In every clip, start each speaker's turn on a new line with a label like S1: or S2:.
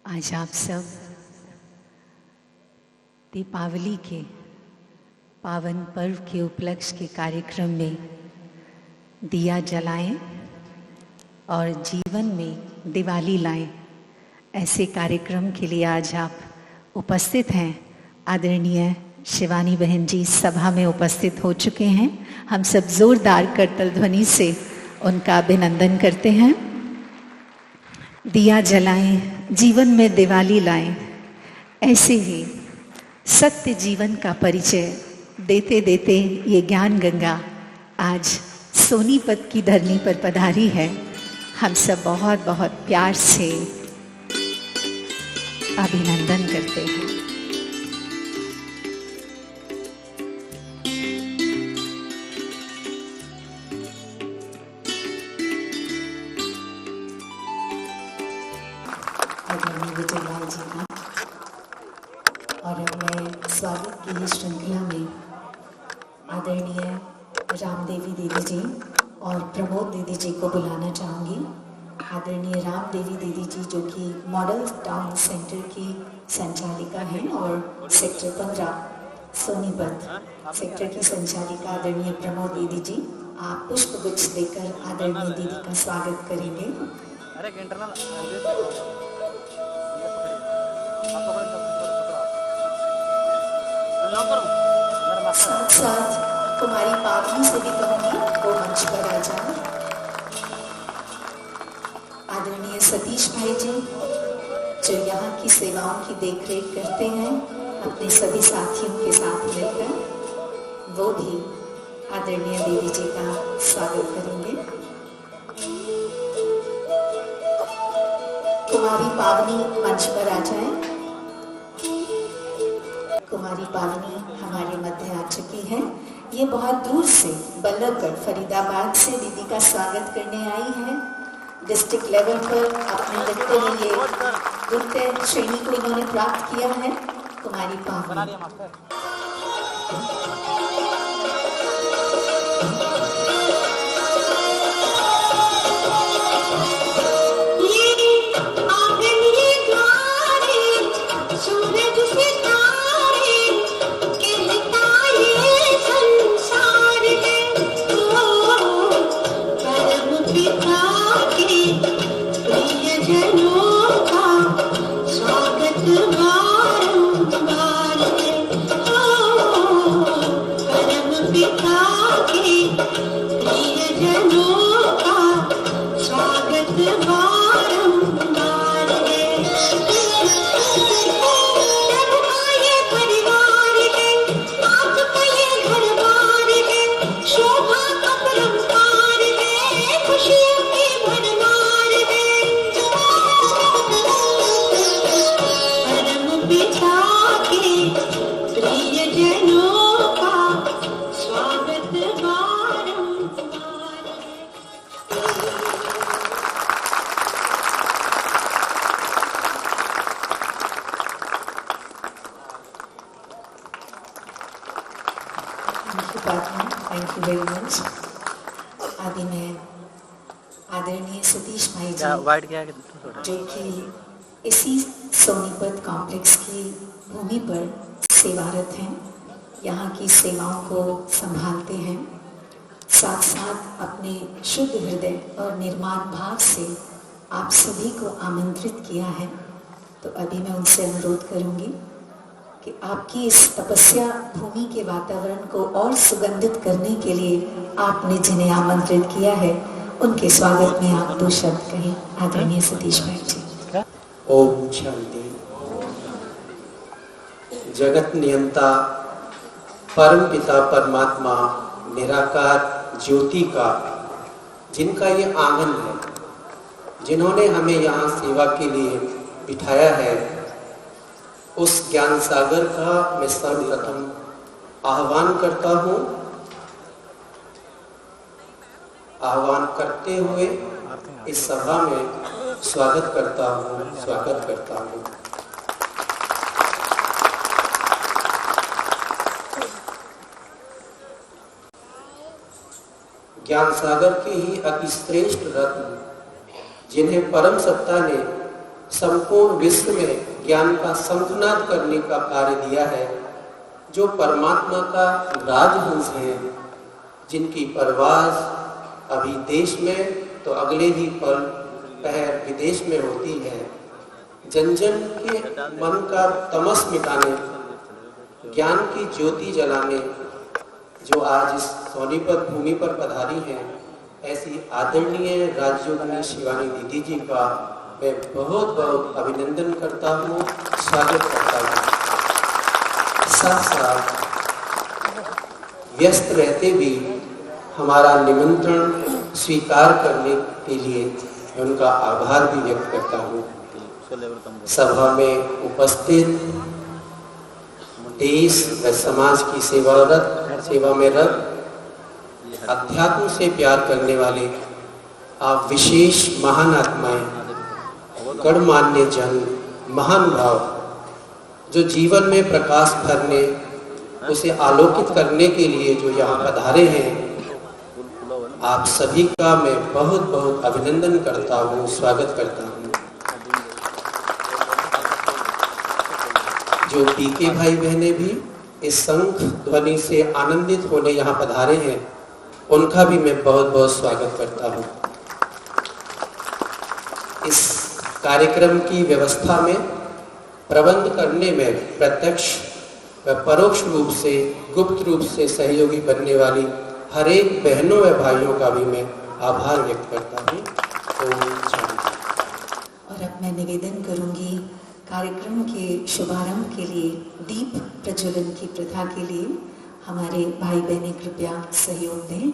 S1: आज आप सब दीपावली के पावन पर्व के उपलक्ष्य के कार्यक्रम में दिया जलाएं और जीवन में दिवाली लाएं, ऐसे कार्यक्रम के लिए आज आप उपस्थित हैं। आदरणीय शिवानी बहन जी सभा में उपस्थित हो चुके हैं। हम सब जोरदार करतल ध्वनि से उनका अभिनंदन करते हैं। दिया जलाएं, जीवन में दिवाली लाएं, ऐसे ही सत्य जीवन का परिचय देते देते ये ज्ञान गंगा आज सोनीपत की धरनी पर पधारी है। हम सब बहुत बहुत प्यार से अभिनंदन करते हैं। और अब मैं स्वागत की इस श्रृंखला में आदरणीय रामदेवी दीदी जी और प्रमोद दीदी जी को बुलाना चाहूँगी। आदरणीय रामदेवी दीदी जी जो कि मॉडल टाउन सेंटर की संचालिका हैं और सेक्टर 15 सोनीपत सेक्टर की संचालिका आदरणीय प्रमोद दीदी जी, आप पुष्प गुच्छ देकर आदरणीय दीदी का स्वागत करेंगे। साथ साथ कुमारी पावनी से भी कहूंगी वो मंच पर आ जाए। आदरणीय सतीश भाई जी जो यहाँ की सेवाओं की देखरेख करते हैं अपने सभी साथियों के साथ मिलकर, वो भी आदरणीय देवी जी का स्वागत करेंगे। कुमारी पावनी मंच पर आ जाए। कुमारी पावनी हमारे मध्य आ चुकी है। ये बहुत दूर से बल्लभगढ़ फरीदाबाद से दीदी का स्वागत करने आई है। डिस्ट्रिक्ट लेवल पर अपने नृत्य में ये नृत्य श्रेणी को इन्होंने प्राप्त किया है। कुमारी पावनी थैंक यू वेरी मच। आदि में आदरणीय सतीश भाई जी जो कि इसी सोनीपत कॉम्प्लेक्स की भूमि पर सेवारत हैं, यहाँ की सेवाओं को संभालते हैं, साथ साथ अपने शुद्ध हृदय और निर्माण भाव से आप सभी को आमंत्रित किया है। तो अभी मैं उनसे अनुरोध करूँगी कि आपकी इस तपस्या भूमि के वातावरण को और सुगंधित करने के लिए आपने जिन्हें आमंत्रित किया है उनके स्वागत में आप दो शब्द कहें। आदरणीय सतीश भाई जी।
S2: ओम शांति। जगत नियंता परम पिता परमात्मा निराकार ज्योति का जिनका ये आंगन है, जिन्होंने हमें यहाँ सेवा के लिए बिठाया है, उस ज्ञान सागर का मैं सर्वप्रथम आह्वान करता हूँ। आह्वान करते हुए इस सभा में स्वागत करता हूँ। ज्ञान सागर के ही अति श्रेष्ठ रत्न जिन्हें परम सत्ता ने संपूर्ण विश्व में ज्ञान का शंखनाद करने का कार्य दिया है, जो परमात्मा का राजहंस है, जिनकी परवाज़ अभी देश में तो अगले ही पहर विदेश में होती है। जन जन के मन का तमस मिटाने, ज्ञान की ज्योति जलाने जो आज इस सोनीपत भूमि पर पधारी हैं, ऐसी आदरणीय राजयोगिनी शिवानी दीदी जी का मैं बहुत बहुत अभिनंदन करता हूँ, स्वागत करता हूँ। साथ साथ व्यस्त रहते भी हमारा निमंत्रण स्वीकार करने के लिए मैं उनका आभार भी व्यक्त करता हूँ। सभा में उपस्थित देश व समाज की सेवा में रत अध्यात्म से प्यार करने वाले आप विशेष महान आत्माएं, गणमान्य जन, महान भाव, जो जीवन में प्रकाश भरने, उसे आलोकित करने के लिए जो यहाँ पधारे हैं, आप सभी का मैं बहुत बहुत अभिनंदन करता हूँ, स्वागत करता हूँ। जो पीके भाई बहनें भी इस शंख ध्वनि से आनंदित होने यहाँ पधारे हैं, उनका भी मैं बहुत बहुत स्वागत करता हूँ। इस कार्यक्रम की व्यवस्था में प्रबंध करने में प्रत्यक्ष व परोक्ष रूप से, गुप्त रूप से सहयोगी बनने वाली हर एक बहनों व भाइयों का भी मैं आभार व्यक्त करता हूँ।
S1: और अब मैं निवेदन करूंगी कार्यक्रम के शुभारंभ के लिए दीप प्रज्वलन की प्रथा के लिए हमारे भाई बहनें कृपया सहयोग दें।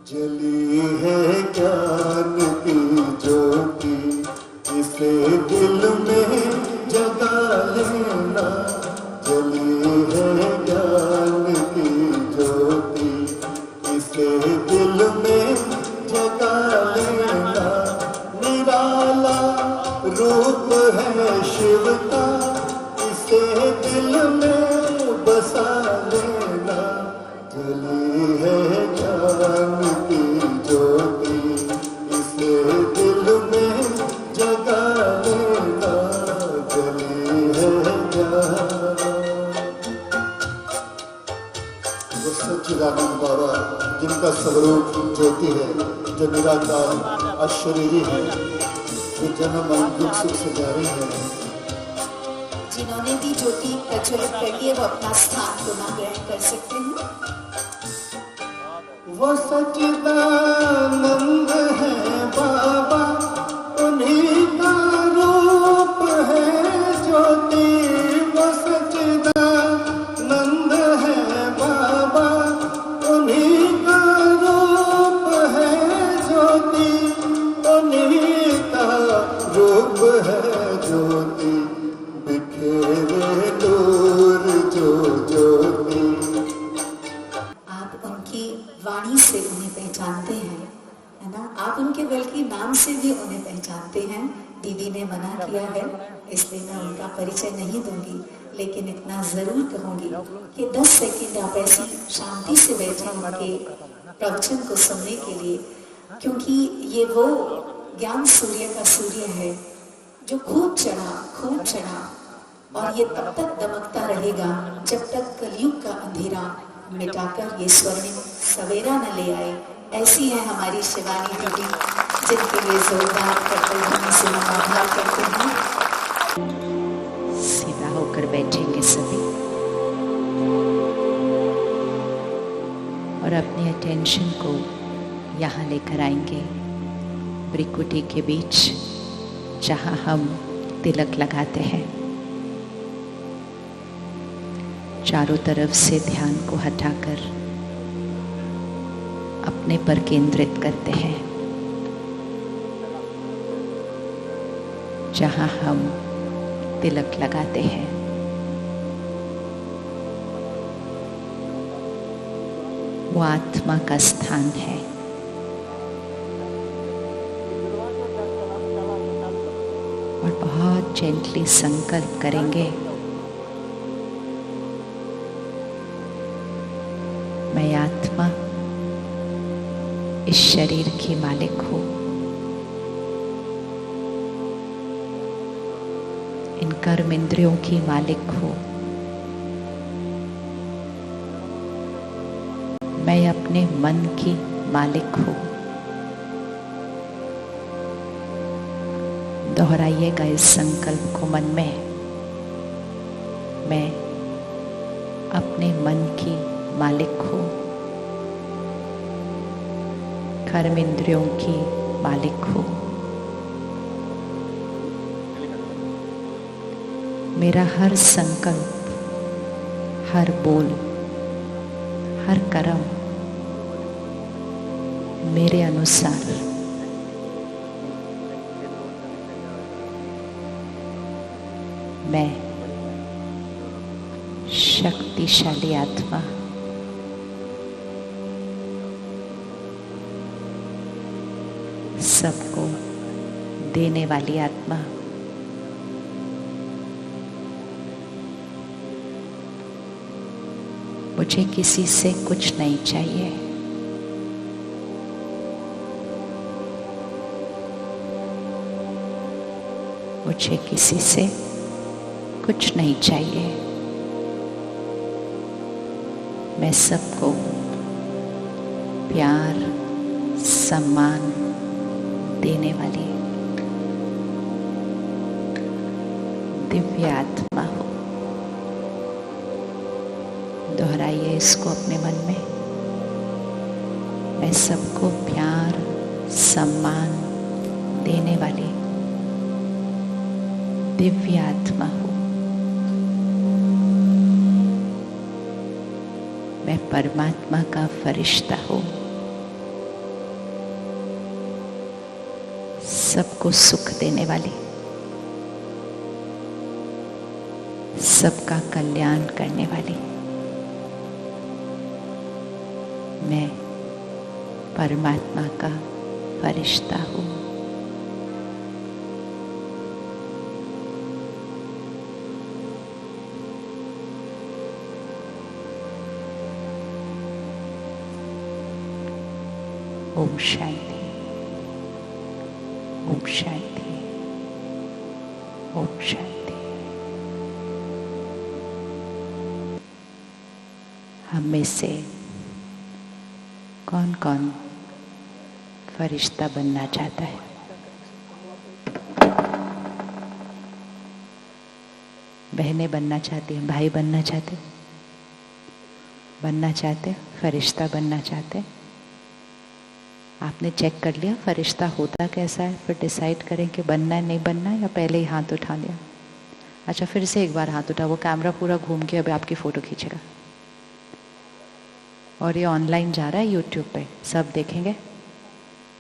S3: जली है ज्ञान की ज्योति, इसे दिल में जगा लेना। जली है ज्ञान की ज्योति, इसे दिल में जगा लेना। निराला रूप है शिव का, इसे दिल में बसा लेना। जली है ज्ञान की ज्योति, इसे दिल में जगा लेना। जली है ज्ञान। वो सच्चिदानंद बाबा, जिनका स्वरूप ज्योति है, जो निराकार अशरीरी है, जो जन्म और दुख सुख से जारी है,
S1: जिन्होंने भी ज्योति प्रज्वलित कर दी है, वो अपना स्थान पुनः ग्रहण कर सकते हैं।
S3: वो सच्चिदानंद है बाबा, उन्हीं का रूप है ज्योति। वो सच्चिदानंद है बाबा, उन्हीं का रूप है ज्योति। उन्हीं का रूप है ज्योति, बिखेरे दूर जो ज्योति।
S1: आप उनकी वाणी से उन्हें पहचानते हैं, है ना? आप उनके बल्कि नाम से भी उन्हें पहचानते हैं। दीदी ने मना किया है, इसलिए मैं उनका परिचय नहीं दूंगी, लेकिन इतना जरूर कहूंगी कि 10 सेकंड आप ऐसी शांति से बैठे उनके प्रवचन को सुनने के लिए, क्योंकि ये वो ज्ञान सूर्य का सूर्य है जो खूब चढ़ा, और ये तब तक दमकता रहेगा जब तक कलयुग का अंधेरा मिटाकर ये स्वर्णिम सवेरा न ले आए। ऐसी है हमारी शिवानी दीदी, जिनके लिए जोरदार करते हुए से हम आभार करते हैं।
S4: सीधा होकर बैठेंगे सभी और अपने अटेंशन को यहाँ लेकर आएंगे भ्रिकुटी के बीच, जहाँ हम तिलक लगाते हैं। चारों तरफ से ध्यान को हटाकर अपने पर केंद्रित करते हैं, जहाँ हम तिलक लगाते हैं। वो आत्मा का स्थान है। और बहुत जेंटली संकल्प करेंगे, मैं आत्मा इस शरीर की मालिक हूँ। इन कर्म इंद्रियों की मालिक हो। मैं अपने मन की मालिक हूँ। दोहराइएगा इस संकल्प को मन में। मैं अपने मन की मालिक हूँ, कर्म इंद्रियों की मालिक हूँ। मेरा हर संकल्प, हर बोल, हर कर्म मेरे अनुसार मैं शक्तिशाली आत्मा, सबको देने वाली आत्मा, मुझे किसी से कुछ नहीं चाहिए। मुझे किसी से कुछ नहीं चाहिए। मैं सबको प्यार, सम्मान देने वाली दिव्य आत्मा हूँ। दोहराइए इसको अपने मन में। मैं सबको प्यार, सम्मान देने वाली दिव्य आत्मा हूँ। मैं परमात्मा का फरिश्ता हूँ। सबको सुख देने वाली, सबका कल्याण करने वाली मैं परमात्मा का फरिश्ता हूँ। ओम शांति, ओम शांति, ओम शांति। हम में से कौन कौन फरिश्ता बनना चाहता है? बहनें बनना चाहती हैं, भाई बनना चाहते, फरिश्ता बनना चाहते। आपने चेक कर लिया फरिश्ता होता कैसा है, फिर डिसाइड करें कि बनना है नहीं बनना है, या पहले ही हाथ उठा लिया? अच्छा, फिर से एक बार हाथ उठा, वो कैमरा पूरा घूम के अभी आपकी फ़ोटो खींचेगा और ये ऑनलाइन जा रहा है यूट्यूब पे, सब देखेंगे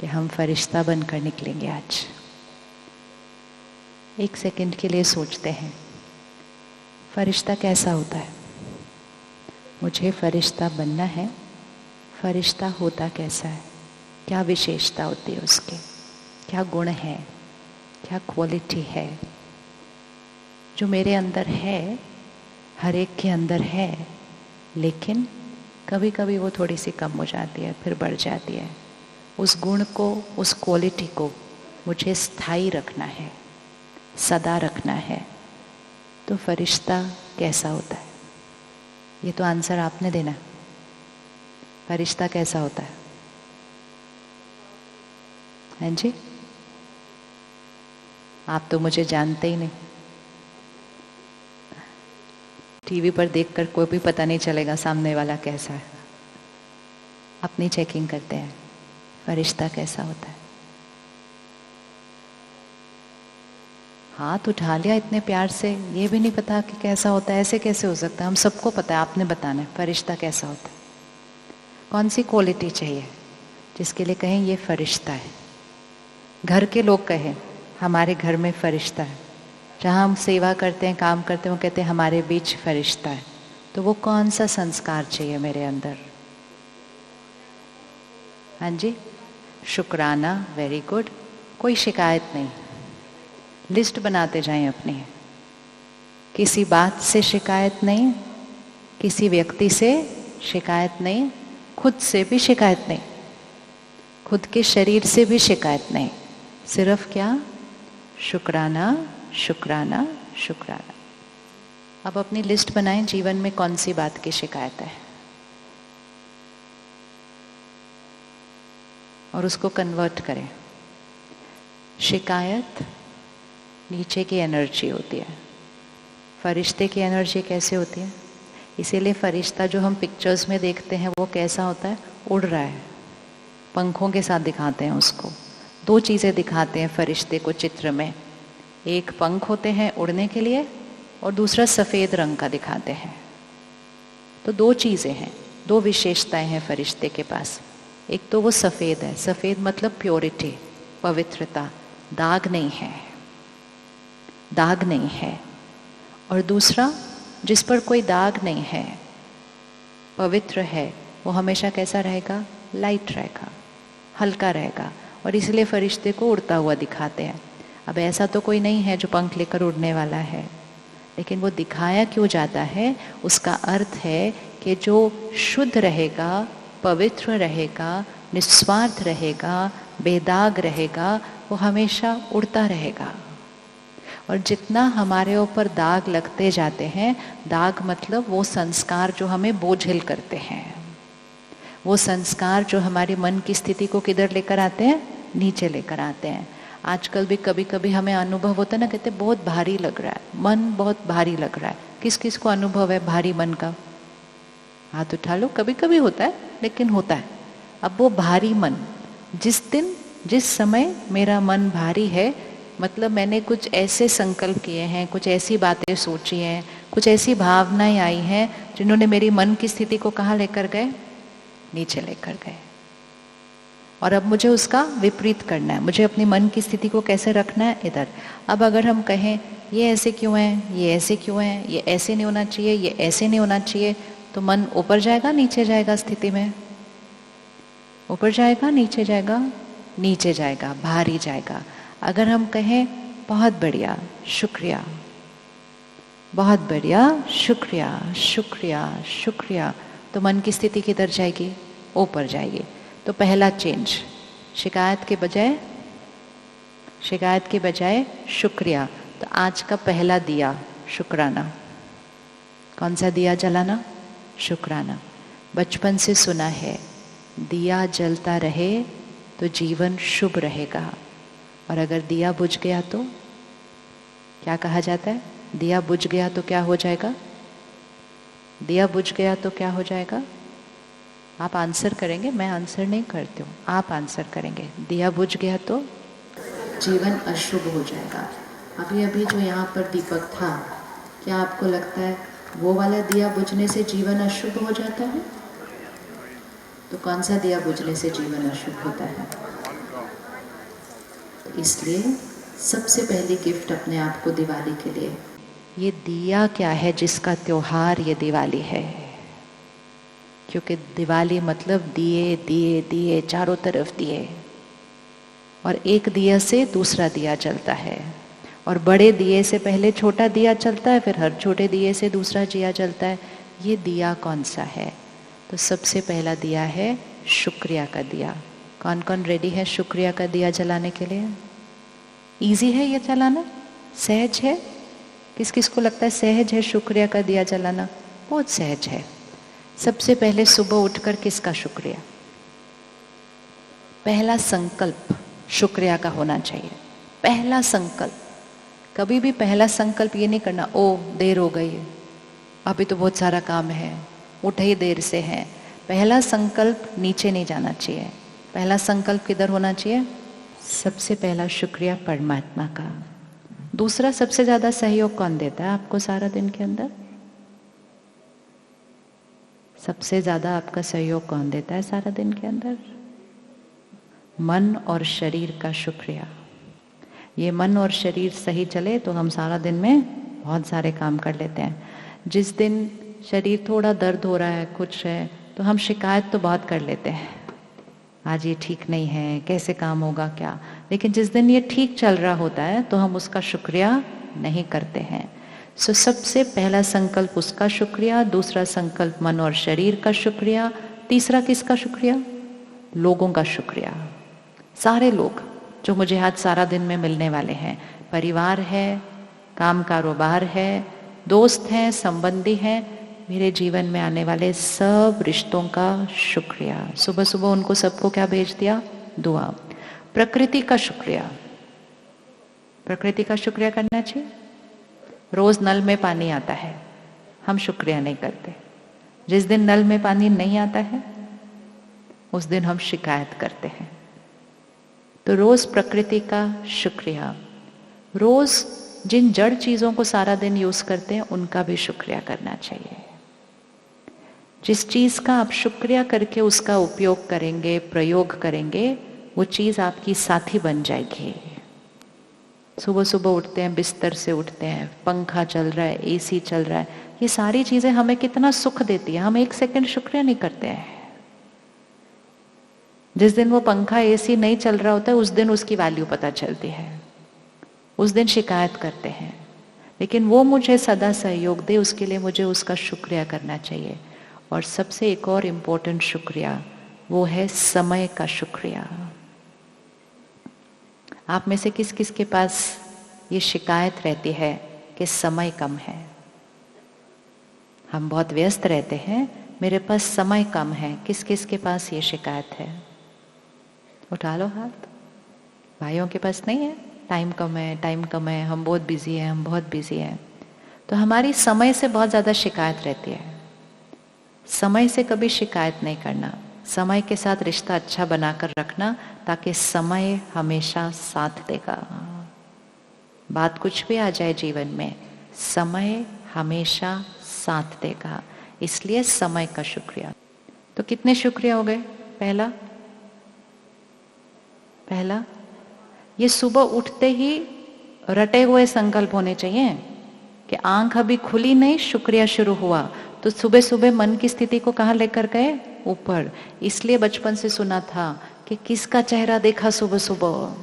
S4: कि हम फरिश्ता बनकर निकलेंगे आज। एक सेकंड के लिए सोचते हैं, फरिश्ता कैसा होता है? मुझे फरिश्ता बनना है, फरिश्ता होता कैसा है? क्या विशेषता होती है उसके? क्या गुण है? क्या क्वालिटी है जो मेरे अंदर है, हर एक के अंदर है, लेकिन कभी कभी वो थोड़ी सी कम हो जाती है, फिर बढ़ जाती है। उस गुण को, उस क्वालिटी को मुझे स्थायी रखना है, सदा रखना है। तो फरिश्ता कैसा होता है? ये तो आंसर आपने देना। फरिश्ता कैसा होता है? हैं जी? आप तो मुझे जानते ही नहीं। टीवी पर देखकर कोई भी पता नहीं चलेगा सामने वाला कैसा है। अपनी चेकिंग करते हैं, फरिश्ता कैसा होता है। हाथ उठा लिया इतने प्यार से, ये भी नहीं पता कि कैसा होता है। ऐसे कैसे हो सकता है? हम सबको पता है, आपने बताना है फरिश्ता कैसा होता है। कौन सी क्वालिटी चाहिए जिसके लिए कहें ये फरिश्ता है? घर के लोग कहें हमारे घर में फरिश्ता है, जहाँ हम सेवा करते हैं, काम करते हैं, वो कहते हैं हमारे बीच फरिश्ता है। तो वो कौन सा संस्कार चाहिए मेरे अंदर? हाँ जी, शुक्राना, वेरी गुड, कोई शिकायत नहीं। लिस्ट बनाते जाएं अपनी। किसी बात से शिकायत नहीं, किसी व्यक्ति से शिकायत नहीं, खुद से भी शिकायत नहीं, खुद के शरीर से भी शिकायत नहीं। सिर्फ क्या? शुक्राना, शुक्राना, शुक्राना। अब अपनी लिस्ट बनाएं, जीवन में कौन सी बात की शिकायत है और उसको कन्वर्ट करें। शिकायत नीचे की एनर्जी होती है, फरिश्ते की एनर्जी कैसे होती है? इसीलिए फरिश्ता जो हम पिक्चर्स में देखते हैं वो कैसा होता है? उड़ रहा है, पंखों के साथ दिखाते हैं उसको। दो चीज़ें दिखाते हैं फरिश्ते को चित्र में, एक पंख होते हैं उड़ने के लिए और दूसरा सफ़ेद रंग का दिखाते हैं। तो दो चीज़ें हैं, दो विशेषताएं हैं फरिश्ते के पास। एक तो वो सफ़ेद है, सफ़ेद मतलब प्योरिटी, पवित्रता, दाग नहीं है, दाग नहीं है। और दूसरा, जिस पर कोई दाग नहीं है, पवित्र है, वो हमेशा कैसा रहेगा? लाइट रहेगा, हल्का रहेगा। और इसलिए फरिश्ते को उड़ता हुआ दिखाते हैं। अब ऐसा तो कोई नहीं है जो पंख लेकर उड़ने वाला है, लेकिन वो दिखाया क्यों जाता है? उसका अर्थ है कि जो शुद्ध रहेगा, पवित्र रहेगा, निस्वार्थ रहेगा, बेदाग रहेगा, वो हमेशा उड़ता रहेगा। और जितना हमारे ऊपर दाग लगते जाते हैं, दाग मतलब वो संस्कार जो हमें बोझिल करते हैं, वो संस्कार जो हमारी मन की स्थिति को किधर लेकर आते हैं? नीचे लेकर आते हैं। आजकल भी कभी कभी हमें अनुभव होता है ना, कहते बहुत भारी लग रहा है, मन बहुत भारी लग रहा है। किस किस को अनुभव है भारी मन का? हाथ उठा लो। कभी कभी होता है, लेकिन होता है। अब वो भारी मन, जिस दिन जिस समय मेरा मन भारी है, मतलब मैंने कुछ ऐसे संकल्प किए हैं, कुछ ऐसी बातें सोची हैं, कुछ ऐसी भावनाएं आई हैं जिन्होंने मेरी मन की स्थिति को कहाँ लेकर गए? नीचे लेकर गए। और अब मुझे उसका विपरीत करना है, मुझे अपनी मन की स्थिति को कैसे रखना है? इधर। अब अगर हम कहें ये ऐसे क्यों है, ये ऐसे क्यों है, ये ऐसे नहीं होना चाहिए, ये ऐसे नहीं होना चाहिए, तो मन ऊपर जाएगा नीचे जाएगा? स्थिति में ऊपर जाएगा नीचे जाएगा? नीचे जाएगा, भारी जाएगा। अगर हम कहें बहुत बढ़िया, शुक्रिया, बहुत बढ़िया, शुक्रिया, शुक्रिया, शुक्रिया, तो मन की स्थिति किधर जाएगी? ऊपर जाएगी। तो पहला चेंज, शिकायत के बजाय शुक्रिया। तो आज का पहला दिया शुक्राना। कौन सा दिया जलाना? शुक्राना। बचपन से सुना है, दिया जलता रहे तो जीवन शुभ रहेगा, और अगर दिया बुझ गया तो क्या कहा जाता है? दिया बुझ गया तो क्या हो जाएगा? दिया बुझ गया तो क्या हो जाएगा? आप आंसर करेंगे, मैं आंसर नहीं करती हूँ, आप आंसर करेंगे। दिया बुझ गया तो जीवन अशुभ हो जाएगा। अभी अभी जो यहाँ पर दीपक था, क्या आपको लगता है वो वाला दिया बुझने से जीवन अशुभ हो जाता है? तो कौन सा दिया बुझने से जीवन अशुभ होता है? तो इसलिए सबसे पहली गिफ्ट अपने आप को दिवाली के लिए, ये दिया क्या है जिसका त्योहार ये दिवाली है। क्योंकि दिवाली मतलब दिए दिए दिए, चारों तरफ दिए, और एक दिया से दूसरा दिया जलता है, और बड़े दिए से पहले छोटा दिया जलता है, फिर हर छोटे दिए से दूसरा दिया जलता है। ये दिया कौन सा है? तो सबसे पहला दिया है शुक्रिया का दिया। कौन कौन रेडी है शुक्रिया का दिया जलाने के लिए? इजी है ये जलाना, सहज है। किस किस को लगता है सहज है शुक्रिया का दिया जलाना? बहुत सहज है। सबसे पहले सुबह उठकर किसका शुक्रिया? पहला संकल्प शुक्रिया का होना चाहिए। पहला संकल्प, कभी भी पहला संकल्प ये नहीं करना ओ देर हो गई है, अभी तो बहुत सारा काम है, उठे ही देर से है। पहला संकल्प नीचे नहीं जाना चाहिए। पहला संकल्प किधर होना चाहिए? सबसे पहला शुक्रिया परमात्मा का। दूसरा, सबसे ज्यादा सहयोग कौन देता है आपको सारा दिन के अंदर? सबसे ज्यादा आपका सहयोग कौन देता है सारा दिन के अंदर? मन और शरीर का शुक्रिया। ये मन और शरीर सही चले तो हम सारा दिन में बहुत सारे काम कर लेते हैं। जिस दिन शरीर थोड़ा दर्द हो रहा है, कुछ है, तो हम शिकायत तो बहुत कर लेते हैं, आज ये ठीक नहीं है, कैसे काम होगा क्या। लेकिन जिस दिन ये ठीक चल रहा होता है तो हम उसका शुक्रिया नहीं करते हैं। सो सबसे पहला संकल्प उसका शुक्रिया, दूसरा संकल्प मन और शरीर का शुक्रिया, तीसरा किसका शुक्रिया? लोगों का शुक्रिया। सारे लोग जो मुझे आज सारा दिन में मिलने वाले हैं, परिवार है, काम कारोबार है, दोस्त हैं, संबंधी हैं, मेरे जीवन में आने वाले सब रिश्तों का शुक्रिया। सुबह सुबह उनको सबको क्या भेज दिया? दुआ। प्रकृति का शुक्रिया, प्रकृति का शुक्रिया करना चाहिए। रोज नल में पानी आता है, हम शुक्रिया नहीं करते। जिस दिन नल में पानी नहीं आता है उस दिन हम शिकायत करते हैं। तो रोज प्रकृति का शुक्रिया, रोज जिन जड़ चीजों को सारा दिन यूज करते हैं उनका भी शुक्रिया करना चाहिए। जिस चीज का आप शुक्रिया करके उसका उपयोग करेंगे, प्रयोग करेंगे, वो चीज आपकी साथी बन जाएगी। सुबह सुबह उठते हैं, बिस्तर से उठते हैं, पंखा चल रहा है, एसी चल रहा है, ये सारी चीजें हमें कितना सुख देती है, हम एक सेकंड शुक्रिया नहीं करते हैं। जिस दिन वो पंखा एसी नहीं चल रहा होता है उस दिन उसकी वैल्यू पता चलती है, उस दिन शिकायत करते हैं। लेकिन वो मुझे सदा सहयोग दे, उसके लिए मुझे उसका शुक्रिया करना चाहिए। और सबसे एक और इम्पोर्टेंट शुक्रिया वो है समय का शुक्रिया। आप में से किस किस के पास ये शिकायत रहती है कि समय कम है? हम बहुत व्यस्त रहते हैं, मेरे पास समय कम है। किस किस के पास ये शिकायत है? उठा लो हाथ। भाइयों के पास नहीं है? टाइम कम है, टाइम कम है, हम बहुत बिजी हैं, हम बहुत बिजी हैं। तो हमारी समय से बहुत ज़्यादा शिकायत रहती है। समय से कभी शिकायत नहीं करना, समय के साथ रिश्ता अच्छा बनाकर रखना, ताकि समय हमेशा साथ देगा। बात कुछ भी आ जाए जीवन में, समय हमेशा साथ देगा। इसलिए समय का शुक्रिया। तो कितने शुक्रिया हो गए? पहला ये सुबह उठते ही रटे हुए संकल्प होने चाहिए कि आंख अभी खुली नहीं, शुक्रिया शुरू हुआ। तो सुबह सुबह मन की स्थिति को कहाँ लेकर गए? ऊपर। इसलिए बचपन से सुना था कि किसका चेहरा देखा सुबह सुबह?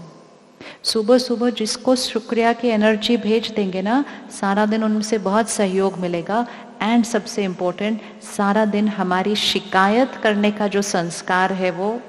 S4: सुबह सुबह जिसको शुक्रिया की एनर्जी भेज देंगे ना, सारा दिन उनसे बहुत सहयोग मिलेगा। एंड सबसे इम्पोर्टेंट, सारा दिन हमारी शिकायत करने का जो संस्कार है वो,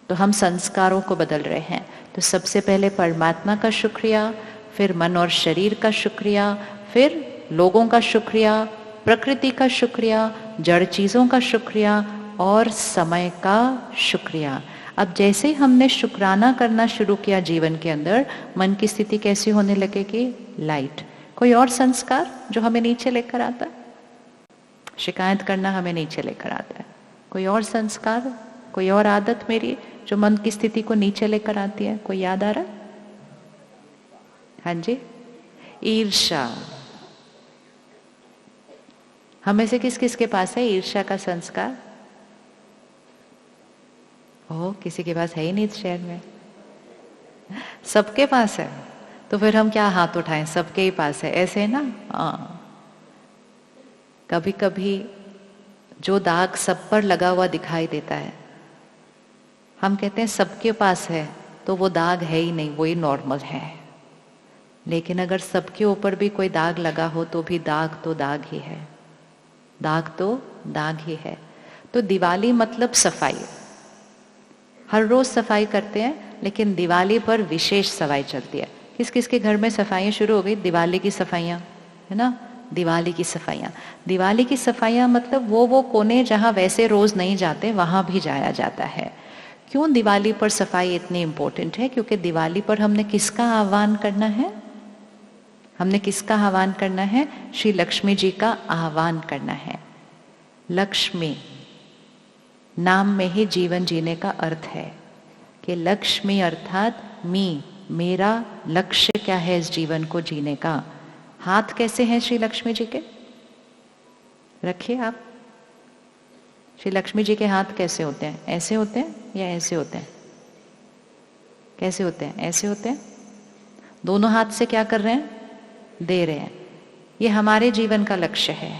S4: तो हम संस्कारों को बदल रहे हैं। तो सबसे पहले परमात्मा का शुक्रिया, फिर मन और शरीर का शुक्रिया, फिर लोगों का शुक्रिया, प्रकृति का शुक्रिया, जड़ चीजों का शुक्रिया और समय का शुक्रिया। अब जैसे ही हमने शुक्राना करना शुरू किया जीवन के अंदर, मन की स्थिति कैसी होने लगेगी? लाइट। कोई और संस्कार जो हमें नीचे लेकर आता है? शिकायत करना हमें नीचे लेकर आता है। कोई और संस्कार, कोई और आदत मेरी जो मन की स्थिति को नीचे लेकर आती है? कोई याद आ रहा है? हाँ जी, ईर्ष्या। हमें से किस किस के पास है ईर्ष्या का संस्कार? ओह, किसी के पास है ही नहीं इस शहर में। सबके पास है। तो फिर हम क्या हाथ उठाएं? सबके ही पास है, ऐसे है ना? हाँ। कभी कभी जो दाग सब पर लगा हुआ दिखाई देता है, हम कहते हैं सबके पास है, तो वो दाग है ही नहीं, वो ही नॉर्मल है। लेकिन अगर सबके ऊपर भी कोई दाग लगा हो तो भी दाग तो दाग ही है, दाग तो दाग ही है। तो दिवाली मतलब सफाई। हर रोज सफाई करते हैं, लेकिन दिवाली पर विशेष सफाई चलती है। किस किस के घर में सफाइयाँ शुरू हो गई? दिवाली की सफाइयाँ, है ना? दिवाली की सफाइयाँ। दिवाली की सफाइयाँ मतलब वो कोने जहाँ वैसे रोज नहीं जाते, वहाँ भी जाया जाता है। क्यों दिवाली पर सफाई इतनी इम्पोर्टेंट है? क्योंकि दिवाली पर हमने किसका आह्वान करना है? हमने किसका आह्वान करना है? श्री लक्ष्मी जी का आह्वान करना है। लक्ष्मी नाम में ही जीवन जीने का अर्थ है कि लक्ष्मी अर्थात मी, मेरा लक्ष्य क्या है इस जीवन को जीने का। हाथ कैसे हैं श्री लक्ष्मी जी के? रखिए आप। श्री लक्ष्मी जी के हाथ कैसे होते हैं? ऐसे होते हैं या ऐसे होते हैं? कैसे होते हैं? ऐसे होते हैं। दोनों हाथ से क्या कर रहे हैं? दे रहे हैं। ये हमारे जीवन का लक्ष्य है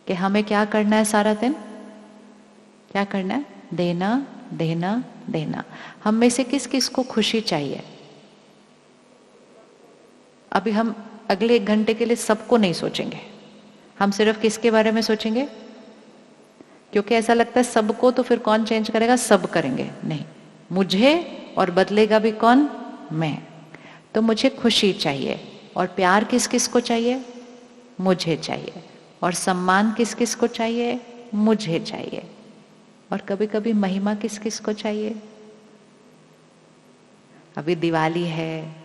S4: कि हमें क्या करना है सारा दिन? क्या करना है? देना, देना, देना। हम में से किस किस को खुशी चाहिए? अभी हम अगले 1 घंटे के लिए सबको नहीं सोचेंगे, हम सिर्फ किसके बारे में सोचेंगे? क्योंकि ऐसा लगता है सबको तो फिर कौन चेंज करेगा? सब करेंगे। नहीं, मुझे, और बदलेगा भी कौन? मैं। तो मुझे खुशी चाहिए, और प्यार किस किस को चाहिए? मुझे चाहिए। और सम्मान किस किस को चाहिए? मुझे चाहिए। और कभी कभी महिमा किस किस को चाहिए? अभी दिवाली है,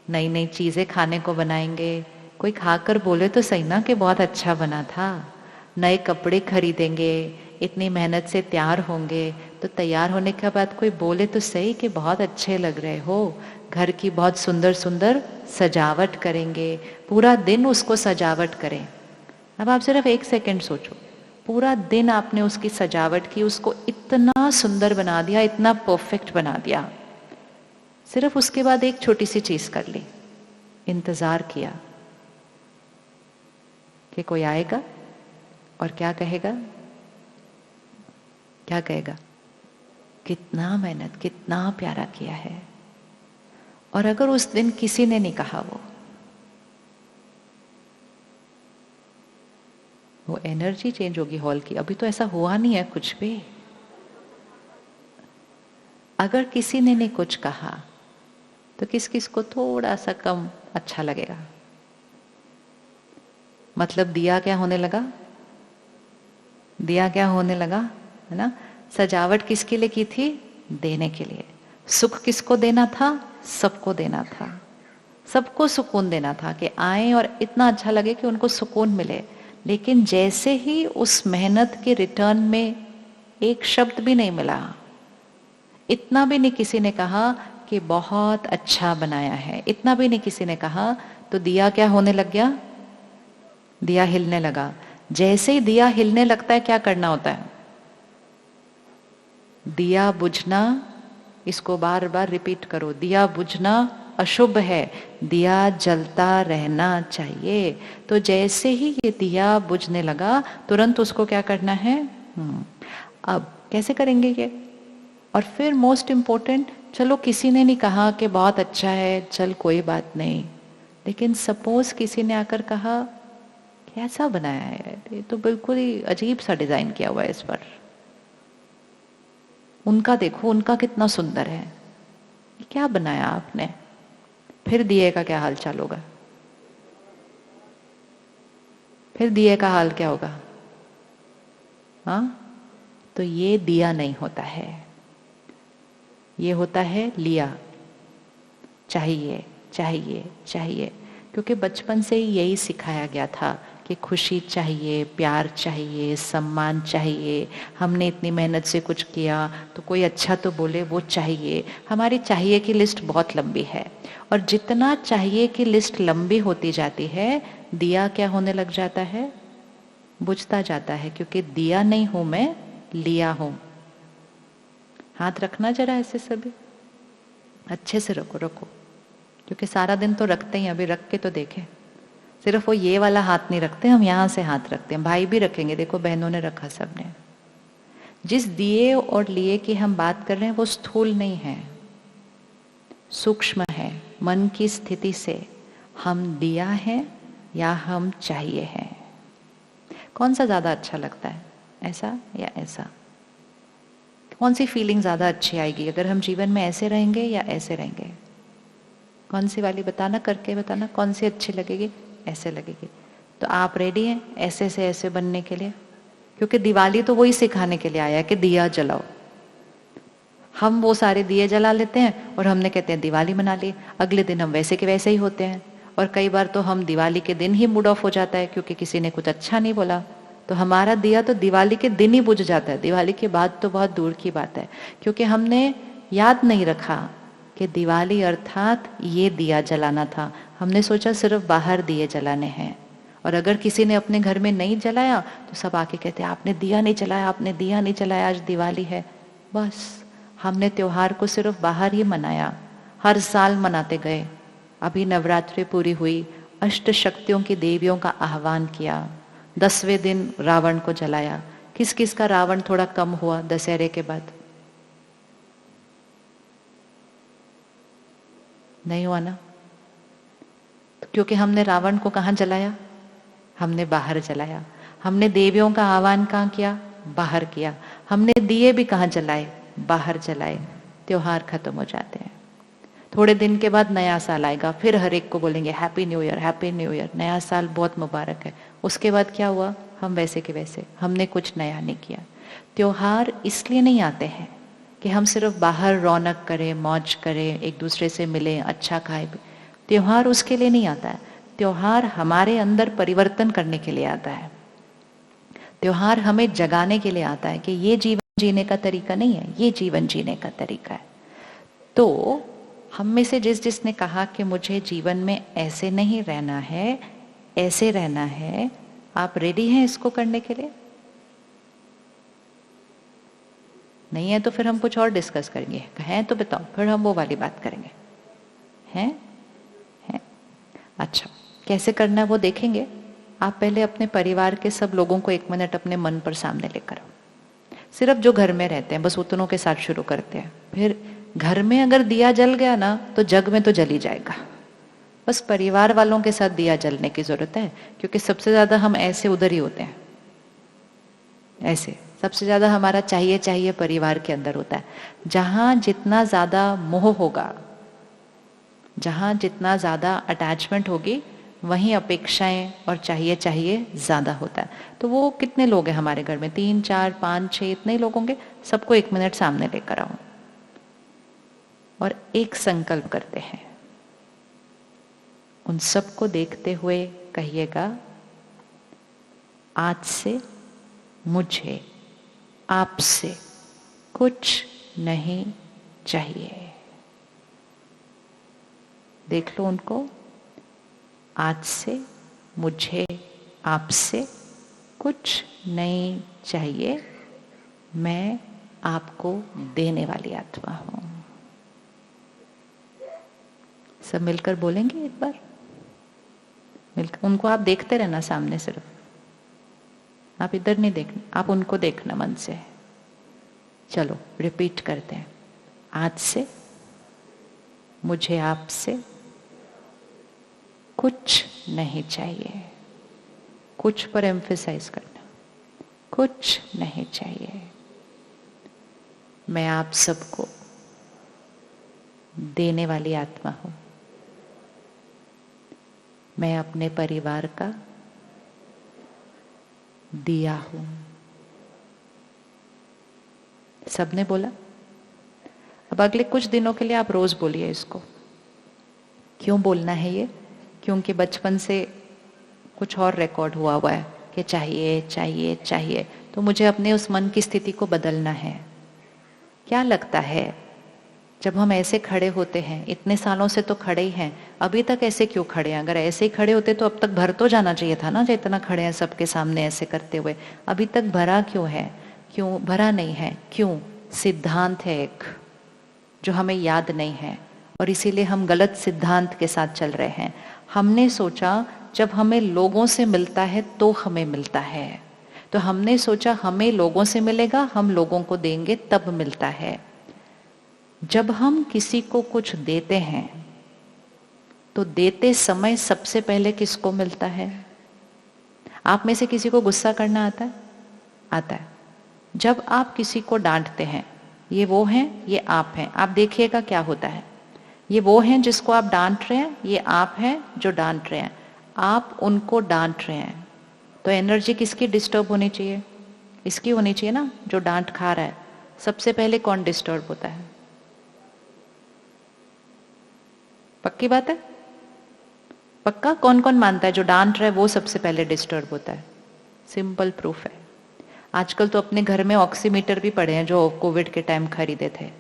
S4: नई नई चीजें खाने को बनाएंगे, कोई खाकर बोले तो सही ना कि बहुत अच्छा बना था। नए कपड़े खरीदेंगे, इतनी मेहनत से तैयार होंगे, तो तैयार होने के बाद कोई बोले तो सही कि बहुत अच्छे लग रहे हो। घर की बहुत सुंदर सुंदर सजावट करेंगे, पूरा दिन उसको सजावट करें। अब आप सिर्फ 1 सेकंड सोचो, पूरा दिन आपने उसकी सजावट की, उसको इतना सुंदर बना दिया, इतना परफेक्ट बना दिया। सिर्फ उसके बाद एक छोटी सी चीज कर ली, इंतजार किया कि कोई आएगा और क्या कहेगा? क्या कहेगा? कितना मेहनत, कितना प्यारा किया है। और अगर उस दिन किसी ने नहीं कहा, वो एनर्जी चेंज होगी हॉल की। अभी तो ऐसा हुआ नहीं है कुछ भी। अगर किसी ने नहीं कुछ कहा तो किस किस को थोड़ा सा कम अच्छा लगेगा? मतलब दिया क्या होने लगा? दिया क्या होने लगा, है ना? सजावट किसके लिए की थी? देने के लिए। सुख किसको देना था? सबको देना था। सबको सुकून देना था कि आए और इतना अच्छा लगे कि उनको सुकून मिले। लेकिन जैसे ही उस मेहनत के रिटर्न में एक शब्द भी नहीं मिला, इतना भी नहीं किसी ने कहा कि बहुत अच्छा बनाया है, इतना भी नहीं किसी ने कहा, तो दिया क्या होने लग गया? दिया हिलने लगा। जैसे ही दिया हिलने लगता है, क्या करना होता है? दिया बुझना, इसको बार बार रिपीट करो, दिया बुझना अशुभ है, दिया जलता रहना चाहिए। तो जैसे ही ये दिया बुझने लगा, तुरंत उसको क्या करना है? अब कैसे करेंगे ये? और फिर मोस्ट इम्पोर्टेंट, चलो किसी ने नहीं कहा कि बहुत अच्छा है, चल कोई बात नहीं, लेकिन सपोज किसी ने आकर कहा कैसा बनाया है, ये तो बिल्कुल ही अजीब सा डिजाइन किया हुआ है इस पर, उनका देखो, उनका कितना सुंदर है, क्या बनाया आपने? फिर दिए का क्या हाल चाल होगा? फिर दिए का हाल क्या होगा? हाँ, तो ये दिया नहीं होता है, ये होता है लिया। चाहिए चाहिए चाहिए, क्योंकि बचपन से ही यही सिखाया गया था कि खुशी चाहिए, प्यार चाहिए, सम्मान चाहिए। हमने इतनी मेहनत से कुछ किया तो कोई अच्छा तो बोले, वो चाहिए। हमारी चाहिए की लिस्ट बहुत लंबी है, और जितना चाहिए की लिस्ट लंबी होती जाती है, दिया क्या होने लग जाता है? बुझता जाता है, क्योंकि दिया नहीं हूं मैं, लिया हूं। हाथ रखना जरा ऐसे, सभी अच्छे से रखो रखो, क्योंकि सारा दिन तो रखते ही, अभी रख के तो देखें। सिर्फ वो ये वाला हाथ नहीं रखते, हम यहाँ से हाथ रखते हैं, भाई भी रखेंगे, देखो बहनों ने रखा सबने। जिस दिए और लिए की हम बात कर रहे हैं वो स्थूल नहीं है, सूक्ष्म है। मन की स्थिति से हम दिया है या हम चाहिए हैं, कौन सा ज्यादा अच्छा लगता है, ऐसा या ऐसा? कौन सी फीलिंग ज्यादा अच्छी आएगी अगर हम जीवन में ऐसे रहेंगे या ऐसे रहेंगे? कौन सी वाली बताना, करके बताना, कौन सी अच्छी लगेगी? ऐसे लगेगी। तो आप रेडी हैं ऐसे से ऐसे बनने के लिए? क्योंकि दिवाली तो वही सिखाने के लिए आया है कि दिया जलाओ। हम वो सारे दिए जला लेते हैं और हमने कहते हैं दिवाली मना ली, अगले दिन हम वैसे के वैसे ही होते हैं। और कई बार तो हम दिवाली के दिन ही मूड ऑफ हो जाता है, क्योंकि किसी ने कुछ अच्छा नहीं बोला, तो हमारा दिया तो दिवाली के दिन ही बुझ जाता है। दिवाली के बाद तो बहुत दूर की बात है, क्योंकि हमने याद नहीं रखा कि दिवाली अर्थात ये दिया जलाना था। हमने सोचा सिर्फ बाहर दिए जलाने हैं, और अगर किसी ने अपने घर में नहीं जलाया तो सब आके कहते हैं आपने दिया नहीं जलाया, आपने दिया नहीं जलाया, आज दिवाली है। बस हमने त्योहार को सिर्फ बाहर ही मनाया, हर साल मनाते गए। अभी नवरात्रि पूरी हुई, अष्ट शक्तियों की देवियों का आह्वान किया, 10वें दिन रावण को जलाया। किस किस का रावण थोड़ा कम हुआ दशहरे के बाद? नहीं हुआ ना, क्योंकि हमने रावण को कहाँ जलाया? हमने बाहर जलाया। हमने देवियों का आह्वान कहाँ किया? बाहर किया। हमने दिए भी कहाँ जलाए? बाहर जलाए। त्योहार खत्म हो जाते हैं। थोड़े दिन के बाद नया साल आएगा, फिर हर एक को बोलेंगे happy new year, happy new year, नया साल बहुत मुबारक है। उसके बाद क्या हुआ? हम वैसे के वैसे, हमने कुछ नया नहीं किया। त्योहार इसलिए नहीं आते हैं कि हम सिर्फ बाहर रौनक करें, मौज करें, एक दूसरे से मिलें, अच्छा खाएं। त्योहार उसके लिए नहीं आता है। त्योहार हमारे अंदर परिवर्तन करने के लिए आता है। त्योहार हमें जगाने के लिए आता है कि ये जीवन जीने का तरीका नहीं है, ये जीवन जीने का तरीका है। तो हम में से जिसने कहा कि मुझे जीवन में ऐसे नहीं रहना है, ऐसे रहना है, आप रेडी हैं इसको करने के लिए? नहीं है तो फिर हम कुछ और डिस्कस करेंगे। हैं तो बताओ, फिर हम वो वाली बात करेंगे। हैं? हैं? अच्छा, कैसे करना है वो देखेंगे। आप पहले अपने परिवार के सब लोगों को 1 मिनट अपने मन पर सामने लेकर आओ। सिर्फ जो घर में रहते हैं बस उतनों के साथ शुरू करते हैं। फिर घर में अगर दिया जल गया ना तो जग में तो जल ही जाएगा। बस परिवार वालों के साथ दिया जलने की जरूरत है, क्योंकि सबसे ज्यादा हम ऐसे उधर ही होते हैं। ऐसे सबसे ज्यादा हमारा चाहिए चाहिए परिवार के अंदर होता है। जहां जितना ज्यादा मोह होगा, जहां जितना ज्यादा अटैचमेंट होगी, वहीं अपेक्षाएं और चाहिए चाहिए ज्यादा होता है। तो वो कितने लोग हैं हमारे घर में? 3, 4, 5, 6 इतने लोग होंगे। सबको 1 मिनट सामने लेकर आओ और एक संकल्प करते हैं। उन सबको देखते हुए कहिएगा, आज से मुझे आपसे कुछ नहीं चाहिए। देख लो उनको। आज से मुझे आपसे कुछ नहीं चाहिए, मैं आपको देने वाली आत्मा हूं। सब मिलकर बोलेंगे एक बार? मिलकर उनको आप देखते रहना सामने, सिर्फ आप इधर नहीं देखना, आप उनको देखना मन से। चलो रिपीट करते हैं। आज से मुझे आपसे कुछ नहीं चाहिए। कुछ पर एम्फेसाइज करना, कुछ नहीं चाहिए। मैं आप सबको देने वाली आत्मा हूं। मैं अपने परिवार का दिया हूं। सबने बोला? अब अगले कुछ दिनों के लिए आप रोज बोलिए इसको। क्यों बोलना है ये? क्योंकि बचपन से कुछ और रिकॉर्ड हुआ हुआ है कि चाहिए चाहिए चाहिए। तो मुझे अपने उस मन की स्थिति को बदलना है। क्या लगता है जब हम ऐसे खड़े होते हैं, इतने सालों से तो खड़े ही हैं, अभी तक ऐसे क्यों खड़े हैं? अगर ऐसे ही खड़े होते तो अब तक भर तो जाना चाहिए था ना, जो इतना खड़े हैं सबके सामने ऐसे करते हुए। अभी तक भरा क्यों है? क्यों भरा नहीं है? क्यों? सिद्धांत है एक जो हमें याद नहीं है, और इसीलिए हम गलत सिद्धांत के साथ चल रहे हैं। हमने सोचा जब हमें लोगों से मिलता है तो हमें मिलता है, तो हमने सोचा हमें लोगों से मिलेगा, हम लोगों को देंगे तब मिलता है। जब हम किसी को कुछ देते हैं तो देते समय सबसे पहले किसको मिलता है? आप में से किसी को गुस्सा करना आता है? आता है। जब आप किसी को डांटते हैं, ये वो हैं, ये आप हैं, आप देखिएगा क्या होता है। ये वो हैं जिसको आप डांट रहे हैं, ये आप हैं जो डांट रहे हैं। आप उनको डांट रहे हैं तो एनर्जी किसकी डिस्टर्ब होनी चाहिए? इसकी होनी चाहिए ना, जो डांट खा रहा है। सबसे पहले कौन डिस्टर्ब होता है? पक्की बात है? पक्का? कौन कौन मानता है जो डांट रहा है वो सबसे पहले डिस्टर्ब होता है? सिंपल प्रूफ है। आजकल तो अपने घर में ऑक्सीमीटर भी पड़े हैं जो कोविड के टाइम खरीदे थे।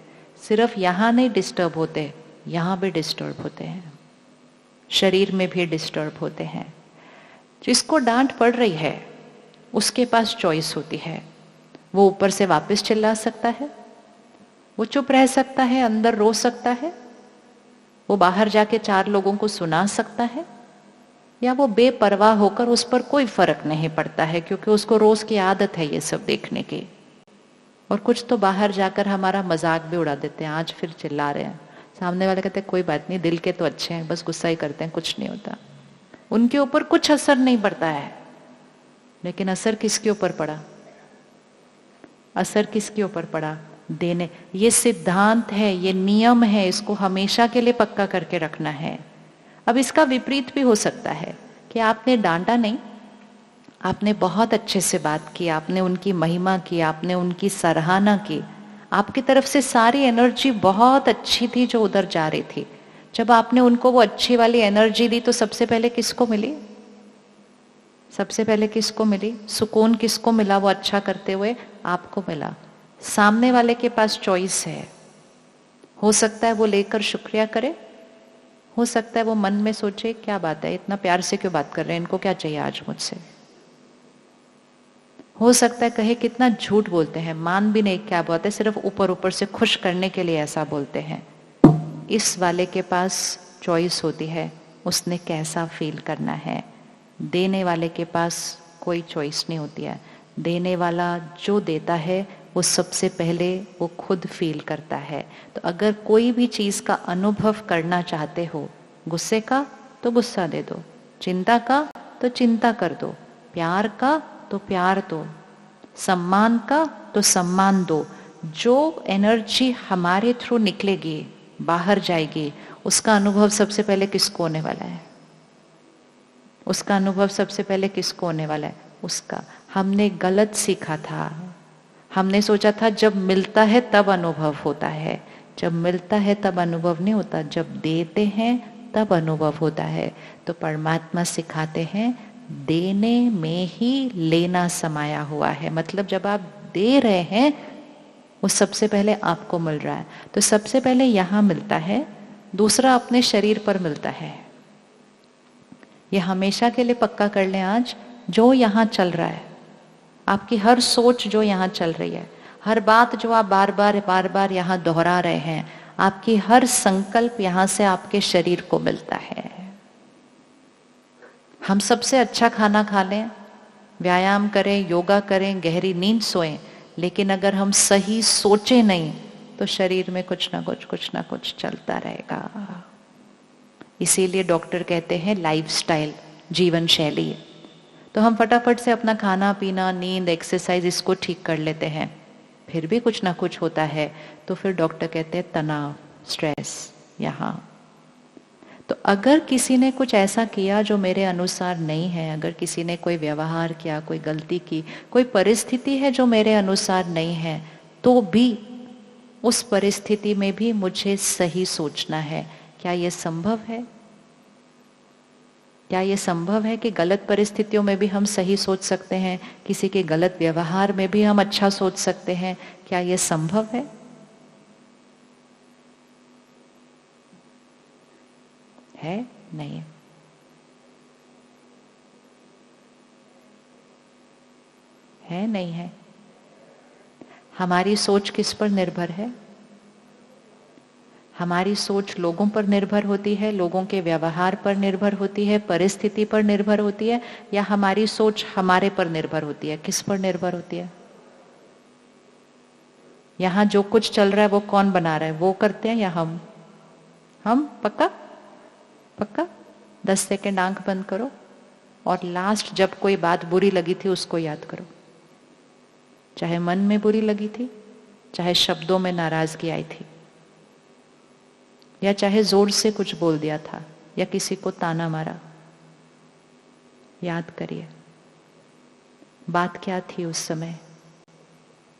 S4: सिर्फ यहां नहीं डिस्टर्ब होते, यहां भी डिस्टर्ब होते हैं, शरीर में भी डिस्टर्ब होते हैं। जिसको डांट पड़ रही है उसके पास चॉइस होती है। वो ऊपर से वापस चिल्ला सकता है, वो चुप रह सकता है, अंदर रो सकता है, वो बाहर जाके 4 लोगों को सुना सकता है, या वो बेपरवाह होकर उस पर कोई फर्क नहीं पड़ता है क्योंकि उसको रोज की आदत है ये सब देखने की। और कुछ तो बाहर जाकर हमारा मजाक भी उड़ा देते हैं, आज फिर चिल्ला रहे हैं। सामने वाले कहते हैं कोई बात नहीं, दिल के तो अच्छे हैं, बस गुस्सा ही करते हैं, कुछ नहीं होता। उनके ऊपर कुछ असर नहीं पड़ता है। लेकिन असर किसके ऊपर पड़ा? असर किसके ऊपर पड़ा? देने, ये सिद्धांत है, ये नियम है, इसको हमेशा के लिए पक्का करके रखना है। अब इसका विपरीत भी हो सकता है कि आपने डांटा नहीं, आपने बहुत अच्छे से बात की, आपने उनकी महिमा की, आपने उनकी सराहना की, आपकी तरफ से सारी एनर्जी बहुत अच्छी थी जो उधर जा रही थी। जब आपने उनको वो अच्छी वाली एनर्जी दी तो सबसे पहले किसको मिली? सबसे पहले किसको मिली? सुकून किसको मिला? वो अच्छा करते हुए आपको मिला। सामने वाले के पास चॉइस है, हो सकता है वो लेकर शुक्रिया करे, हो सकता है वो मन में सोचे क्या बात है, इतना प्यार से क्यों बात कर रहे हैं, इनको क्या चाहिए आज मुझसे। हो सकता है कहे कितना झूठ बोलते हैं, मान भी नहीं क्या बात है, सिर्फ ऊपर ऊपर से खुश करने के लिए ऐसा बोलते हैं। इस वाले के पास चॉइस होती है, उसने कैसा फील करना है। देने वाले के पास कोई चॉइस नहीं होती है। देने वाला जो देता है वो सबसे पहले वो खुद फील करता है। तो अगर कोई भी चीज़ का अनुभव करना चाहते हो, गुस्से का तो गुस्सा दे दो, चिंता का तो चिंता कर दो, प्यार का तो प्यार दो, सम्मान का तो सम्मान दो। जो एनर्जी हमारे थ्रू निकलेगी, बाहर जाएगी, उसका अनुभव सबसे पहले किसको होने वाला है? उसका अनुभव सबसे पहले किसको होने वाला है? उसका। हमने गलत सीखा था, हमने सोचा था जब मिलता है तब अनुभव होता है। जब मिलता है तब अनुभव नहीं होता, जब देते हैं तब अनुभव होता है। तो परमात्मा सिखाते हैं देने में ही लेना समाया हुआ है। मतलब जब आप दे रहे हैं वो सबसे पहले आपको मिल रहा है। तो सबसे पहले यहाँ मिलता है, दूसरा अपने शरीर पर मिलता है। ये हमेशा के लिए पक्का कर लें आज, जो यहाँ चल रहा है, आपकी हर सोच जो यहाँ चल रही है, हर बात जो आप बार बार यहाँ दोहरा रहे हैं, आपकी हर संकल्प यहाँ से आपके शरीर को मिलता है। हम सबसे अच्छा खाना खा लें, व्यायाम करें, योगा करें, गहरी नींद सोएं, लेकिन अगर हम सही सोचे नहीं तो शरीर में कुछ ना कुछ चलता रहेगा। इसीलिए डॉक्टर कहते हैं लाइफस्टाइल, जीवन शैली। तो हम फटाफट से अपना खाना पीना, नींद, एक्सरसाइज इसको ठीक कर लेते हैं, फिर भी कुछ ना कुछ होता है तो फिर डॉक्टर कहते हैं तनाव, स्ट्रेस यहाँ। तो अगर किसी ने कुछ ऐसा किया जो मेरे अनुसार नहीं है, अगर किसी ने कोई व्यवहार किया, कोई गलती की, कोई परिस्थिति है जो मेरे अनुसार नहीं है, तो भी उस परिस्थिति में भी मुझे सही सोचना है। क्या ये संभव है? क्या ये संभव है कि गलत परिस्थितियों में भी हम सही सोच सकते हैं, किसी के गलत व्यवहार में भी हम अच्छा सोच सकते हैं? क्या ये संभव है? है? नहीं है, नहीं है। हमारी सोच किस पर निर्भर है? हमारी सोच लोगों पर निर्भर होती है, लोगों के व्यवहार पर निर्भर होती है, परिस्थिति पर निर्भर होती है, या हमारी सोच हमारे पर निर्भर होती है? किस पर निर्भर होती है? यहाँ जो कुछ चल रहा है वो कौन बना रहा है? वो करते हैं या हम? हम? पक्का? पक्का? 10 सेकंड आंख बंद करो और लास्ट जब कोई बात बुरी लगी थी उसको याद करो। चाहे मन में बुरी लगी थी, चाहे शब्दों में नाराजगी आई थी, या चाहे जोर से कुछ बोल दिया था, या किसी को ताना मारा। याद करिए बात क्या थी उस समय,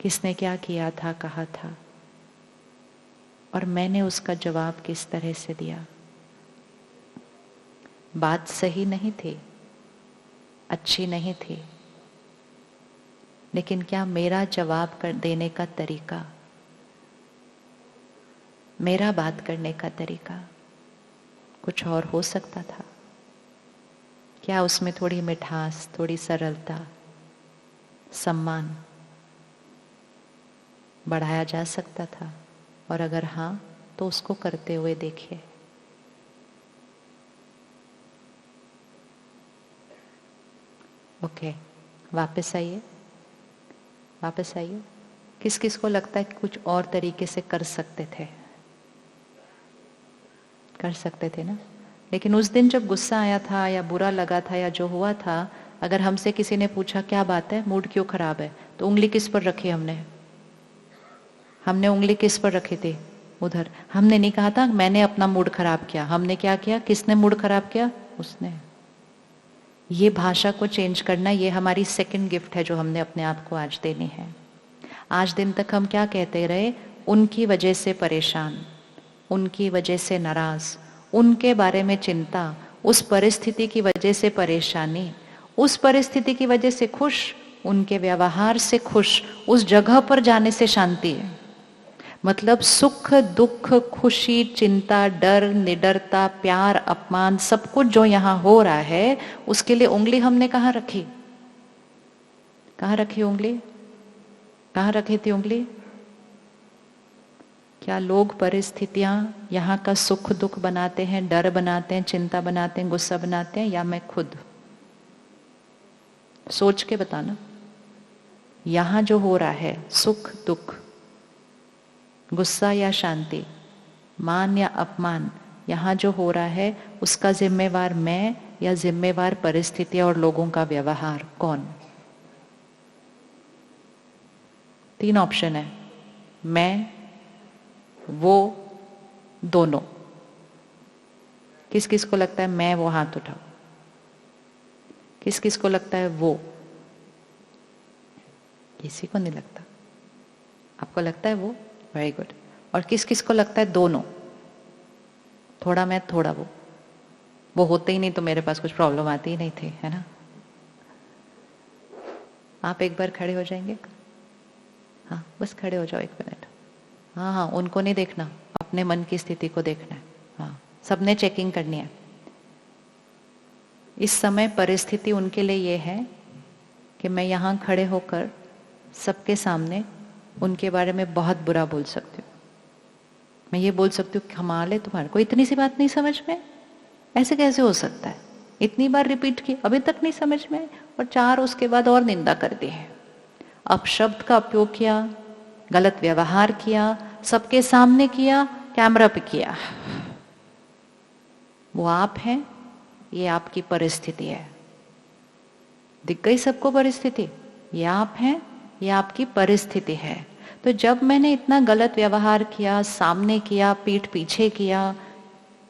S4: किसने क्या किया था, कहा था, और मैंने उसका जवाब किस तरह से दिया। बात सही नहीं थी, अच्छी नहीं थी, लेकिन क्या मेरा जवाब देने का तरीका, मेरा बात करने का तरीका कुछ और हो सकता था? क्या उसमें थोड़ी मिठास, थोड़ी सरलता, सम्मान बढ़ाया जा सकता था? और अगर हाँ, तो उसको करते हुए देखिए। ओके, वापस आइए, वापस आइए। किस किस को लगता है कि कुछ और तरीके से कर सकते थे? कर सकते थे ना? लेकिन उस दिन जब गुस्सा आया था या बुरा लगा था या जो हुआ था, अगर हमसे किसी ने पूछा क्या बात है, मूड क्यों खराब है, तो उंगली किस पर रखी हमने? हमने उंगली किस पर रखी थी? उधर। हमने नहीं कहा था मैंने अपना मूड खराब किया, हमने क्या किया? किसने मूड खराब किया? उसने। ये भाषा को चेंज करना, ये हमारी सेकंड गिफ्ट है जो हमने अपने आप को आज देनी है। आज दिन तक हम क्या कहते रहे? उनकी वजह से परेशान, उनकी वजह से नाराज, उनके बारे में चिंता, उस परिस्थिति की वजह से परेशानी, उस परिस्थिति की वजह से खुश, उनके व्यवहार से खुश, उस जगह पर जाने से शांति है। मतलब सुख दुख खुशी चिंता डर निडरता प्यार अपमान सब कुछ जो यहाँ हो रहा है, उसके लिए उंगली हमने कहाँ रखी? कहाँ रखी उंगली? कहाँ रखी थी उंगली? क्या लोग परिस्थितियां यहाँ का सुख दुख बनाते हैं, डर बनाते हैं, चिंता बनाते हैं, गुस्सा बनाते हैं, या मैं खुद? सोच के बताना। यहाँ जो हो रहा है सुख दुख, गुस्सा या शांति, मान या अपमान, यहाँ जो हो रहा है उसका जिम्मेवार मैं या जिम्मेवार परिस्थितियां और लोगों का व्यवहार? कौन? 3 ऑप्शन है, मैं, वो, दोनों। किस किस को लगता है मैं? वो हाथ उठाओ। किस किस को लगता है वो? किसी को नहीं लगता। आपको लगता है वो? Very good. और किस किस को लगता है दोनों? थोड़ा मैं थोड़ा वो। वो होते ही नहीं तो मेरे पास कुछ प्रॉब्लम आती ही नहीं थी, है ना? आप एक बार खड़े हो जाएंगे? हाँ, बस खड़े हो जाओ 1 मिनट। हाँ हाँ, उनको नहीं देखना, अपने मन की स्थिति को देखना है। हाँ, सबने चेकिंग करनी है। इस समय परिस्थिति उनके लिए ये है कि मैं यहाँ खड़े होकर सबके सामने उनके बारे में बहुत बुरा बोल सकती हूँ। मैं ये बोल सकती हूँ कमाल है तुम्हारे को, इतनी सी बात नहीं समझ में? ऐसे कैसे हो सकता है? इतनी बार रिपीट की, अभी तक नहीं समझ में? और 4 उसके बाद और निंदा कर दी है, अपशब्द का उपयोग किया, गलत व्यवहार किया, सबके सामने किया, कैमरा पे किया। वो आप हैं, ये आपकी परिस्थिति है। दिख गई सबको परिस्थिति? ये आप हैं, ये आपकी परिस्थिति है। तो जब मैंने इतना गलत व्यवहार किया, सामने किया, पीठ पीछे किया,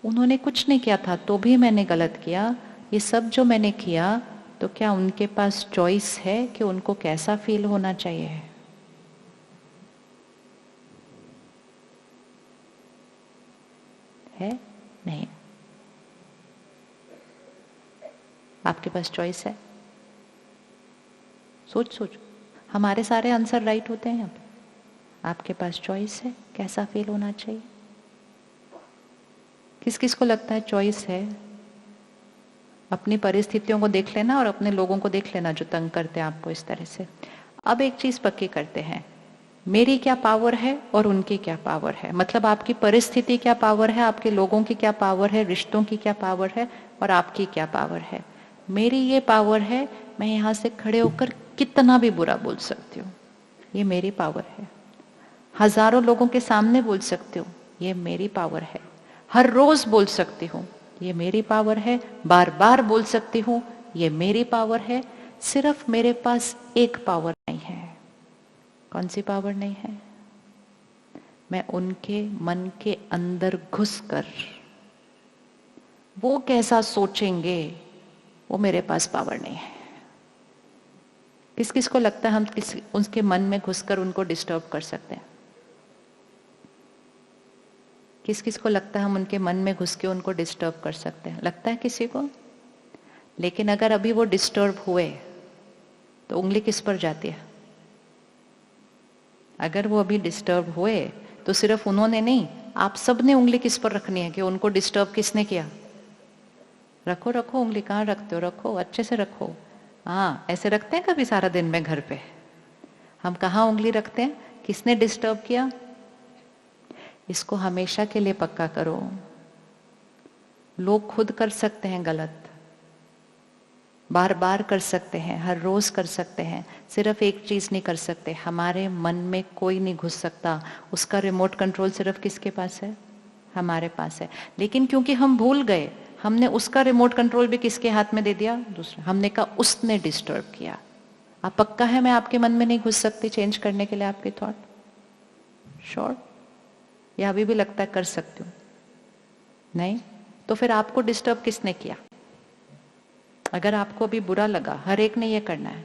S4: उन्होंने कुछ नहीं किया था तो भी मैंने गलत किया, ये सब जो मैंने किया, तो क्या उनके पास चॉइस है कि उनको कैसा फील होना चाहिए? है? नहीं। आपके पास चॉइस है? सोच सोच, हमारे सारे आंसर राइट होते हैं यहाँ पे। आपके पास चॉइस है कैसा फील होना चाहिए। किस किस को लगता है चॉइस है? अपनी परिस्थितियों को देख लेना और अपने लोगों को देख लेना जो तंग करते हैं आपको इस तरह से। अब एक चीज पक्की करते हैं, मेरी क्या पावर है और उनकी क्या पावर है। मतलब आपकी परिस्थिति क्या पावर है, आपके लोगों की क्या पावर है, रिश्तों की क्या पावर है, और आपकी क्या पावर है। मेरी ये पावर है, मैं यहाँ से खड़े होकर कितना भी बुरा बोल सकती हूँ, ये मेरी पावर है। हजारों लोगों के सामने बोल सकती हूँ, ये मेरी पावर है। हर रोज बोल सकती हूँ, ये मेरी पावर है। बार बार बोल सकती हूँ, ये मेरी पावर है। सिर्फ मेरे पास एक पावर नहीं है। कौन सी पावर नहीं है? मैं उनके मन के अंदर घुसकर वो कैसा सोचेंगे, वो मेरे पास पावर नहीं है। किस किस को लगता है हम उसके मन में घुसकर उनको डिस्टर्ब कर सकते हैं? किस किस को लगता है हम उनके मन में घुस के उनको डिस्टर्ब कर सकते हैं? लगता है किसी को? लेकिन अगर अभी वो डिस्टर्ब हुए तो उंगली किस पर जाती है? अगर वो अभी डिस्टर्ब हुए तो सिर्फ उन्होंने नहीं, आप सब ने उंगली किस पर रखनी है कि उनको डिस्टर्ब किसने किया। रखो रखो उंगली, कहाँ रखते हो? रखो, अच्छे से रखो। हाँ, ऐसे रखते हैं कभी सारा दिन में घर पे? हम कहाँ उंगली रखते हैं? किसने डिस्टर्ब किया? इसको हमेशा के लिए पक्का करो। लोग खुद कर सकते हैं गलत, बार बार कर सकते हैं, हर रोज कर सकते हैं। सिर्फ एक चीज नहीं कर सकते, हमारे मन में कोई नहीं घुस सकता। उसका रिमोट कंट्रोल सिर्फ किसके पास है? हमारे पास है। लेकिन क्योंकि हम भूल गए, हमने उसका रिमोट कंट्रोल भी किसके हाथ में दे दिया? दूसरे। हमने कहा उसने डिस्टर्ब किया। आप पक्का है मैं आपके मन में नहीं घुस सकती चेंज करने के लिए आपके थॉट? श्योर? या अभी भी लगता है कर सकती हूँ? नहीं? तो फिर आपको डिस्टर्ब किसने किया? अगर आपको अभी बुरा लगा, हर एक ने ये करना है,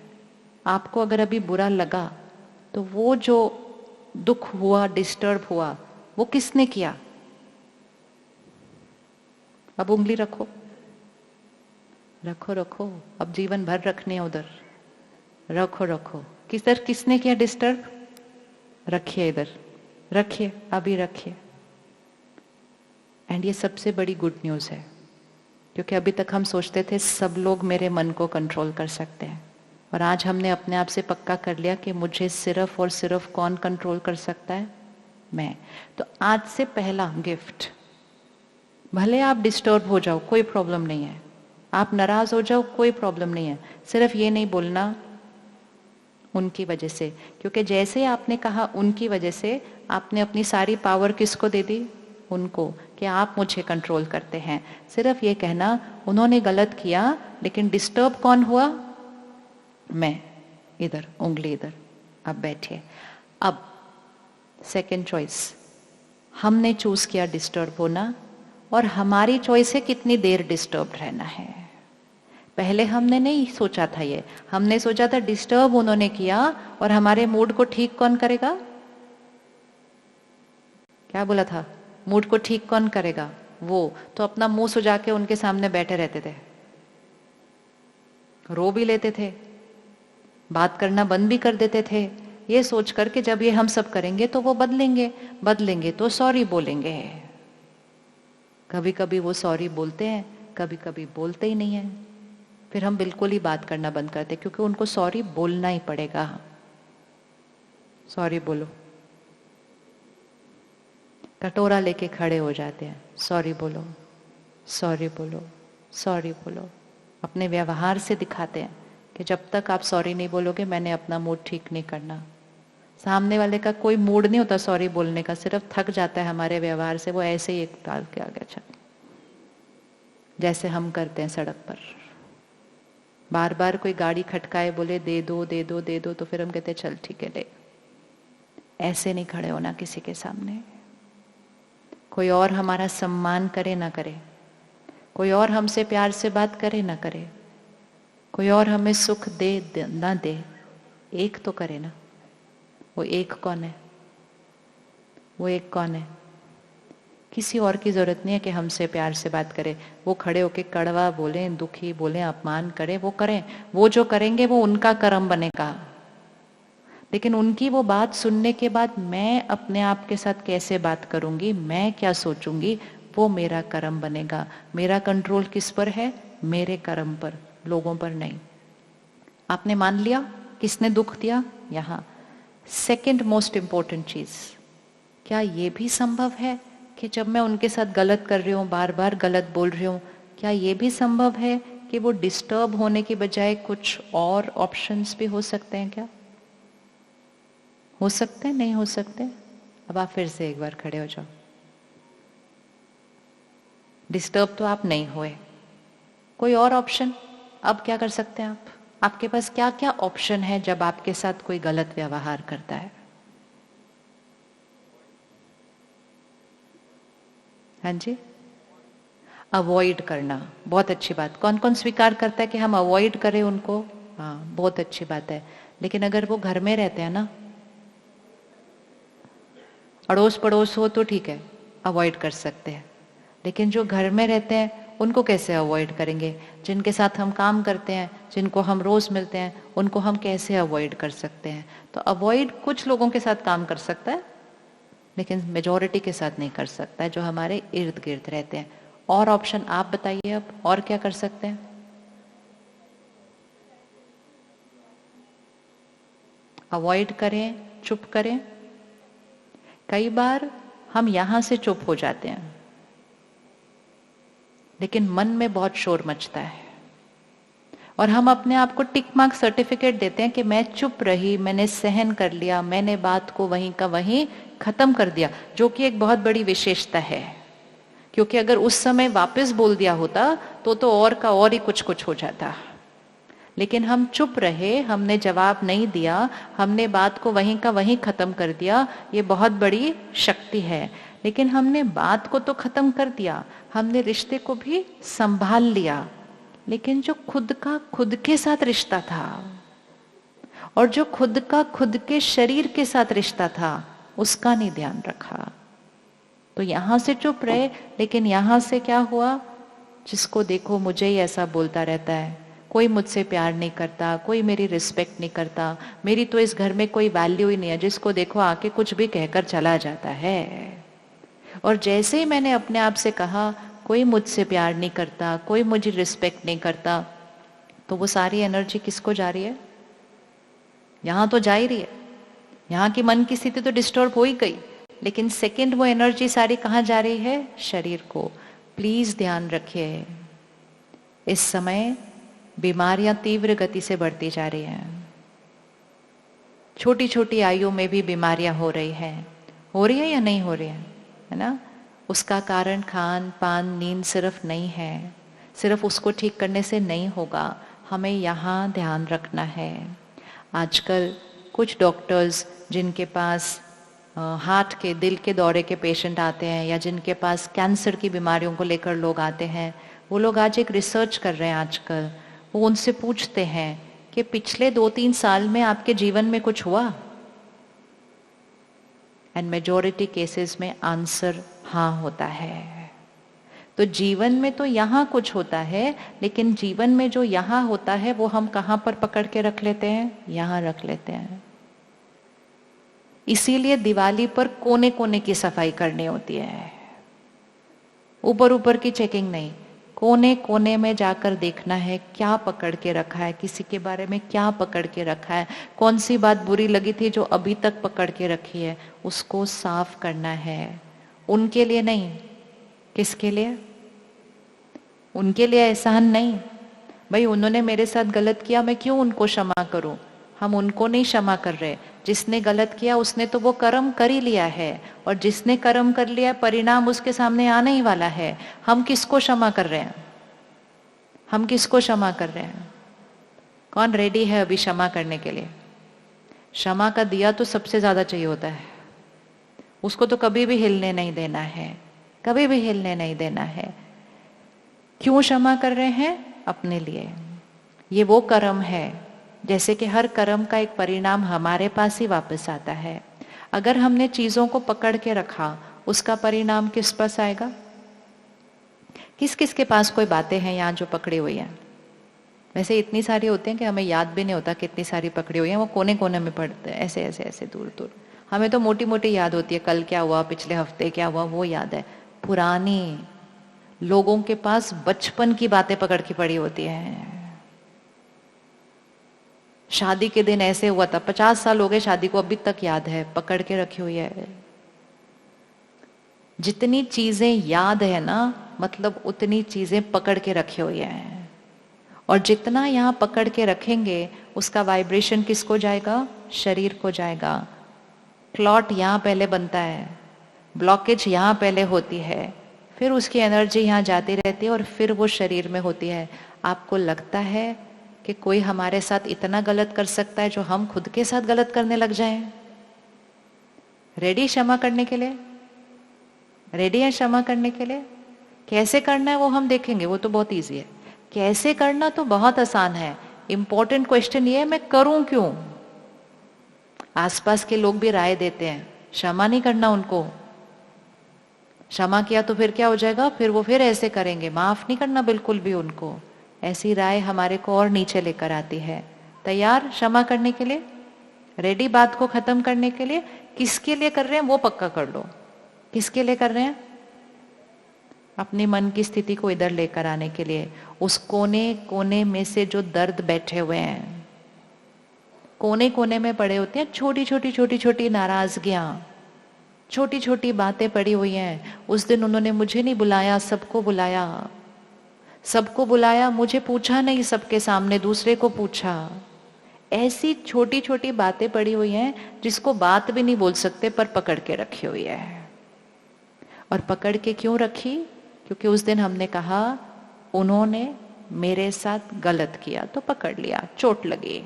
S4: आपको अगर अभी बुरा लगा तो वो जो दुख हुआ, डिस्टर्ब हुआ, वो किसने किया? अब उंगली रखो, रखो रखो, अब जीवन भर रखने है उधर, रखो रखो। किसने किया डिस्टर्ब? रखिए इधर, रखिए, अभी रखिए। एंड ये सबसे बड़ी गुड न्यूज़ है, क्योंकि अभी तक हम सोचते थे सब लोग मेरे मन को कंट्रोल कर सकते हैं, और आज हमने अपने आप से पक्का कर लिया कि मुझे सिर्फ और सिर्फ कौन कंट्रोल कर सकता है? मैं। तो आज से पहला गिफ्ट, भले आप डिस्टर्ब हो जाओ कोई प्रॉब्लम नहीं है, आप नाराज हो जाओ कोई प्रॉब्लम नहीं है, सिर्फ ये नहीं बोलना उनकी वजह से, क्योंकि जैसे आपने कहा उनकी वजह से, आपने अपनी सारी पावर किसको दे दी? उनको, कि आप मुझे कंट्रोल करते हैं। सिर्फ ये कहना उन्होंने गलत किया, लेकिन डिस्टर्ब कौन हुआ? मैं। इधर उंगली, इधर। अब बैठिए। अब सेकंड चॉइस, हमने चूज किया डिस्टर्ब होना, और हमारी चॉइस है कितनी देर डिस्टर्ब रहना है। पहले हमने नहीं सोचा था ये, हमने सोचा था डिस्टर्ब उन्होंने किया, और हमारे मूड को ठीक कौन करेगा? क्या बोला था? मूड को ठीक कौन करेगा? वो तो अपना मुंह सुजा के उनके सामने बैठे रहते थे, रो भी लेते थे, बात करना बंद भी कर देते थे, ये सोच कर के जब ये हम सब करेंगे तो वो बदलेंगे, बदलेंगे तो सॉरी बोलेंगे। कभी कभी वो सॉरी बोलते हैं, कभी कभी बोलते ही नहीं है, फिर हम बिल्कुल ही बात करना बंद करते, क्योंकि उनको सॉरी बोलना ही पड़ेगा। सॉरी बोलो, कटोरा लेके खड़े हो जाते हैं, सॉरी बोलो, सॉरी बोलो, सॉरी बोलो। अपने व्यवहार से दिखाते हैं कि जब तक आप सॉरी नहीं बोलोगे मैंने अपना मूड ठीक नहीं करना। सामने वाले का कोई मूड नहीं होता सॉरी बोलने का, सिर्फ थक जाता है हमारे व्यवहार से, वो ऐसे ही एक डाल के आ गया, चल, जैसे हम करते हैं सड़क पर। बार बार कोई गाड़ी खटकाए, बोले दे दो दे दो दे दो, तो फिर हम कहते हैं चल ठीक है ले। ऐसे नहीं खड़े होना किसी के सामने। कोई और हमारा सम्मान करे ना करे, कोई और हमसे प्यार से बात करे ना करे, कोई और हमें सुख दे ना दे, एक तो करे ना। वो एक कौन है? वो एक कौन है? किसी और की जरूरत नहीं है कि हमसे प्यार से बात करे। वो खड़े होके कड़वा बोले, दुखी बोले, अपमान करे, वो करें, वो जो करेंगे वो उनका कर्म बनेगा। लेकिन उनकी वो बात सुनने के बाद मैं अपने आप के साथ कैसे बात करूंगी, मैं क्या सोचूंगी, वो मेरा कर्म बनेगा। मेरा कंट्रोल किस पर है? मेरे कर्म पर, लोगों पर नहीं। आपने मान लिया किसने दुख दिया? यहाँ। सेकंड मोस्ट इंपॉर्टेंट चीज, क्या ये भी संभव है कि जब मैं उनके साथ गलत कर रही हूँ, बार बार गलत बोल रही हूँ, क्या ये भी संभव है कि वो डिस्टर्ब होने की बजाय कुछ और ऑप्शंस भी हो सकते हैं? क्या हो सकते हैं? नहीं हो सकते? अब आप फिर से एक बार खड़े हो जाओ। डिस्टर्ब तो आप नहीं हुए, कोई और ऑप्शन? अब क्या कर सकते हैं आप? आपके पास क्या क्या ऑप्शन है जब आपके साथ कोई गलत व्यवहार करता है? हाँ जी, अवॉइड करना, बहुत अच्छी बात। कौन कौन स्वीकार करता है कि हम अवॉइड करें उनको? हाँ, बहुत अच्छी बात है। लेकिन अगर वो घर में रहते हैं ना, अड़ोस पड़ोस हो तो ठीक है, अवॉइड कर सकते हैं। लेकिन जो घर में रहते हैं उनको कैसे अवॉइड करेंगे? जिनके साथ हम काम करते हैं, जिनको हम रोज मिलते हैं, उनको हम कैसे अवॉइड कर सकते हैं? तो अवॉइड कुछ लोगों के साथ काम कर सकता है, लेकिन मेजॉरिटी के साथ नहीं कर सकता है, जो हमारे इर्द गिर्द रहते हैं। और ऑप्शन आप बताइए, अब और क्या कर सकते हैं? अवॉइड करें, चुप करें। कई बार हम यहां से चुप हो जाते हैं, लेकिन मन में बहुत शोर मचता है, और हम अपने आप को टिक मार्क सर्टिफिकेट देते हैं कि मैं चुप रही, मैंने सहन कर लिया, मैंने बात को वहीं का वहीं खत्म कर दिया, जो कि एक बहुत बड़ी विशेषता है। क्योंकि अगर उस समय वापस बोल दिया होता तो और का और ही कुछ कुछ हो जाता। लेकिन हम चुप रहे, हमने जवाब नहीं दिया, हमने बात को वहीं का वहीं खत्म कर दिया, ये बहुत बड़ी शक्ति है। लेकिन हमने बात को तो खत्म कर दिया, हमने रिश्ते को भी संभाल लिया, लेकिन जो खुद का खुद के साथ रिश्ता था और जो खुद का खुद के शरीर के साथ रिश्ता था, उसका नहीं ध्यान रखा। तो यहां से चुप रहे, लेकिन यहां से क्या हुआ? जिसको देखो मुझे ही ऐसा बोलता रहता है, कोई मुझसे प्यार नहीं करता, कोई मेरी रिस्पेक्ट नहीं करता, मेरी तो इस घर में कोई वैल्यू ही नहीं है, जिसको देखो आके कुछ भी कहकर चला जाता है। और जैसे ही मैंने अपने आप से कहा कोई मुझसे प्यार नहीं करता, कोई मुझे रिस्पेक्ट नहीं करता, तो वो सारी एनर्जी किसको जा रही है? यहां तो जा ही रही है, यहाँ की मन की स्थिति तो डिस्टर्ब हो ही गई, लेकिन सेकंड वो एनर्जी सारी कहाँ जा रही है? शरीर को। प्लीज ध्यान रखिए, इस समय बीमारियां तीव्र गति से बढ़ती जा रही हैं। छोटी छोटी आयु में भी बीमारियां हो रही हैं। हो रही है या नहीं हो रही है ना? उसका कारण खान पान नींद सिर्फ नहीं है, सिर्फ उसको ठीक करने से नहीं होगा, हमें यहाँ ध्यान रखना है। आजकल कुछ डॉक्टर्स जिनके पास हार्ट के, दिल के दौरे के पेशेंट आते हैं, या जिनके पास कैंसर की बीमारियों को लेकर लोग आते हैं, वो लोग आज एक रिसर्च कर रहे हैं आजकल। वो उनसे पूछते हैं कि पिछले 2-3 साल में आपके जीवन में कुछ हुआ? एंड मेजॉरिटी केसेस में आंसर हाँ होता है। तो जीवन में तो यहाँ कुछ होता है, लेकिन जीवन में जो यहाँ होता है वो हम कहाँ पर पकड़ के रख लेते हैं? यहाँ रख लेते हैं। इसीलिए दिवाली पर कोने कोने की सफाई करनी होती है, ऊपर ऊपर की चेकिंग नहीं। कोने कोने में जाकर देखना है क्या पकड़ के रखा है, किसी के बारे में क्या पकड़ के रखा है, कौन सी बात बुरी लगी थी जो अभी तक पकड़ के रखी है, उसको साफ करना है। उनके लिए नहीं, किसके लिए? उनके लिए एहसान नहीं। भाई उन्होंने मेरे साथ गलत किया, मैं क्यों उनको क्षमा करूं? हम उनको नहीं क्षमा कर रहे, जिसने गलत किया उसने तो वो कर्म कर ही लिया है, और जिसने कर्म कर लिया परिणाम उसके सामने आने ही वाला है। हम किसको क्षमा कर रहे हैं? हम किसको क्षमा कर रहे हैं? कौन रेडी है अभी क्षमा करने के लिए? क्षमा का दिया तो सबसे ज्यादा चाहिए होता है, उसको तो कभी भी हिलने नहीं देना है, कभी भी हिलने नहीं देना है। क्यों क्षमा कर रहे हैं? अपने लिए। ये वो कर्म है, जैसे कि हर कर्म का एक परिणाम हमारे पास ही वापस आता है। अगर हमने चीजों को पकड़ के रखा, उसका परिणाम किस पास आएगा? किस किस के पास कोई बातें हैं यहाँ जो पकड़ी हुई हैं? वैसे इतनी सारी होती हैं कि हमें याद भी नहीं होता कितनी सारी पकड़ी हुई हैं, वो कोने कोने में पड़ते हैं, ऐसे ऐसे ऐसे दूर दूर। हमें तो मोटी मोटी याद होती है, कल क्या हुआ, पिछले हफ्ते क्या हुआ, वो याद है। पुरानी लोगों के पास बचपन की बातें पकड़ के पड़ी होती हैं। शादी के दिन ऐसे हुआ था, 50 साल हो गए शादी को, अभी तक याद है, पकड़ के रखी हुई है। जितनी चीजें याद है ना, मतलब उतनी चीजें पकड़ के रखी हुई है। और जितना यहाँ पकड़ के रखेंगे उसका वाइब्रेशन किसको जाएगा? शरीर को जाएगा। क्लॉट यहाँ पहले बनता है, ब्लॉकेज यहाँ पहले होती है, फिर उसकी एनर्जी यहाँ जाती रहती है और फिर वो शरीर में होती है। आपको लगता है कि कोई हमारे साथ इतना गलत कर सकता है जो हम खुद के साथ गलत करने लग जाएं? रेडी क्षमा करने के लिए? रेडी है क्षमा करने के लिए? कैसे करना है वो हम देखेंगे, वो तो बहुत इजी है। कैसे करना तो बहुत आसान है। इंपॉर्टेंट क्वेश्चन ये है, मैं करूं क्यों? आसपास के लोग भी राय देते हैं, क्षमा नहीं करना उनको। क्षमा किया तो फिर क्या हो जाएगा? फिर वो फिर ऐसे करेंगे, माफ नहीं करना बिल्कुल भी उनको। ऐसी राय हमारे को और नीचे लेकर आती है। तैयार क्षमा करने के लिए? रेडी बात को खत्म करने के लिए? किसके लिए कर रहे हैं वो पक्का कर लो। किसके लिए कर रहे हैं? अपने मन की स्थिति को इधर लेकर आने के लिए। उस कोने कोने में से जो दर्द बैठे हुए हैं, कोने कोने में पड़े होते हैं छोटी छोटी छोटी छोटी नाराजगियां, छोटी छोटी बातें पड़ी हुई हैं। उस दिन उन्होंने मुझे नहीं बुलाया, सबको बुलाया, सबको बुलाया, मुझे पूछा नहीं, सबके सामने दूसरे को पूछा। ऐसी छोटी छोटी बातें पड़ी हुई हैं जिसको बात भी नहीं बोल सकते, पर पकड़ के रखी हुई है। और पकड़ के क्यों रखी? क्योंकि उस दिन हमने कहा उन्होंने मेरे साथ गलत किया तो पकड़ लिया, चोट लगी।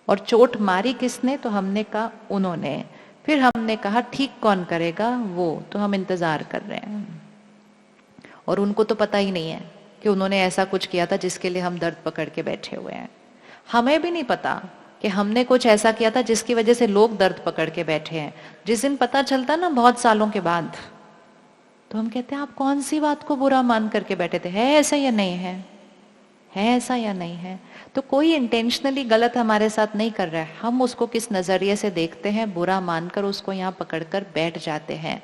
S4: और चोट मारी किसने? तो हमने कहा उन्होंने। फिर हमने कहा ठीक कौन करेगा? वो। तो हम इंतजार कर रहे हैं। और उनको तो पता ही नहीं है कि उन्होंने ऐसा कुछ किया था जिसके लिए हम दर्द पकड़ के बैठे हुए हैं। हमें भी नहीं पता कि हमने कुछ ऐसा किया था जिसकी वजह से लोग दर्द पकड़ के बैठे हैं। जिस दिन पता चलता ना बहुत सालों के बाद, तो हम कहते हैं आप कौन सी बात को बुरा मान करके बैठे थे? है ऐसा या नहीं है? है ऐसा या नहीं है? तो कोई इंटेंशनली गलत हमारे साथ नहीं कर रहा है, हम उसको किस नजरिए से देखते हैं, बुरा मानकर उसको यहाँ पकड़कर बैठ जाते हैं।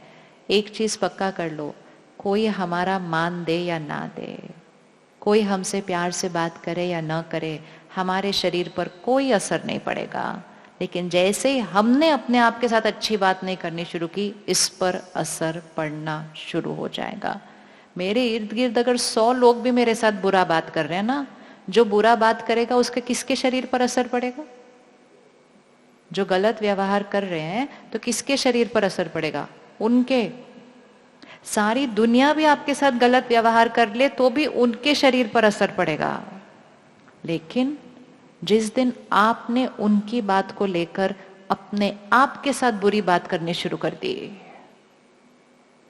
S4: एक चीज पक्का कर लो, कोई हमारा मान दे या ना दे, कोई हमसे प्यार से बात करे या ना करे, हमारे शरीर पर कोई असर नहीं पड़ेगा। लेकिन जैसे ही हमने अपने आप के साथ अच्छी बात नहीं करनी शुरू की, इस पर असर पड़ना शुरू हो जाएगा। मेरे इर्द गिर्द अगर 100 लोग भी मेरे साथ बुरा बात कर रहे हैं ना, जो बुरा बात करेगा उसके किसके शरीर पर असर पड़ेगा? जो गलत व्यवहार कर रहे हैं तो किसके शरीर पर असर पड़ेगा? उनके। सारी दुनिया भी आपके साथ गलत व्यवहार कर ले तो भी उनके शरीर पर असर पड़ेगा। लेकिन जिस दिन आपने उनकी बात को लेकर अपने आप के साथ बुरी बात करनी शुरू कर दी,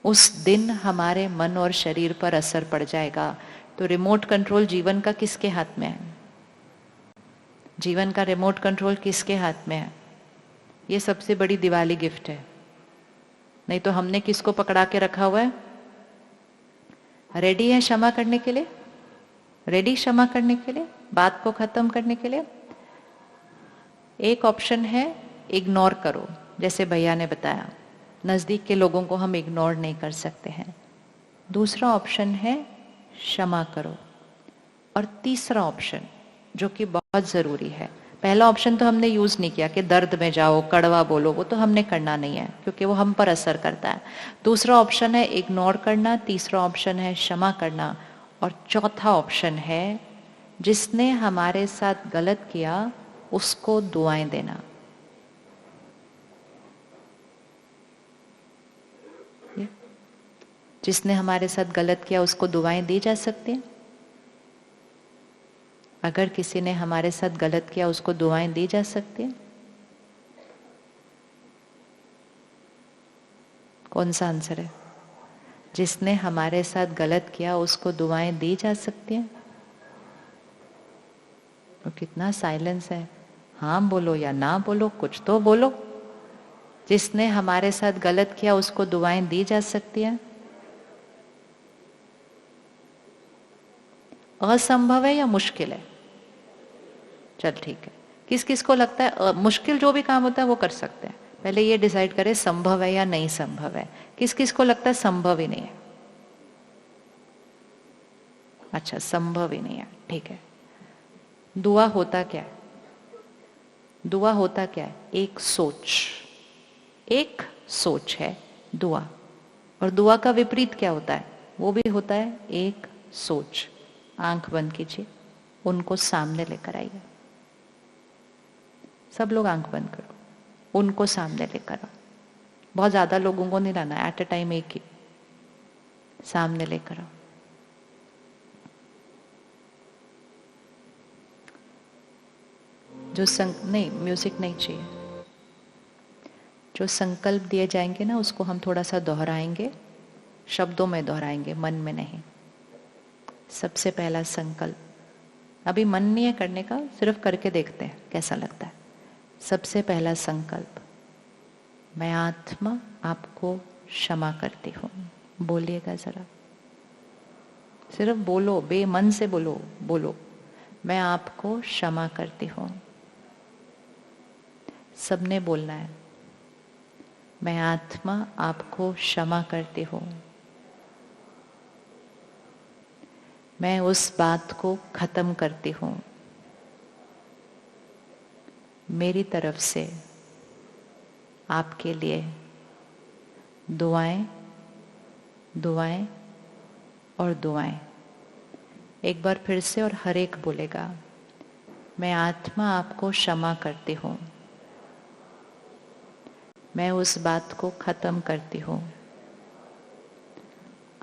S4: उस दिन हमारे मन और शरीर पर असर पड़ जाएगा। तो रिमोट कंट्रोल जीवन का किसके हाथ में है? जीवन का रिमोट कंट्रोल किसके हाथ में है? ये सबसे बड़ी दिवाली गिफ्ट है। नहीं तो हमने किसको पकड़ा के रखा हुआ है? रेडी है क्षमा करने के लिए? रेडी क्षमा करने के लिए, बात को खत्म करने के लिए? एक ऑप्शन है इग्नोर करो, जैसे भैया ने बताया, नजदीक के लोगों को हम इग्नोर नहीं कर सकते हैं। दूसरा ऑप्शन है क्षमा करो। और तीसरा ऑप्शन जो कि बहुत जरूरी है, पहला ऑप्शन तो हमने यूज नहीं किया कि दर्द में जाओ, कड़वा बोलो, वो तो हमने करना नहीं है क्योंकि वो हम पर असर करता है। दूसरा ऑप्शन है इग्नोर करना, तीसरा ऑप्शन है क्षमा करना, और चौथा ऑप्शन है जिसने हमारे साथ गलत किया उसको दुआएं देना। जिसने हमारे साथ गलत किया उसको दुआएं दी जा सकती हैं। अगर किसी ने हमारे साथ गलत किया उसको दुआएं दी जा सकती हैं। कौन सा आंसर है? जिसने हमारे साथ गलत किया उसको दुआएं दी जा सकती हैं। तो कितना साइलेंस है। हाँ बोलो या ना बोलो, कुछ तो बोलो। जिसने हमारे साथ गलत किया उसको दुआएं दी जा सकती हैं। असंभव है या मुश्किल है? चल ठीक है, किस किस को लगता है मुश्किल जो भी काम होता है वो कर सकते हैं? पहले ये डिसाइड करें संभव है या नहीं संभव है। किस किस को लगता है संभव ही नहीं है? अच्छा, संभव ही नहीं है, ठीक है। दुआ होता क्या है? दुआ होता क्या है? एक सोच। एक सोच है दुआ। और दुआ का विपरीत क्या होता है? वो भी होता है एक सोच। आंख बंद कीजिए, उनको सामने लेकर आइए। सब लोग आंख बंद करो, उनको सामने लेकर आओ। बहुत ज्यादा लोगों को नहीं लाना, एट ए टाइम एक ही। सामने लेकर आओ। नहीं, म्यूजिक नहीं चाहिए। जो संकल्प दिए जाएंगे ना उसको हम थोड़ा सा दोहराएंगे, शब्दों में दोहराएंगे, मन में नहीं। सबसे पहला संकल्प, अभी मन नहीं है करने का, सिर्फ करके देखते हैं कैसा लगता है। सबसे पहला संकल्प, मैं आत्मा आपको क्षमा करती हूँ। बोलिएगा जरा, सिर्फ बोलो, बेमन से बोलो। बोलो, मैं आपको क्षमा करती हूँ। सबने बोलना है, मैं आत्मा आपको क्षमा करती हूँ। मैं उस बात को खत्म करती हूँ। मेरी तरफ से आपके लिए दुआएं, दुआएं और दुआएं। एक बार फिर से और हर एक बोलेगा, मैं आत्मा आपको क्षमा करती हूँ। मैं उस बात को खत्म करती हूँ।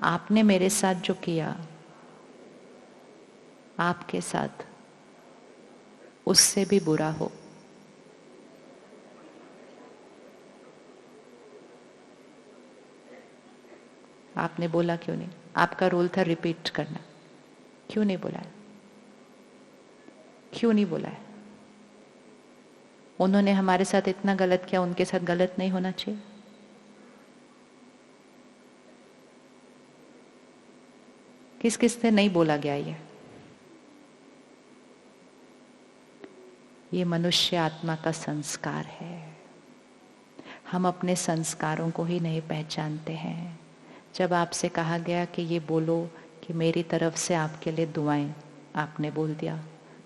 S4: आपने मेरे साथ जो किया आपके साथ उससे भी बुरा हो, आपने बोला क्यों नहीं? आपका रोल था रिपीट करना, क्यों नहीं बोला है? क्यों नहीं बोला है? उन्होंने हमारे साथ इतना गलत किया, उनके साथ गलत नहीं होना चाहिए? किस किस से नहीं बोला गया ये मनुष्य आत्मा का संस्कार है। हम अपने संस्कारों को ही नहीं पहचानते हैं। जब आपसे कहा गया कि ये बोलो कि मेरी तरफ से आपके लिए दुआएं, आपने बोल दिया,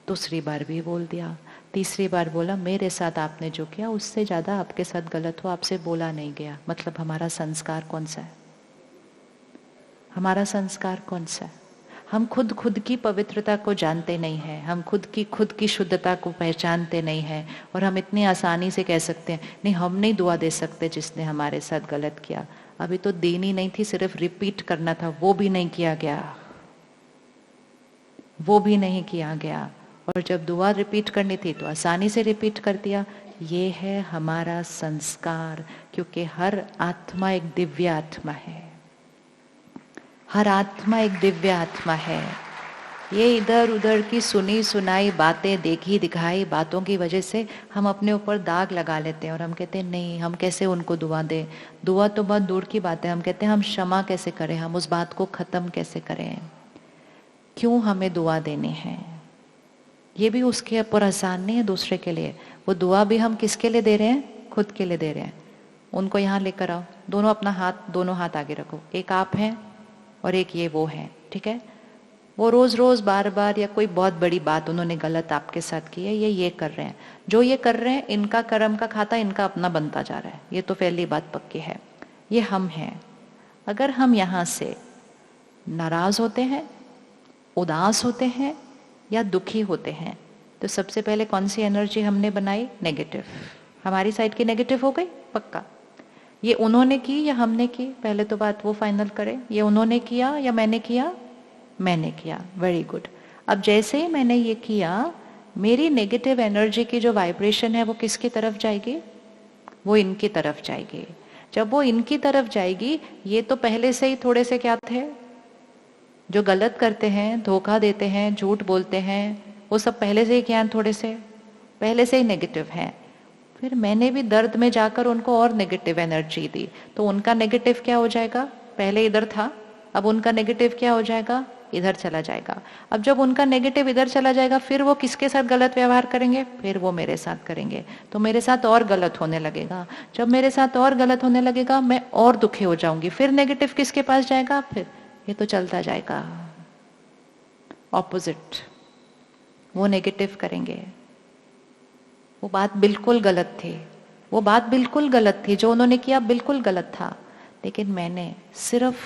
S4: दूसरी बार भी बोल दिया, तीसरी बार बोला मेरे साथ आपने जो किया उससे ज़्यादा आपके साथ गलत हो, आपसे बोला नहीं गया। मतलब हमारा संस्कार कौन सा है? हमारा संस्कार कौन सा है? हम खुद की पवित्रता को जानते नहीं हैं, हम खुद की शुद्धता को पहचानते नहीं हैं, और हम इतनी आसानी से कह सकते हैं नहीं हम नहीं दुआ दे सकते जिसने हमारे साथ गलत किया। अभी तो देनी नहीं थी, सिर्फ रिपीट करना था, वो भी नहीं किया गया, वो भी नहीं किया गया। और जब दुआ रिपीट करनी थी तो आसानी से रिपीट कर दिया। ये है हमारा संस्कार, क्योंकि हर आत्मा एक दिव्य आत्मा है, हर आत्मा एक दिव्य आत्मा है। ये इधर उधर की सुनी सुनाई बातें, देखी दिखाई बातों की वजह से हम अपने ऊपर दाग लगा लेते हैं और हम कहते हैं नहीं हम कैसे उनको दुआ दें। दुआ तो बहुत दूर की बात है, हम कहते हैं हम क्षमा कैसे करें, हम उस बात को ख़त्म कैसे करें। क्यों हमें दुआ देनी है? ये भी उसके ऊपर आसान नहीं है, दूसरे के लिए। वो दुआ भी हम किसके लिए दे रहे हैं? खुद के लिए दे रहे हैं। उनको यहाँ लेकर आओ, दोनों अपना हाथ, दोनों हाथ आगे रखो, एक आप हैं और एक ये वो है, ठीक है? वो रोज रोज बार बार या कोई बहुत बड़ी बात उन्होंने गलत आपके साथ की है, ये कर रहे हैं, जो ये कर रहे हैं इनका कर्म का खाता इनका अपना बनता जा रहा है, ये तो पहली बात पक्की है। ये हम हैं। अगर हम यहाँ से नाराज होते हैं, उदास होते हैं या दुखी होते हैं, तो सबसे पहले कौन सी एनर्जी हमने बनाई? नेगेटिव। हमारी साइड की नेगेटिव हो गई पक्का। ये उन्होंने की या हमने की? पहले तो बात वो फाइनल करें, ये उन्होंने किया या मैंने किया? मैंने किया। Very good. अब जैसे ही मैंने ये किया, मेरी नेगेटिव एनर्जी की जो वाइब्रेशन है वो किसकी तरफ जाएगी? वो इनकी तरफ जाएगी। जब वो इनकी तरफ जाएगी, ये तो पहले से ही थोड़े से क्या थे, जो गलत करते हैं, धोखा देते हैं, झूठ बोलते हैं, वो सब पहले से ही क्या, थोड़े से पहले से ही नेगेटिव हैं। फिर मैंने भी दर्द में जाकर उनको और नेगेटिव एनर्जी दी, तो उनका नेगेटिव क्या हो जाएगा? पहले इधर था, अब उनका नेगेटिव क्या हो जाएगा? इधर चला जाएगा। अब जब उनका नेगेटिव इधर चला जाएगा, फिर वो किसके साथ गलत व्यवहार करेंगे? फिर वो मेरे साथ करेंगे, तो मेरे साथ और गलत होने लगेगा। जब मेरे साथ और गलत होने लगेगा, मैं और दुखी हो जाऊंगी, फिर नेगेटिव किसके पास जाएगा? फिर ये तो चलता जाएगा। ऑपोजिट, वो नेगेटिव करेंगे। वो बात बिल्कुल गलत थी, वो बात बिल्कुल गलत थी, जो उन्होंने किया बिल्कुल गलत था, लेकिन मैंने सिर्फ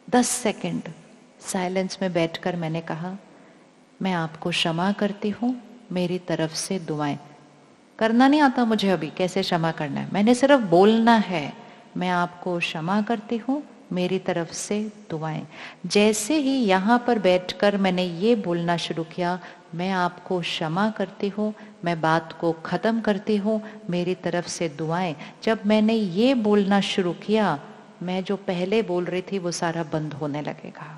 S4: 10 सेकंड साइलेंस में बैठकर मैंने कहा मैं आपको क्षमा करती हूँ, मेरी तरफ से दुआएं। करना नहीं आता मुझे अभी कैसे क्षमा करना है, मैंने सिर्फ बोलना है, मैं आपको क्षमा करती हूँ, मेरी तरफ से दुआएं। जैसे ही यहाँ पर बैठकर मैंने ये बोलना शुरू किया, मैं आपको क्षमा करती हूँ, मैं बात को ख़त्म करती हूँ, मेरी तरफ से दुआएं, जब मैंने ये बोलना शुरू किया, मैं जो पहले बोल रही थी वो सारा बंद होने लगेगा।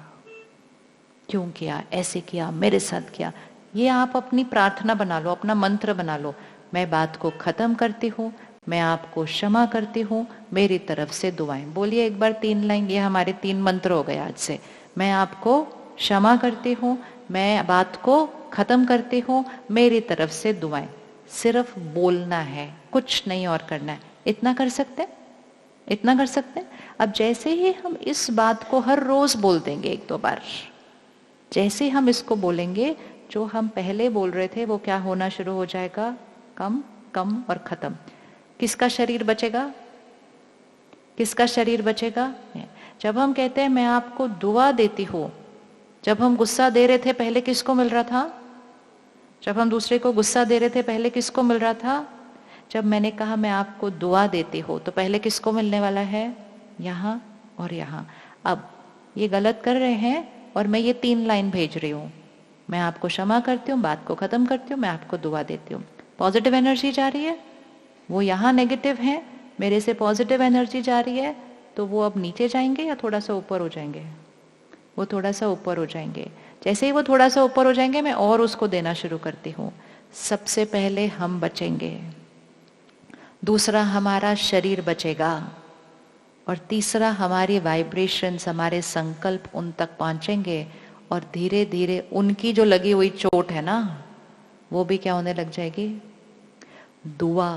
S4: क्यों किया? ऐसे किया, मेरे साथ किया। ये आप अपनी प्रार्थना बना लो, अपना मंत्र बना लो। मैं बात को ख़त्म करती हूँ, मैं आपको क्षमा करती हूँ, मेरी तरफ से दुआएं। बोलिए एक बार 3 लाइन, ये हमारे 3 मंत्र हो गए आज से। मैं आपको क्षमा करती हूँ, मैं बात को ख़त्म करती हूँ, मेरी तरफ से दुआएं। सिर्फ बोलना है, कुछ नहीं और करना है। इतना कर सकते हैं? इतना कर सकते हैं? अब जैसे ही हम इस बात को हर रोज बोल देंगे 1-2 बार, जैसे हम इसको बोलेंगे, जो हम पहले बोल रहे थे वो क्या होना शुरू हो जाएगा? कम कम और खत्म। किसका शरीर बचेगा? किसका शरीर बचेगा? जब हम कहते हैं मैं आपको दुआ देती हूँ, जब हम गुस्सा दे रहे थे पहले किसको मिल रहा था? जब हम दूसरे को गुस्सा दे रहे थे पहले किसको मिल रहा था? जब मैंने कहा मैं आपको दुआ देती हूँ, तो पहले किसको मिलने वाला है? यहाँ और यहाँ। अब ये गलत कर रहे हैं और मैं ये 3 लाइन भेज रही हूँ, मैं आपको क्षमा करती हूँ, बात को खत्म करती हूँ, मैं आपको दुआ देती हूँ। पॉजिटिव एनर्जी जा रही है, वो यहाँ नेगेटिव है, मेरे से पॉजिटिव एनर्जी जा रही है, तो वो अब नीचे जाएंगे या थोड़ा सा ऊपर हो जाएंगे? वो थोड़ा सा ऊपर हो जाएंगे। जैसे ही वो थोड़ा सा ऊपर हो जाएंगे, मैं और उसको देना शुरू करती हूँ। सबसे पहले हम बचेंगे, दूसरा हमारा शरीर बचेगा, और तीसरा हमारी वाइब्रेशंस, हमारे संकल्प उन तक पहुंचेंगे, और धीरे धीरे उनकी जो लगी हुई चोट है ना, वो भी क्या होने लग जाएगी? दुआ।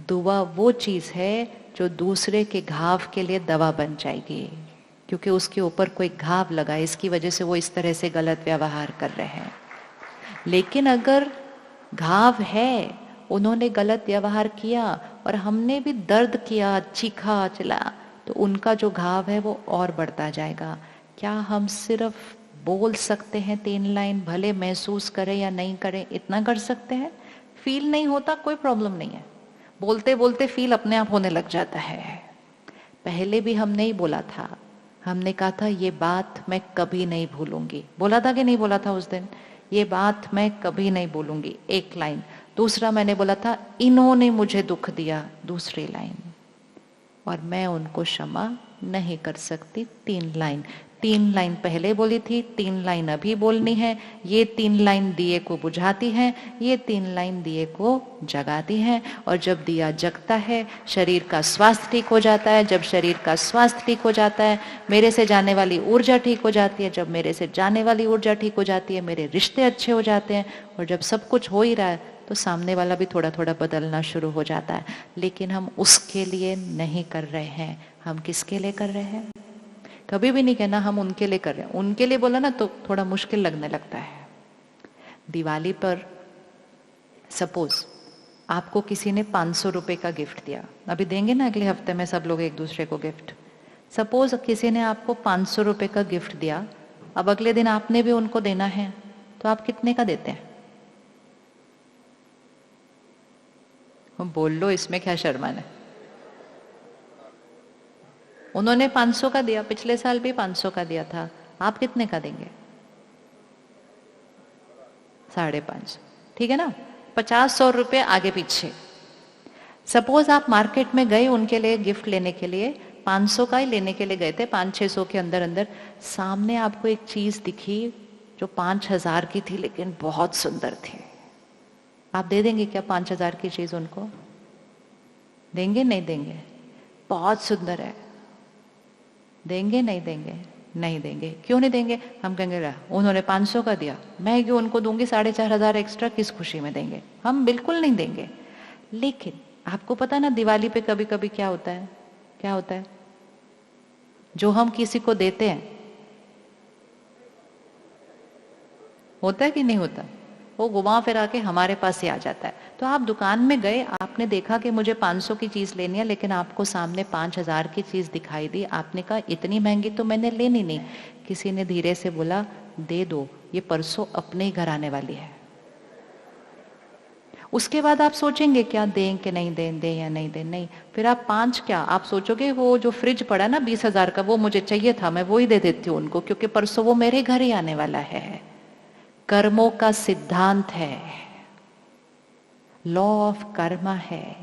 S4: दुआ वो चीज है जो दूसरे के घाव के लिए दवा बन जाएगी, क्योंकि उसके ऊपर कोई घाव लगा, इसकी वजह से वो इस तरह से गलत व्यवहार कर रहे हैं। लेकिन अगर घाव है, उन्होंने गलत व्यवहार किया और हमने भी दर्द किया, चीखा चिल्लाया, तो उनका जो घाव है वो और बढ़ता जाएगा। क्या हम सिर्फ बोल सकते हैं 3 लाइन, भले महसूस करें या नहीं करें, इतना कर सकते हैं? फील नहीं होता कोई प्रॉब्लम नहीं है, बोलते बोलते फील अपने आप होने लग जाता है। पहले भी हमने ही बोला था, हमने कहा था ये बात मैं कभी नहीं भूलूंगी। बोला था कि नहीं बोला था उस दिन? ये बात मैं कभी नहीं भूलूंगी, 1 लाइन। दूसरा मैंने बोला था इन्होंने मुझे दुख दिया, दूसरी लाइन, और मैं उनको क्षमा नहीं कर सकती, 3 लाइन। 3 लाइन पहले बोली थी, 3 लाइन अभी बोलनी है। ये 3 लाइन दिए को बुझाती है, ये 3 लाइन दिए को जगाती है। और जब दिया जगता है, शरीर का स्वास्थ्य ठीक हो जाता है। जब शरीर का स्वास्थ्य ठीक हो जाता है, मेरे से जाने वाली ऊर्जा ठीक हो जाती है। जब मेरे से जाने वाली ऊर्जा ठीक हो जाती है, मेरे रिश्ते अच्छे हो जाते हैं। और जब सब कुछ हो ही रहा है, तो सामने वाला भी थोड़ा थोड़ा बदलना शुरू हो जाता है। लेकिन हम उसके लिए नहीं कर रहे हैं, हम किसके लिए कर रहे हैं? कभी भी नहीं कहना हम उनके लिए कर रहे हैं। उनके लिए बोला ना तो थोड़ा मुश्किल लगने लगता है। दिवाली पर सपोज आपको किसी ने 500 रुपए का गिफ्ट दिया, अभी देंगे ना अगले हफ्ते में सब लोग एक दूसरे को गिफ्ट। सपोज किसी ने आपको 500 रुपए का गिफ्ट दिया, अब अगले दिन आपने भी उनको देना है, तो आप कितने का देते हैं? बोल लो, इसमें क्या शर्माना है? उन्होंने 500 का दिया, पिछले साल भी 500 का दिया था, आप कितने का देंगे? 550, ठीक है ना? 50-100 रुपए आगे पीछे। सपोज आप मार्केट में गए उनके लिए गिफ्ट लेने के लिए, 500 का ही लेने के लिए गए थे, 500-600 के अंदर अंदर। सामने आपको एक चीज दिखी जो 5000 की थी, लेकिन बहुत सुंदर थी। आप दे देंगे क्या 5000 की चीज उनको? देंगे नहीं देंगे? बहुत सुंदर है, देंगे नहीं देंगे? नहीं देंगे। क्यों नहीं देंगे? हम कहेंगे रहा, उन्होंने 500 का दिया, मैं क्यों उनको दूंगी 4500 एक्स्ट्रा, किस खुशी में देंगे? हम बिल्कुल नहीं देंगे। लेकिन आपको पता ना दिवाली पे कभी कभी क्या होता है? क्या होता है? जो हम किसी को देते हैं, होता है कि नहीं होता? वो घुमा फिरा के हमारे पास ही आ जाता है। तो आप दुकान में गए, आपने देखा कि मुझे 500 की चीज लेनी है, लेकिन आपको सामने 5000 की चीज दिखाई दी। आपने कहा इतनी महंगी तो मैंने लेनी नहीं। किसी ने धीरे से बोला दे दो, ये परसों अपने ही घर आने वाली है। उसके बाद आप सोचेंगे क्या दें कि नहीं दें, दें या नहीं दें? नहीं। फिर आप 5 क्या, आप सोचोगे वो जो फ्रिज पड़ा ना 20,000 का, वो मुझे चाहिए था, मैं वो ही दे देती हूँ उनको, क्योंकि परसों वो मेरे घर ही आने वाला है। कर्मों का सिद्धांत है, लॉ ऑफ कर्मा है।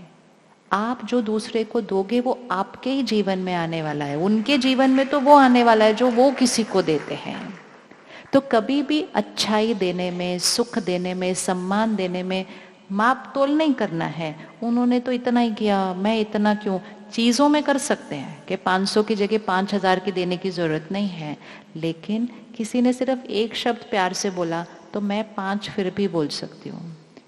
S4: आप जो दूसरे को दोगे वो आपके ही जीवन में आने वाला है, उनके जीवन में तो वो आने वाला है जो वो किसी को देते हैं। तो कभी भी अच्छाई देने में, सुख देने में, सम्मान देने में माप तोल नहीं करना है। उन्होंने तो इतना ही किया, मैं इतना क्यों? चीजों में कर सकते हैं कि 500 की जगह 5000 की देने की जरूरत नहीं है। लेकिन किसी ने सिर्फ एक शब्द प्यार से बोला तो मैं 5 फिर भी बोल सकती हूँ,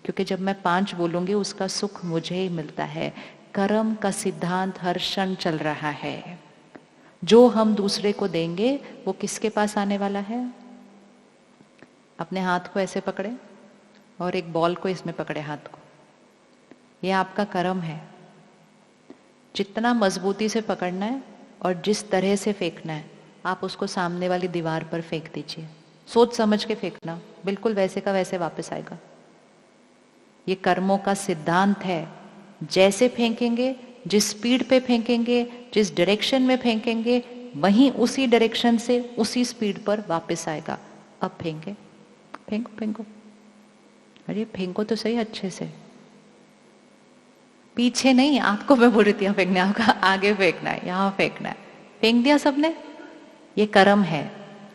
S4: क्योंकि जब मैं 5 बोलूंगी उसका सुख मुझे ही मिलता है। कर्म का सिद्धांत हर क्षण चल रहा है। जो हम दूसरे को देंगे वो किसके पास आने वाला है? अपने हाथ को ऐसे पकड़े और एक बॉल को इसमें पकड़े हाथ को। ये आपका कर्म है। जितना मजबूती से पकड़ना है और जिस तरह से फेंकना है, आप उसको सामने वाली दीवार पर फेंक दीजिए। सोच समझ के फेंकना, बिल्कुल वैसे का वैसे वापस आएगा। ये कर्मों का सिद्धांत है। जैसे फेंकेंगे, जिस स्पीड पे फेंकेंगे, जिस डायरेक्शन में फेंकेंगे, वहीं उसी डायरेक्शन से उसी स्पीड पर वापस आएगा। अब फेंके, फेंको फेंको। अरे फेंको तो सही अच्छे से, पीछे नहीं, आपको मैं बोल रही थी फेंकने, आपका आगे फेंकना है, यहाँ फेंकना है। फेंक दिया सबने, ये कर्म है।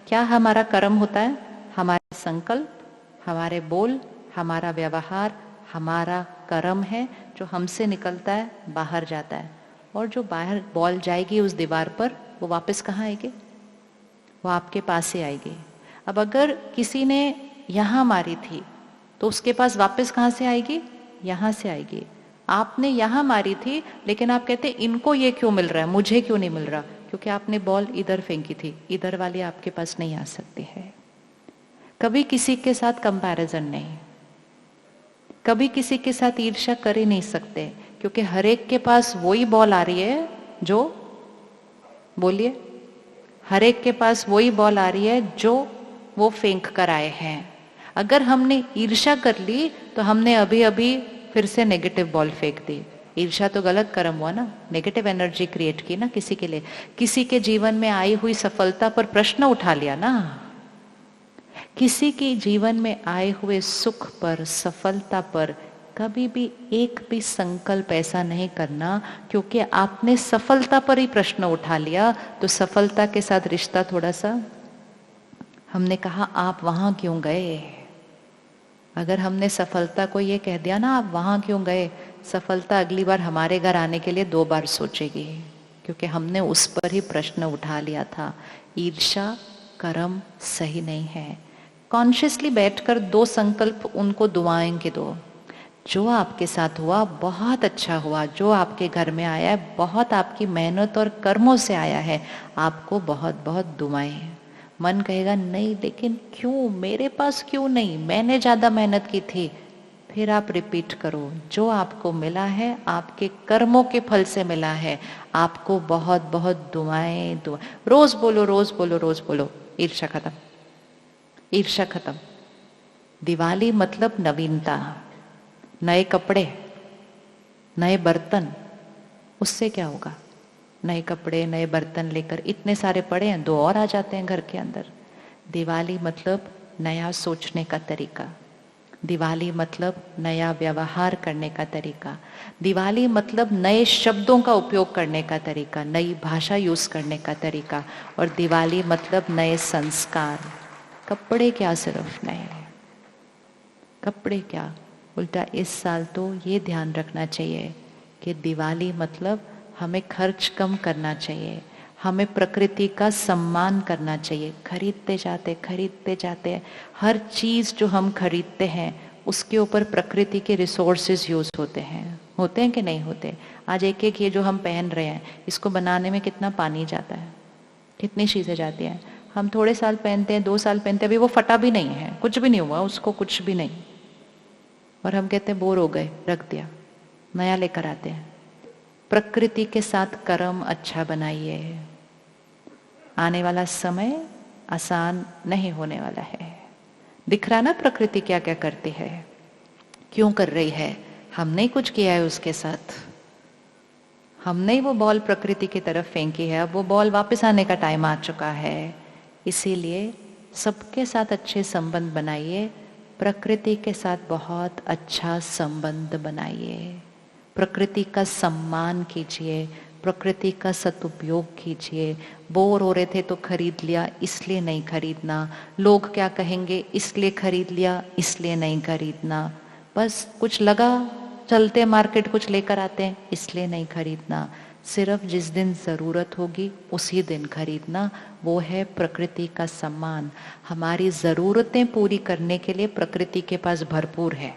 S4: क्या हमारा कर्म होता है? हमारे संकल्प, हमारे बोल, हमारा व्यवहार, हमारा कर्म है जो हमसे निकलता है, बाहर जाता है। और जो बाहर बॉल जाएगी उस दीवार पर, वो वापस कहाँ आएगी? वो आपके पास से आएगी। अब अगर किसी ने यहाँ मारी थी तो उसके पास वापस कहाँ से आएगी? यहाँ से आएगी। आपने यहाँ मारी थी, लेकिन आप कहते इनको ये क्यों मिल रहा है, मुझे क्यों नहीं मिल रहा? क्योंकि आपने बॉल इधर फेंकी थी, इधर वाली आपके पास नहीं आ सकती है। कभी किसी के साथ कंपैरिजन नहीं, कभी किसी के साथ ईर्ष्या कर ही नहीं सकते, क्योंकि हर एक के पास वही बॉल आ रही है जो, बोलिए, हर एक के पास वही बॉल आ रही है जो वो फेंक कर आए हैं। अगर हमने ईर्ष्या कर ली तो हमने अभी अभी फिर से नेगेटिव बॉल फेंक दी। ईर्ष्या तो गलत कर्म हुआ ना, नेगेटिव एनर्जी क्रिएट की ना किसी के लिए। किसी के जीवन में आई हुई सफलता पर प्रश्न उठा लिया ना, किसी के जीवन में आए हुए सुख पर, सफलता पर कभी भी एक भी संकल्प ऐसा नहीं करना, क्योंकि आपने सफलता पर ही प्रश्न उठा लिया तो सफलता के साथ रिश्ता थोड़ा सा, हमने कहा आप वहां क्यों गए? अगर हमने सफलता को ये कह दिया ना आप वहां क्यों गए, सफलता अगली बार हमारे घर आने के लिए 2 बार सोचेगी, क्योंकि हमने उस पर ही प्रश्न उठा लिया था। ईर्ष्या कर्म सही नहीं है। कॉन्शियसली बैठकर 2 संकल्प उनको दुआएं के दो। जो आपके साथ हुआ बहुत अच्छा हुआ, जो आपके घर में आया है बहुत आपकी मेहनत और कर्मों से आया है, आपको बहुत बहुत दुआएं। मन कहेगा नहीं लेकिन क्यों, मेरे पास क्यों नहीं, मैंने ज्यादा मेहनत की थी। फिर आप रिपीट करो, जो आपको मिला है आपके कर्मों के फल से मिला है, आपको बहुत बहुत दुआएं। दुआ रोज बोलो, रोज बोलो, रोज बोलो, ईर्ष्या खत्म, ईर्ष्या खत्म। दिवाली मतलब नवीनता, नए कपड़े, नए बर्तन। उससे क्या होगा? नए कपड़े, नए बर्तन लेकर इतने सारे पड़े हैं, 2 और आ जाते हैं घर के अंदर। दिवाली मतलब नया सोचने का तरीका, दिवाली मतलब नया व्यवहार करने का तरीका, दिवाली मतलब नए शब्दों का उपयोग करने का तरीका, नई भाषा यूज करने का तरीका, और दिवाली मतलब नए संस्कार। कपड़े क्या सिर्फ नए, कपड़े क्या, उल्टा इस साल तो ये ध्यान रखना चाहिए कि दिवाली मतलब हमें खर्च कम करना चाहिए, हमें प्रकृति का सम्मान करना चाहिए। खरीदते जाते हर चीज जो हम खरीदते हैं उसके ऊपर प्रकृति के रिसोर्सेज यूज होते हैं कि नहीं होते? आज एक एक ये जो हम पहन रहे हैं, इसको बनाने में कितना पानी जाता है, कितनी चीजें जाती हैं। हम थोड़े साल पहनते हैं, 2 साल पहनते हैं, अभी वो फटा भी नहीं है, कुछ भी नहीं हुआ उसको, कुछ भी नहीं, और हम कहते हैं बोर हो गए, रख दिया, नया लेकर आते हैं। प्रकृति के साथ कर्म अच्छा बनाइए, आने वाला समय आसान नहीं होने वाला है। दिख रहा ना प्रकृति क्या क्या करती है, क्यों कर रही है? हमने ही कुछ किया है उसके साथ, हमने ही वो बॉल प्रकृति की तरफ फेंकी है, अब वो बॉल वापस आने का टाइम आ चुका है। इसीलिए सबके साथ अच्छे संबंध बनाइए, प्रकृति के साथ बहुत अच्छा संबंध बनाइए, प्रकृति का सम्मान कीजिए, प्रकृति का सदुपयोग कीजिए। बोर हो रहे थे तो खरीद लिया, इसलिए नहीं खरीदना, लोग क्या कहेंगे इसलिए खरीद लिया, इसलिए नहीं खरीदना, बस कुछ लगा चलते मार्केट कुछ लेकर आते हैं इसलिए नहीं खरीदना। सिर्फ जिस दिन जरूरत होगी उसी दिन खरीदना, वो है प्रकृति का सम्मान। हमारी जरूरतें पूरी करने के लिए प्रकृति के पास भरपूर है,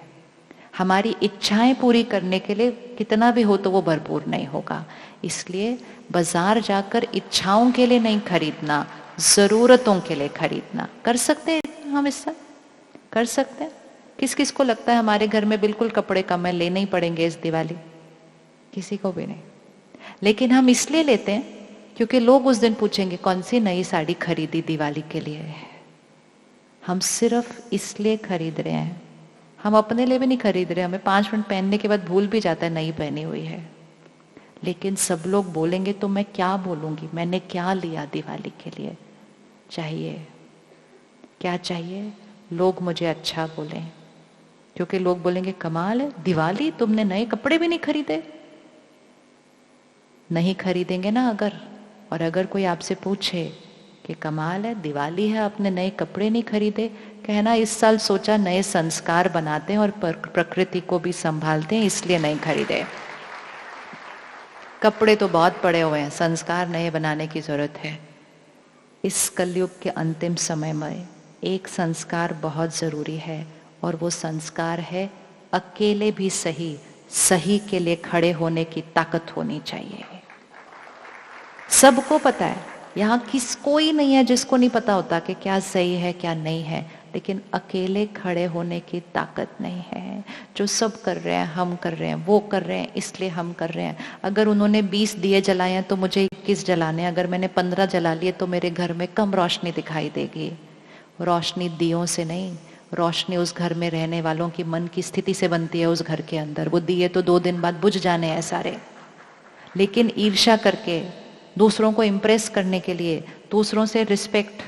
S4: हमारी इच्छाएं पूरी करने के लिए कितना भी हो तो वो भरपूर नहीं होगा। इसलिए बाजार जाकर इच्छाओं के लिए नहीं खरीदना, जरूरतों के लिए खरीदना। कर सकते हैं हम, इससे कर सकते हैं। किस किस को लगता है हमारे घर में बिल्कुल कपड़े कम है, लेने ही पड़ेंगे इस दिवाली? किसी को भी नहीं। लेकिन हम इसलिए लेते हैं क्योंकि लोग उस दिन पूछेंगे कौन सी नई साड़ी खरीदी दिवाली के लिए। हम सिर्फ इसलिए खरीद रहे हैं, हम अपने लिए भी नहीं खरीद रहे। हमें 5 मिनट पहनने के बाद भूल भी जाता है नई पहनी हुई है। लेकिन सब लोग बोलेंगे तो मैं क्या बोलूंगी, मैंने क्या लिया दिवाली के लिए? चाहिए क्या? चाहिए लोग मुझे अच्छा बोलें, क्योंकि लोग बोलेंगे कमाल है, दिवाली तुमने नए कपड़े भी नहीं खरीदे। नहीं खरीदेंगे ना अगर, और अगर कोई आपसे पूछे कि कमाल है, दिवाली है, आपने नए कपड़े नहीं खरीदे, कहना इस साल सोचा नए संस्कार बनाते हैं और प्रकृति को भी संभालते हैं, इसलिए नहीं खरीदे। कपड़े तो बहुत पड़े हुए हैं, संस्कार नए बनाने की जरूरत है। इस कलयुग के अंतिम समय में एक संस्कार बहुत जरूरी है, और वो संस्कार है अकेले भी सही, सही के लिए खड़े होने की ताकत होनी चाहिए। सबको पता है, यहाँ कोई नहीं है जिसको नहीं पता होता कि क्या सही है क्या नहीं है, लेकिन अकेले खड़े होने की ताकत नहीं है। जो सब कर रहे हैं हम कर रहे हैं, वो कर रहे हैं इसलिए हम कर रहे हैं। अगर उन्होंने 20 दिए जलाए हैं तो मुझे 21 जलाने, अगर मैंने 15 जला लिए तो मेरे घर में कम रोशनी दिखाई देगी। रोशनी दियों से नहीं, रोशनी उस घर में रहने वालों की मन की स्थिति से बनती है। उस घर के अंदर वो दिए तो 2 दिन बाद बुझ जाने हैं सारे, लेकिन ईर्ष्या करके, दूसरों को इम्प्रेस करने के लिए, दूसरों से रिस्पेक्ट,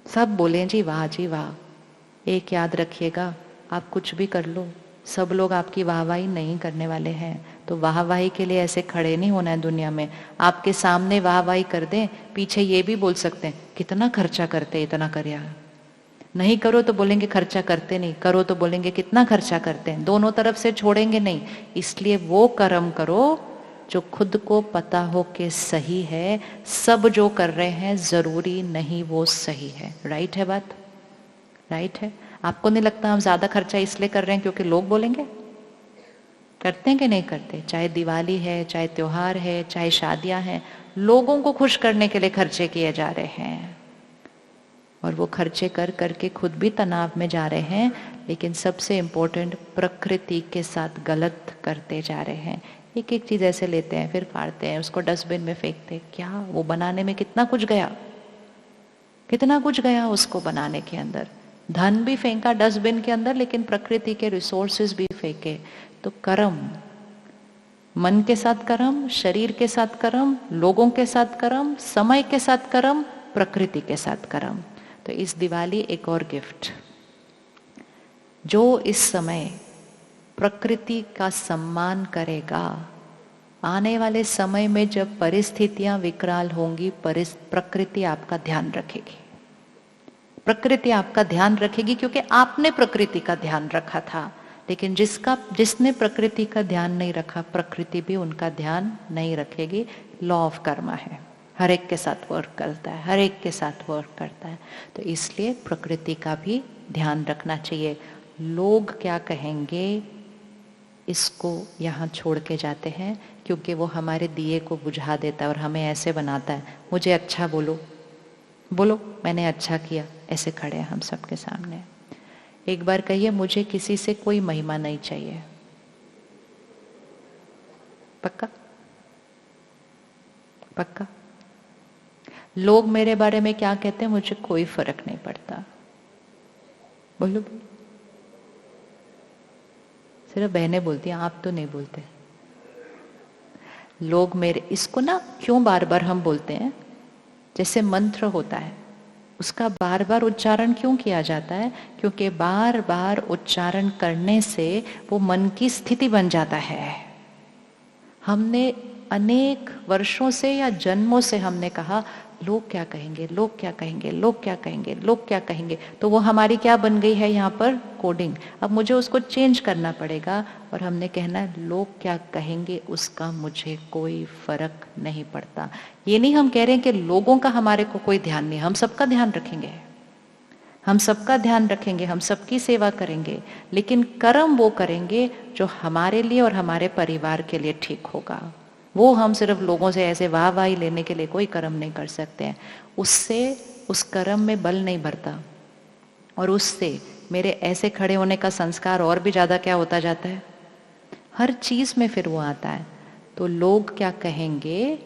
S4: सब बोले जी वाह। एक याद रखिएगा, आप कुछ भी कर लो, सब लोग आपकी वाहवाही नहीं करने वाले हैं। तो वाहवाही के लिए ऐसे खड़े नहीं होना है दुनिया में। आपके सामने वाहवाही कर दें, पीछे ये भी बोल सकते हैं कितना खर्चा करते, इतना करिया। नहीं करो तो बोलेंगे खर्चा करते नहीं, करो तो बोलेंगे कितना खर्चा करते हैं। दोनों तरफ से छोड़ेंगे नहीं। इसलिए वो कर्म करो जो खुद को पता हो कि सही है। सब जो कर रहे हैं जरूरी नहीं वो सही है। राइट है बात? राइट है। आपको नहीं लगता हम ज्यादा खर्चा इसलिए कर रहे हैं क्योंकि लोग बोलेंगे? करते हैं कि नहीं करते? चाहे दिवाली है, चाहे त्योहार है, चाहे शादियां हैं, लोगों को खुश करने के लिए खर्चे किए जा रहे हैं, और वो खर्चे कर करके खुद भी तनाव में जा रहे हैं। लेकिन सबसे इम्पोर्टेंट, प्रकृति के साथ गलत करते जा रहे हैं। एक एक चीज ऐसे लेते हैं, फिर फाड़ते हैं, उसको डस्टबिन में फेंकते हैं। क्या वो बनाने में कितना कुछ गया, कितना कुछ गया उसको बनाने के अंदर। धन भी फेंका डस्टबिन के अंदर, लेकिन प्रकृति के रिसोर्सेज भी फेंके। तो कर्म, मन के साथ कर्म, शरीर के साथ कर्म, लोगों के साथ कर्म, समय के साथ कर्म, प्रकृति के साथ कर्म। तो इस दिवाली एक और गिफ्ट, जो इस समय प्रकृति का सम्मान करेगा, आने वाले समय में जब परिस्थितियां विकराल होंगी, प्रकृति आपका ध्यान रखेगी। प्रकृति आपका ध्यान रखेगी क्योंकि आपने प्रकृति का ध्यान रखा था। लेकिन जिसने प्रकृति का ध्यान नहीं रखा, प्रकृति भी उनका ध्यान नहीं रखेगी। लॉ ऑफ कर्मा है, हर एक के साथ वर्क करता है, हर एक के साथ वर्क करता है। तो इसलिए प्रकृति का भी ध्यान रखना चाहिए। लोग क्या कहेंगे, इसको यहाँ छोड़ के जाते हैं, क्योंकि वो हमारे दिए को बुझा देता है और हमें ऐसे बनाता है। मुझे अच्छा बोलो, बोलो मैंने अच्छा किया, ऐसे खड़े हैं हम सबके सामने। एक बार कहिए, मुझे किसी से कोई महिमा नहीं चाहिए। पक्का? पक्का? लोग मेरे बारे में क्या कहते हैं मुझे कोई फर्क नहीं पड़ता। बोलो, बोलो। सिर्फ बहनें बोलती हैं, आप तो नहीं बोलते। लोग मेरे, इसको ना क्यों बार बार हम बोलते हैं, जैसे मंत्र होता है उसका बार बार उच्चारण क्यों किया जाता है? क्योंकि बार बार उच्चारण करने से वो मन की स्थिति बन जाता है। हमने अनेक वर्षों से या जन्मों से हमने कहा लोग क्या कहेंगे, लोग क्या कहेंगे, लोग क्या कहेंगे, लोग क्या कहेंगे। तो वो हमारी क्या बन गई है यहाँ पर? कोडिंग। अब मुझे उसको चेंज करना पड़ेगा और हमने कहना है लोग क्या कहेंगे उसका मुझे कोई फर्क नहीं पड़ता। ये नहीं हम कह रहे हैं कि लोगों का हमारे को कोई ध्यान नहीं, हम सबका ध्यान रखेंगे, हम सबका ध्यान रखेंगे, हम सबकी सेवा करेंगे, लेकिन कर्म वो करेंगे जो हमारे लिए और हमारे परिवार के लिए ठीक होगा। वो हम सिर्फ लोगों से ऐसे वाहवाही लेने के लिए कोई कर्म नहीं कर सकते हैं। उससे उस कर्म में बल नहीं भरता और उससे मेरे ऐसे खड़े होने का संस्कार और भी ज्यादा क्या होता जाता है, हर चीज में फिर वो आता है। तो लोग क्या कहेंगे,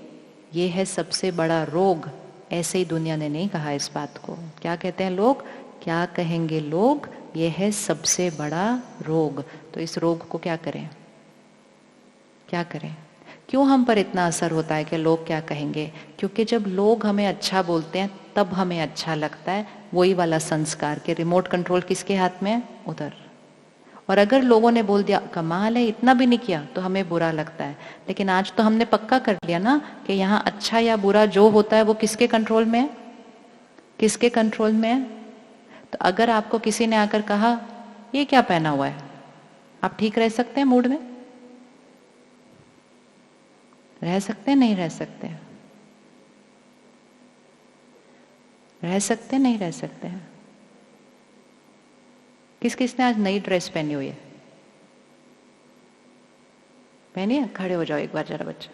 S4: ये है सबसे बड़ा रोग। ऐसे ही दुनिया ने नहीं कहा इस बात को। क्या कहते हैं लोग? क्या कहेंगे लोग, ये है सबसे बड़ा रोग। तो इस रोग को क्या करें, क्या करें? क्यों हम पर इतना असर होता है कि लोग क्या कहेंगे? क्योंकि जब लोग हमें अच्छा बोलते हैं तब हमें अच्छा लगता है, वही वाला संस्कार के रिमोट कंट्रोल किसके हाथ में है? उधर। और अगर लोगों ने बोल दिया कमाल है इतना भी नहीं किया, तो हमें बुरा लगता है। लेकिन आज तो हमने पक्का कर लिया ना कि यहाँ अच्छा या बुरा जो होता है वो किसके कंट्रोल में है? किसके कंट्रोल में है? तो अगर आपको किसी ने आकर कहा ये क्या पहना हुआ है, आप ठीक रह सकते हैं मूड में? रह सकते हैं? नहीं रह सकते? रह सकते हैं? नहीं रह सकते हैं? किस किसने आज नई ड्रेस पहनी हुई है? पहनी है? खड़े हो जाओ एक बार जरा बच्चा।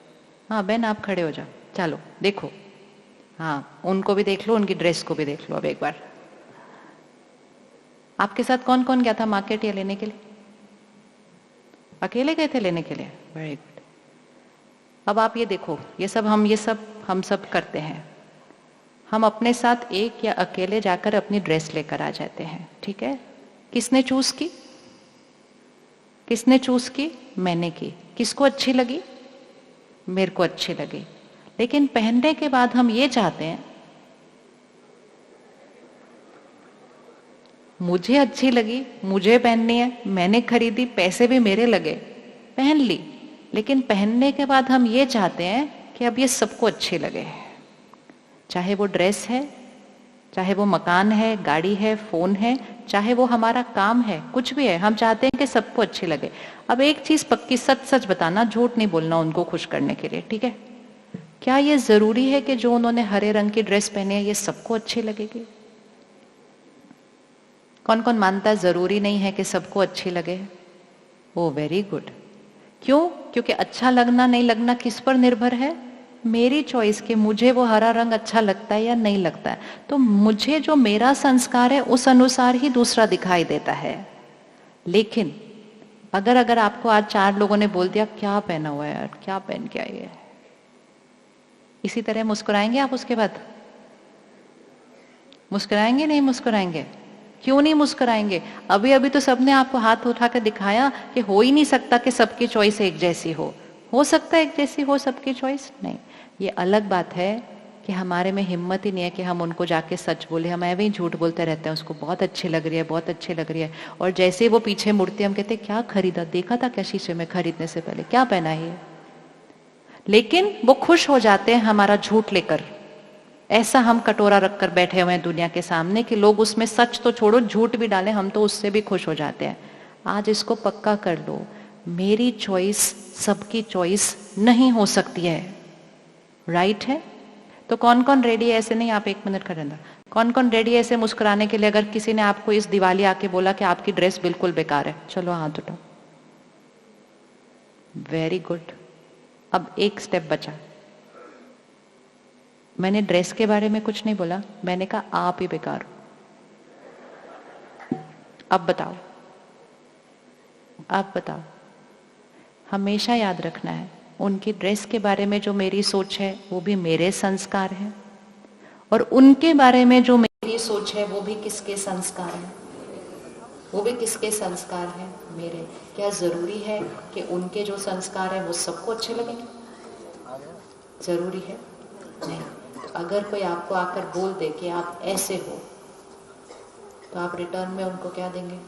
S4: हाँ बहन आप खड़े हो जाओ, चलो देखो, हाँ उनको भी देख लो, उनकी ड्रेस को भी देख लो अब एक बार। आपके साथ कौन कौन गया था मार्केट या लेने के लिए? अकेले गए थे लेने के लिए? Very good. अब आप ये देखो, ये सब हम सब करते हैं। हम अपने साथ एक या अकेले जाकर अपनी ड्रेस लेकर आ जाते हैं, ठीक है? किसने चूज की? किसने चूज की? मैंने की। किसको अच्छी लगी? मेरे को अच्छी लगी। लेकिन पहनने के बाद हम ये चाहते हैं मुझे अच्छी लगी, मुझे पहननी है, मैंने खरीदी, पैसे भी मेरे लगे, पहन ली। लेकिन पहनने के बाद हम ये चाहते हैं कि अब ये सबको अच्छी लगे। चाहे वो ड्रेस है, चाहे वो मकान है, गाड़ी है, फोन है, चाहे वो हमारा काम है, कुछ भी है, हम चाहते हैं कि सबको अच्छी लगे। अब एक चीज पक्की, सच सच बताना, झूठ नहीं बोलना उनको खुश करने के लिए, ठीक है? क्या ये जरूरी है कि जो उन्होंने हरे रंग की ड्रेस पहनी है ये सबको अच्छी लगेगी? कौन कौन मानता है जरूरी नहीं है कि सबको अच्छी लगे? ओ वेरी गुड। क्यों? क्योंकि अच्छा लगना नहीं लगना किस पर निर्भर है? मेरी चॉइस के मुझे वो हरा रंग अच्छा लगता है या नहीं लगता है। तो मुझे जो मेरा संस्कार है उस अनुसार ही दूसरा दिखाई देता है। लेकिन अगर आपको आज 4 लोगों ने बोल दिया क्या पहना हुआ है यार, क्या पहन के आई है, इसी तरह मुस्कुराएंगे आप उसके बाद? मुस्कुराएंगे? नहीं मुस्कुराएंगे? क्यों नहीं मुस्कुराएंगे? अभी अभी तो सबने आपको हाथ उठा कर दिखाया कि हो ही नहीं सकता कि सबकी चॉइस एक जैसी हो सकता है एक जैसी हो सबकी चॉइस? नहीं। ये अलग बात है कि हमारे में हिम्मत ही नहीं है कि हम उनको जाके सच बोले। हम ऐਵੇਂ ही झूठ बोलते रहते हैं, उसको बहुत अच्छी लग रही है, बहुत अच्छी लग रही है, और जैसे ही वो पीछे मुड़ते हम कहते क्या खरीदा, देखा था क्या शीशे में खरीदने से पहले, क्या पहना है ये? लेकिन वो खुश हो जाते हैं हमारा झूठ लेकर। ऐसा हम कटोरा रखकर बैठे हुए हैं दुनिया के सामने कि लोग उसमें सच तो छोड़ो झूठ भी डालें, हम तो उससे भी खुश हो जाते हैं। आज इसको पक्का कर लो, मेरी चॉइस सबकी चॉइस नहीं हो सकती है, राइट है? तो कौन कौन रेडी है ऐसे? नहीं आप 1 मिनट खड़े रहना। कौन कौन रेडी है ऐसे मुस्कुराने के लिए अगर किसी ने आपको इस दिवाली आके बोला कि आपकी ड्रेस बिल्कुल बेकार है? चलो हाथ उठाओ। Very good. अब एक स्टेप बचा। मैंने ड्रेस के बारे में कुछ नहीं बोला, मैंने कहा आप ही बेकार हो। अब बताओ, आप बताओ। हमेशा याद रखना है उनकी ड्रेस के बारे में जो मेरी सोच है वो भी मेरे संस्कार है, और उनके बारे में जो मेरी सोच है वो भी किसके संस्कार है? वो भी किसके संस्कार है? मेरे। क्या जरूरी है कि उनके जो संस्कार है वो सबको अच्छे लगेंगे? जरूरी है? नहीं। तो अगर कोई आपको आकर बोल दे कि आप ऐसे हो, तो आप रिटर्न में उनको क्या देंगे?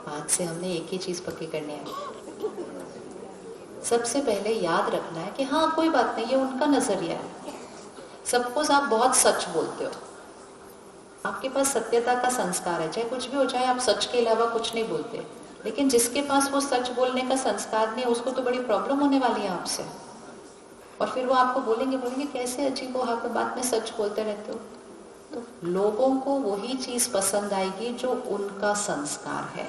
S4: आज से हमने एक ही चीज पक्की करनी है। सबसे पहले याद रखना है कि हाँ कोई बात नहीं, ये उनका नजरिया है। सपोज आप बहुत सच बोलते हो, आपके पास सत्यता का संस्कार है, चाहे कुछ भी हो, चाहे आप सच के अलावा कुछ नहीं बोलते, लेकिन जिसके पास वो सच बोलने का संस्कार नहीं है उसको तो बड़ी प्रॉब्लम होने वाली है आपसे। और फिर वो आपको बोलेंगे कैसे अजीब हो, आप बात में सच बोलते रहते हो। तो लोगों को वही चीज पसंद आएगी जो उनका संस्कार है।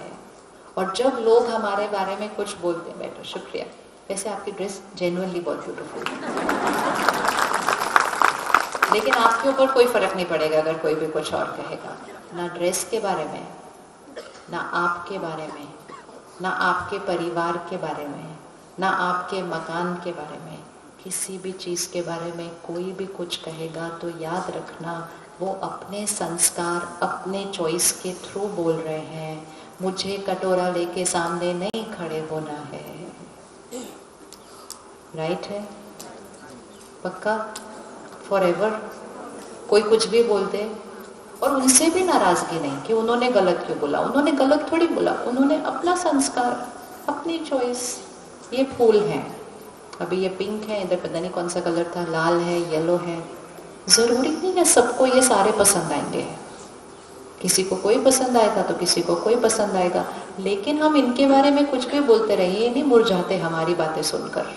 S4: और जब लोग हमारे बारे में कुछ बोलते हैं, बैठो, शुक्रिया, वैसे आपकी ड्रेस जेन्युइनली बहुत ब्यूटीफुल है, लेकिन आपके ऊपर कोई फर्क नहीं पड़ेगा अगर कोई भी कुछ और कहेगा। ना ड्रेस के बारे में, ना आपके बारे में, ना आपके परिवार के बारे में, ना आपके मकान के बारे में, किसी भी चीज के बारे में कोई भी कुछ कहेगा तो याद रखना वो अपने संस्कार, अपने चॉइस के थ्रू बोल रहे हैं। मुझे कटोरा लेके सामने नहीं खड़े होना है, राइट है? पक्का? फॉरएवर। कोई कुछ भी बोलते और उनसे भी नाराजगी नहीं कि उन्होंने गलत क्यों बोला, उन्होंने गलत थोड़ी बोला, उन्होंने अपना संस्कार, अपनी चॉइस। ये फूल है, अभी ये पिंक है, इधर पता नहीं कौन सा कलर था, लाल है, येलो है। जरूरी नहीं है सबको ये सारे पसंद आएंगे, किसी को कोई पसंद आएगा तो किसी को कोई पसंद आएगा, लेकिन हम इनके बारे में कुछ भी बोलते रहिए, ये नहीं मुरझाते हमारी बातें सुनकर,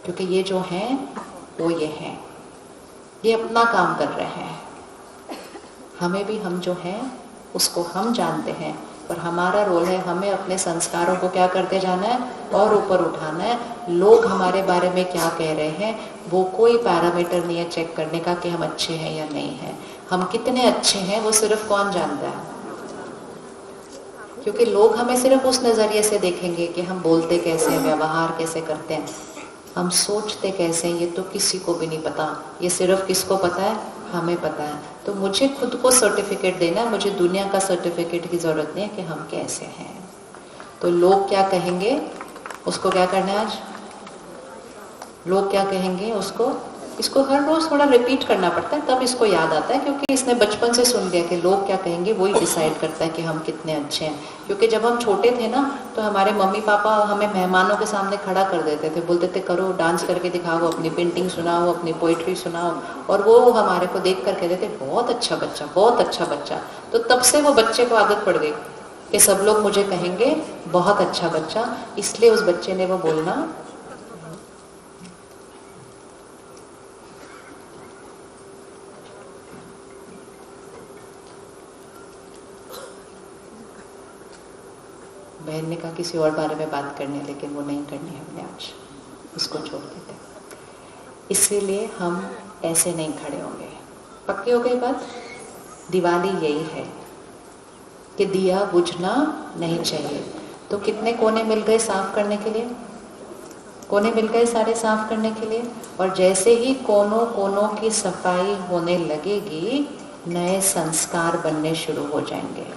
S4: क्योंकि ये जो हैं वो ये हैं, ये अपना काम कर रहे हैं। हमें भी, हम जो हैं उसको हम जानते हैं, पर हमारा रोल है हमें अपने संस्कारों को क्या करते जाना है और ऊपर उठाना है। लोग हमारे बारे में क्या कह रहे हैं वो कोई पैरामीटर नहीं है चेक करने का कि हम अच्छे हैं या नहीं हैं। हम कितने अच्छे हैं वो सिर्फ कौन जानता है, क्योंकि लोग हमें सिर्फ उस नज़रिए से देखेंगे कि हम बोलते कैसे हैं, व्यवहार कैसे करते हैं, हम सोचते कैसे हैं, ये तो किसी को भी नहीं पता। ये सिर्फ किसको पता है? हमें पता है। तो मुझे खुद को सर्टिफिकेट देना है, मुझे दुनिया का सर्टिफिकेट की ज़रूरत नहीं है कि हम कैसे हैं। तो लोग क्या कहेंगे उसको क्या करना है आज? लोग क्या कहेंगे उसको, इसको हर रोज थोड़ा रिपीट करना पड़ता है, तब इसको याद आता है, क्योंकि इसने बचपन से सुन लिया कि लोग क्या कहेंगे, वही डिसाइड करता है कि हम कितने अच्छे हैं। क्योंकि जब हम छोटे थे ना तो हमारे मम्मी पापा हमें मेहमानों के सामने खड़ा कर देते थे, बोलते थे करो, डांस करके दिखाओ, अपनी पेंटिंग सुनाओ, अपनी पोइट्री सुनाओ, और वो हमारे को देख कर कहते थे बहुत अच्छा बच्चा, बहुत अच्छा बच्चा। तो तब से वो बच्चे को आदत पड़ गई कि सब लोग मुझे कहेंगे बहुत अच्छा बच्चा, इसलिए उस बच्चे ने वो बोलना बहन ने कहा किसी और बारे में बात करनी है, लेकिन वो नहीं करनी है हमने आज, उसको छोड़ देते। इसीलिए हम ऐसे नहीं खड़े होंगे। पक्की हो गई बात? दिवाली यही है कि दिया बुझना नहीं चाहिए। तो कितने कोने मिल गए साफ करने के लिए? कोने मिल गए सारे साफ करने के लिए। और जैसे ही कोनों कोनों की सफाई होने लगेगी, नए संस्कार बनने शुरू हो जाएंगे।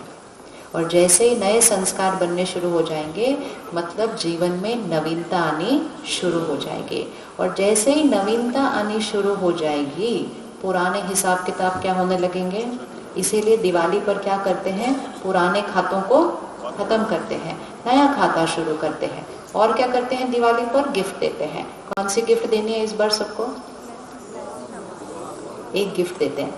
S4: और जैसे ही नए संस्कार बनने शुरू हो जाएंगे, मतलब जीवन में नवीनता आनी शुरू हो जाएगी। और जैसे ही नवीनता आनी शुरू हो जाएगी, पुराने हिसाब किताब क्या होने लगेंगे। इसीलिए दिवाली पर क्या करते हैं, पुराने खातों को खत्म करते हैं, नया खाता शुरू करते हैं। और क्या करते हैं, दिवाली पर गिफ्ट देते हैं। कौन सी गिफ्ट देनी है इस बार सबको? एक गिफ्ट देते हैं,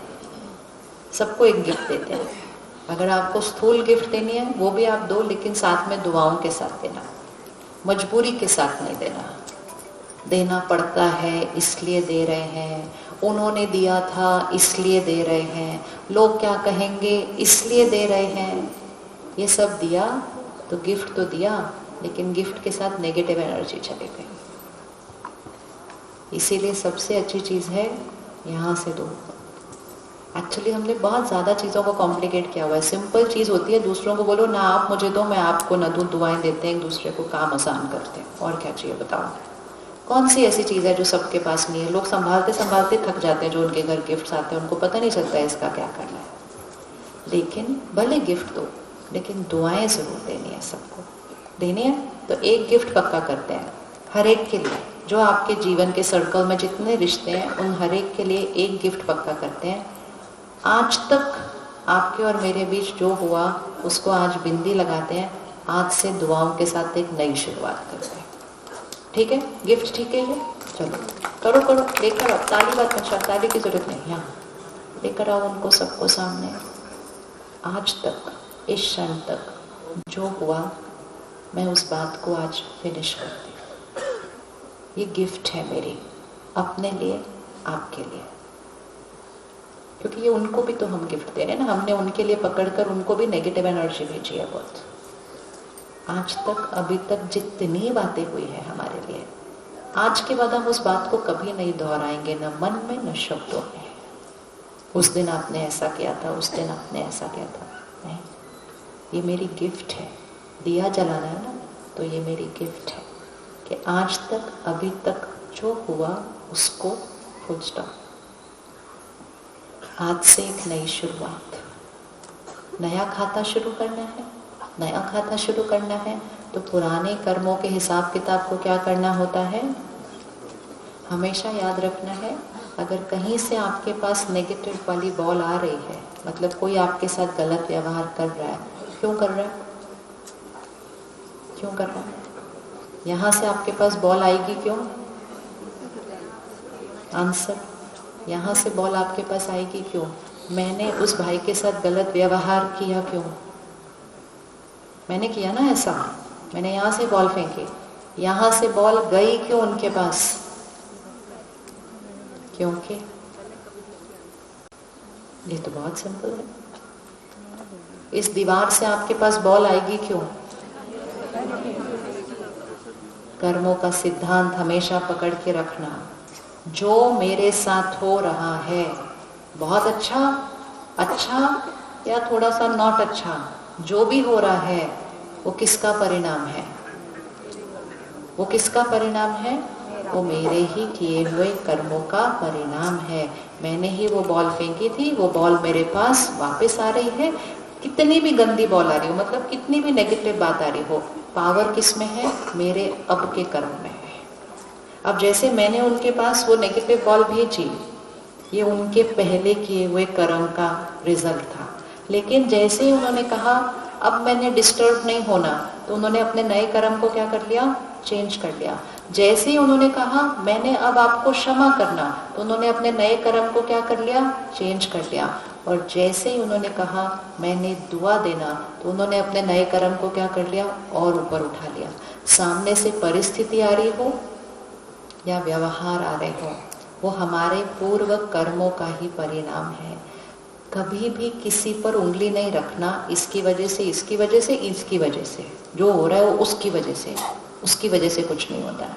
S4: सबको एक गिफ्ट देते हैं। अगर आपको स्थूल गिफ्ट देनी है वो भी आप दो, लेकिन साथ में दुआओं के साथ देना, मजबूरी के साथ नहीं देना। देना पड़ता है इसलिए दे रहे हैं, उन्होंने दिया था इसलिए दे रहे हैं, लोग क्या कहेंगे इसलिए दे रहे हैं। ये सब दिया तो गिफ्ट तो दिया, लेकिन गिफ्ट के साथ नेगेटिव एनर्जी चली गई। इसीलिए सबसे अच्छी चीज़ है यहाँ से दो। एक्चुअली हमने बहुत ज़्यादा चीज़ों को कॉम्प्लिकेट किया हुआ है। सिंपल चीज़ होती है, दूसरों को बोलो ना आप मुझे दो मैं आपको ना दूँ, दुआएं देते हैं एक दूसरे को, काम आसान करते हैं। और क्या चाहिए बताओ? कौन सी ऐसी चीज़ है जो सबके पास नहीं है? लोग संभालते संभालते थक जाते हैं, जो उनके घर गिफ्ट्स आते हैं उनको पता नहीं चलता है इसका क्या करना है। लेकिन भले गिफ्ट दो, लेकिन दुआएं ज़रूर देनी है, सबको देनी है। तो एक गिफ्ट पक्का करते हैं हर एक के लिए, जो आपके जीवन के सर्कल में जितने रिश्ते हैं उन हर एक के लिए एक गिफ्ट पक्का करते हैं। आज तक आपके और मेरे बीच जो हुआ उसको आज बिंदी लगाते हैं, आज से दुआओं के साथ एक नई शुरुआत करते हैं। ठीक है? गिफ्ट ठीक है ये? चलो करो करो, लेकर आओ। ताली बात अच्छा, ताली की जरूरत नहीं, यहाँ लेकर आओ उनको सबको सामने। आज तक, इस क्षण तक जो हुआ, मैं उस बात को आज फिनिश करती हूँ। ये गिफ्ट है मेरी, अपने लिए, आपके लिए, क्योंकि ये उनको भी तो हम गिफ्ट दे रहे हैं ना। हमने उनके लिए पकड़कर उनको भी नेगेटिव एनर्जी भेजी है बहुत। आज तक, अभी तक जितनी बातें हुई है हमारे लिए, आज के बाद हम उस बात को कभी नहीं दोहराएंगे, न मन में न शब्दों में। उस दिन आपने ऐसा किया था, उस दिन आपने ऐसा किया था, नहीं। ये मेरी गिफ्ट है। दिया जलाना है ना, तो ये मेरी गिफ्ट है कि आज तक, अभी तक जो हुआ उसको फुल स्टॉप। आज से एक नई शुरुआत, नया खाता शुरू करना है। नया खाता शुरू करना है तो पुराने कर्मों के हिसाब किताब को क्या करना होता है? हमेशा याद रखना है, अगर कहीं से आपके पास नेगेटिव वाली बॉल आ रही है, मतलब कोई आपके साथ गलत व्यवहार कर रहा है, क्यों कर रहा है, क्यों कर रहा है? यहाँ से आपके पास बॉल आएगी क्यों? आंसर, यहाँ से बॉल आपके पास आएगी क्यों? मैंने उस भाई के साथ गलत व्यवहार किया क्यों? मैंने किया ना ऐसा, मैंने यहाँ से बॉल फेंकी, यहाँ से बॉल गई क्यों उनके पास? क्योंकि ये तो बहुत सिंपल है। इस दीवार से आपके पास बॉल आएगी क्यों? कर्मों का सिद्धांत हमेशा पकड़ के रखना, जो मेरे साथ हो रहा है, बहुत अच्छा, अच्छा या थोड़ा सा नॉट अच्छा, जो भी हो रहा है वो किसका परिणाम है? वो किसका परिणाम है? वो मेरे ही किए हुए कर्मों का परिणाम है। मैंने ही वो बॉल फेंकी थी, वो बॉल मेरे पास वापस आ रही है। कितनी भी गंदी बॉल आ रही हो, मतलब कितनी भी नेगेटिव बात आ रही हो, पावर किस में है? मेरे अब के कर्म में है। अब जैसे मैंने उनके पास वो नेगेटिव बॉल भेजी, ये उनके पहले किए हुए कर्म का रिजल्ट था। लेकिन जैसे ही उन्होंने कहा अब मैंने डिस्टर्ब नहीं होना, तो उन्होंने अपने नए कर्म को क्या कर लिया? चेंज कर लिया। जैसे ही उन्होंने कहा मैंने अब आपको क्षमा करना, तो उन्होंने अपने नए कर्म को क्या कर लिया? चेंज कर लिया। और जैसे ही उन्होंने कहा मैंने दुआ देना, तो उन्होंने अपने नए कर्म को क्या कर लिया? और ऊपर उठा लिया। सामने से परिस्थिति आ रही हो या व्यवहार आ रहे हो, वो हमारे पूर्व कर्मों का ही परिणाम है। कभी भी किसी पर उंगली नहीं रखना, इसकी वजह से, इसकी वजह से, इसकी वजह से, जो हो रहा है वो उसकी वजह से, उसकी वजह से कुछ नहीं होता है।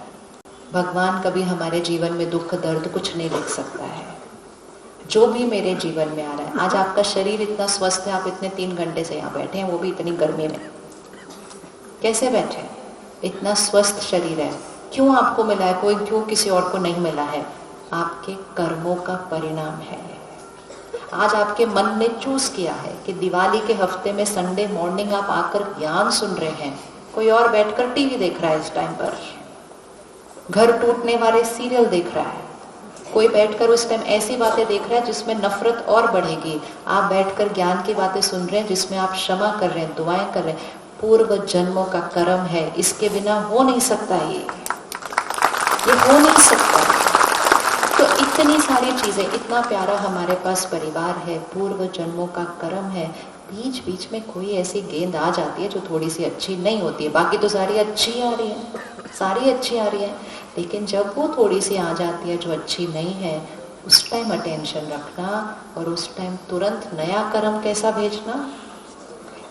S4: भगवान कभी हमारे जीवन में दुख दर्द कुछ नहीं लिख सकता है। जो भी मेरे जीवन में आ रहा है, आज आपका शरीर इतना स्वस्थ है, आप इतने 3 घंटे से यहाँ बैठे हैं, वो भी इतनी गर्मी में। कैसे बैठे? इतना स्वस्थ शरीर है, क्यों आपको मिला है? कोई क्यों किसी और को नहीं मिला है? आपके कर्मों का परिणाम है। आज आपके मन ने चूज किया है कि दिवाली के हफ्ते में संडे मॉर्निंग आप आकर ज्ञान सुन रहे हैं, कोई और बैठकर टीवी देख रहा है इस टाइम पर, घर टूटने वाले सीरियल देख रहा है, कोई बैठकर उस टाइम ऐसी बातें देख रहा है जिसमें नफरत और बढ़ेगी। आप बैठकर ज्ञान की बातें सुन रहे हैं जिसमें आप क्षमा कर रहे हैं, दुआएं कर रहे हैं। पूर्व जन्मों का कर्म है, इसके बिना हो नहीं सकता, ये हो नहीं सकता। तो इतनी सारी चीजें, इतना प्यारा हमारे पास परिवार है, पूर्व जन्मों का कर्म है। बीच बीच में कोई ऐसी गेंद आ जाती है जो थोड़ी सी अच्छी नहीं होती है, बाकी तो सारी अच्छी आ रही है, सारी अच्छी आ रही है, लेकिन जब वो थोड़ी सी आ जाती है जो अच्छी नहीं है, उस टाइम अटेंशन रखना और उस टाइम तुरंत नया कर्म कैसा भेजना।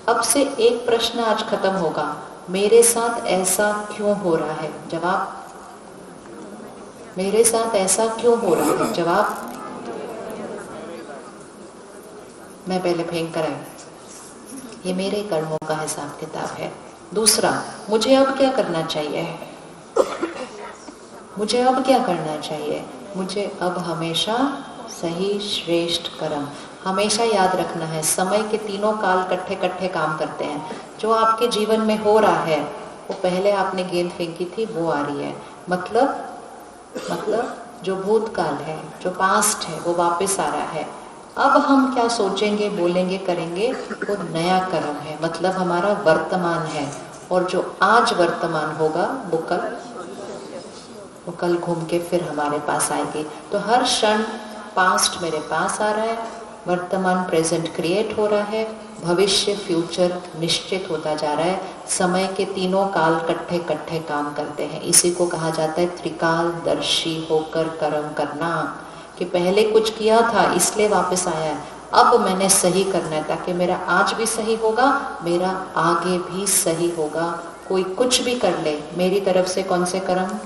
S4: अब से एक प्रश्न आज खत्म होगा, मेरे साथ ऐसा क्यों हो रहा है? जवाब, मेरे साथ ऐसा क्यों हो रहा है? जवाब, मैं पहले फेंक कर आई, ये मेरे कर्मों का हिसाब किताब है। दूसरा, मुझे अब क्या करना चाहिए? मुझे अब क्या करना चाहिए? मुझे अब हमेशा सही श्रेष्ठ कर्म, हमेशा याद रखना है। समय के तीनों काल कट्ठे कट्ठे काम करते हैं। जो आपके जीवन में हो रहा है, वो पहले आपने गेंद फेंकी थी, वो आ रही है। मतलब जो भूतकाल है, जो पास्ट है, वो वापस आ रहा है। अब हम क्या सोचेंगे, बोलेंगे, करेंगे, वो नया कर्म है, मतलब हमारा वर्तमान है। और जो आज वर्तमान होगा वो कल घूम के फिर हमारे पास आएगी। तो हर क्षण पास्ट मेरे पास आ रहा है, वर्तमान प्रेजेंट क्रिएट हो रहा है, भविष्य फ्यूचर निश्चित होता जा रहा है। समय के तीनों काल कट्ठे कट्ठे काम करते हैं। इसी को कहा जाता है त्रिकालदर्शी होकर कर्म करना, कि पहले कुछ किया था इसलिए वापस आया है, अब मैंने सही करना है, ताकि मेरा आज भी सही होगा, मेरा आगे भी सही होगा। कोई कुछ भी कर ले, मेरी तरफ से कौन से कर्म,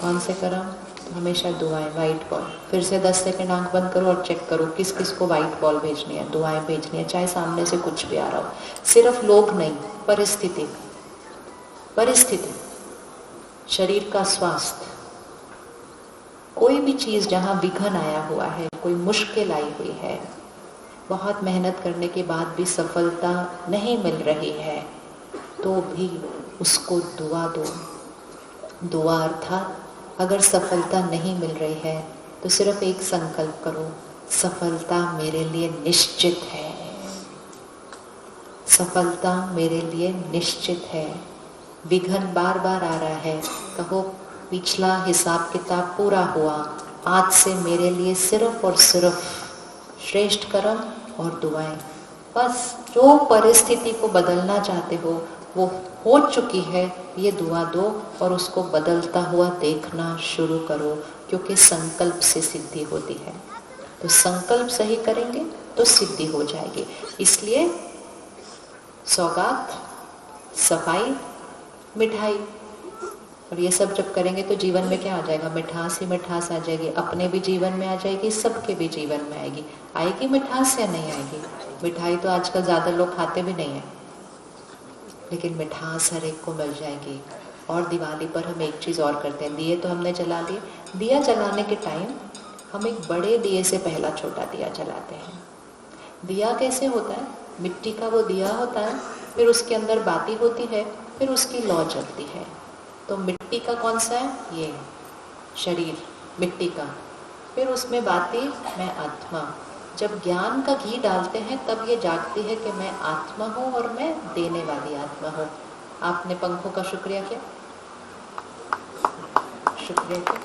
S4: कौन से कर्म? तो हमेशा दुआएं, वाइट बॉल। फिर से 10 सेकंड आंख बंद करो और चेक करो किस किस को वाइट बॉल भेजनी है, दुआएं भेजनी है, चाहे सामने से कुछ भी आ रहा हो। सिर्फ लोग नहीं, परिस्थिति, शरीर का स्वास्थ्य, कोई भी चीज जहाँ विघन आया हुआ है, कोई मुश्किल आई हुई है, बहुत मेहनत करने के बाद भी सफलता नहीं मिल रही है, तो भी उसको दुआ दो। दुआ अर्थात
S1: अगर सफलता नहीं मिल रही है तो सिर्फ एक संकल्प करो, सफलता मेरे लिए निश्चित है, सफलता मेरे लिए निश्चित है। विघ्न बार बार आ रहा है, कहो पिछला हिसाब किताब पूरा हुआ, आज से मेरे लिए सिर्फ और सिर्फ श्रेष्ठ कर्म और दुआएं। बस जो परिस्थिति को बदलना चाहते हो वो हो चुकी है, ये दुआ दो और उसको बदलता हुआ देखना शुरू करो, क्योंकि संकल्प से सिद्धि होती है। तो संकल्प सही करेंगे तो सिद्धि हो जाएगी। इसलिए सौगात, सफाई, मिठाई और ये सब जब करेंगे तो जीवन में क्या आ जाएगा? मिठास ही मिठास आ जाएगी। अपने भी जीवन में आ जाएगी, सबके भी जीवन में आएगी। आएगी मिठास या नहीं आएगी? मिठाई तो आजकल ज़्यादा लोग खाते भी नहीं है, लेकिन मिठास हर एक को मिल जाएगी। और दिवाली पर हम एक चीज़ और करते हैं, दिए तो हमने जला लिए, दिया जलाने के टाइम हम एक बड़े दिए से पहला छोटा दिया जलाते हैं। दिया कैसे होता है? मिट्टी का वो दिया होता है, फिर उसके अंदर बाती होती है, फिर उसकी लौ जलती है। तो मिट्टी का कौन सा है? ये शरीर मिट्टी का, फिर उसमें बाती मैं आत्मा। जब ज्ञान का घी डालते हैं तब ये जागती है कि मैं आत्मा हूँ और मैं देने वाली आत्मा हूँ। आपने पंखों का शुक्रिया किया? शुक्रिया किया?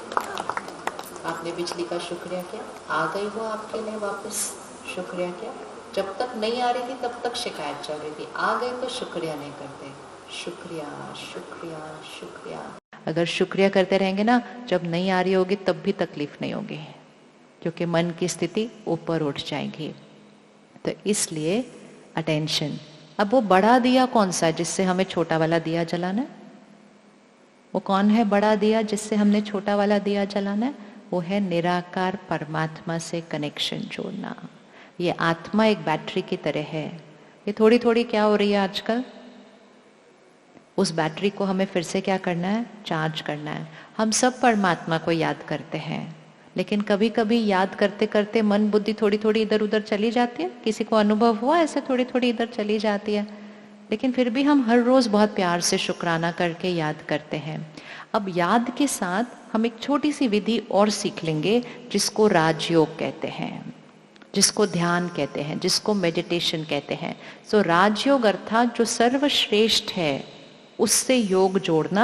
S1: आपने बिजली का शुक्रिया किया? आ गई वो आपके लिए वापस? शुक्रिया किया? जब तक नहीं आ रही थी तब तक शिकायत चल रही थी, आ गई तो शुक्रिया नहीं करते। शुक्रिया शुक्रिया शुक्रिया।
S4: अगर शुक्रिया करते रहेंगे ना, जब नहीं आ रही होगी तब भी तकलीफ नहीं होगी, क्योंकि मन की स्थिति ऊपर उठ जाएगी। तो इसलिए अटेंशन। अब वो बड़ा दिया कौन सा है जिससे हमें छोटा वाला दिया जलाना है? वो कौन है बड़ा दिया जिससे हमने छोटा वाला दिया जलाना है? वो है निराकार परमात्मा से कनेक्शन जोड़ना। ये आत्मा एक बैटरी की तरह है। ये थोड़ी थोड़ी क्या हो रही है आजकल, उस बैटरी को हमें फिर से क्या करना है? चार्ज करना है। हम सब परमात्मा को याद करते हैं, लेकिन कभी कभी याद करते करते मन बुद्धि थोड़ी थोड़ी इधर उधर चली जाती है। किसी को अनुभव हुआ ऐसे थोड़ी थोड़ी इधर चली जाती है, लेकिन फिर भी हम हर रोज बहुत प्यार से शुक्राना करके याद करते हैं। अब याद के साथ हम एक छोटी सी विधि और सीख लेंगे, जिसको राजयोग कहते हैं, जिसको ध्यान कहते हैं, जिसको मेडिटेशन कहते हैं। सो राजयोग अर्थात जो सर्वश्रेष्ठ है उससे योग जोड़ना,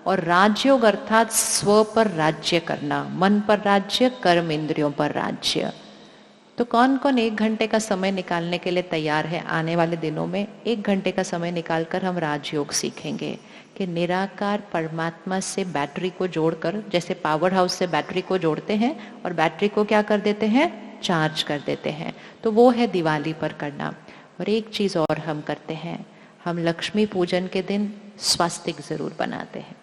S4: और राजयोग अर्थात स्व पर राज्य करना, मन पर राज्य, कर्म इंद्रियों पर राज्य। तो कौन कौन 1 घंटे का समय निकालने के लिए तैयार है? आने वाले दिनों में 1 घंटे का समय निकालकर हम राजयोग सीखेंगे कि निराकार परमात्मा से बैटरी को जोड़कर, जैसे पावर हाउस से बैटरी को जोड़ते हैं और बैटरी को क्या कर देते हैं? चार्ज कर देते हैं। तो वो है दिवाली पर करना। और एक चीज़ और हम करते हैं, हम लक्ष्मी पूजन के दिन स्वास्तिक जरूर बनाते हैं।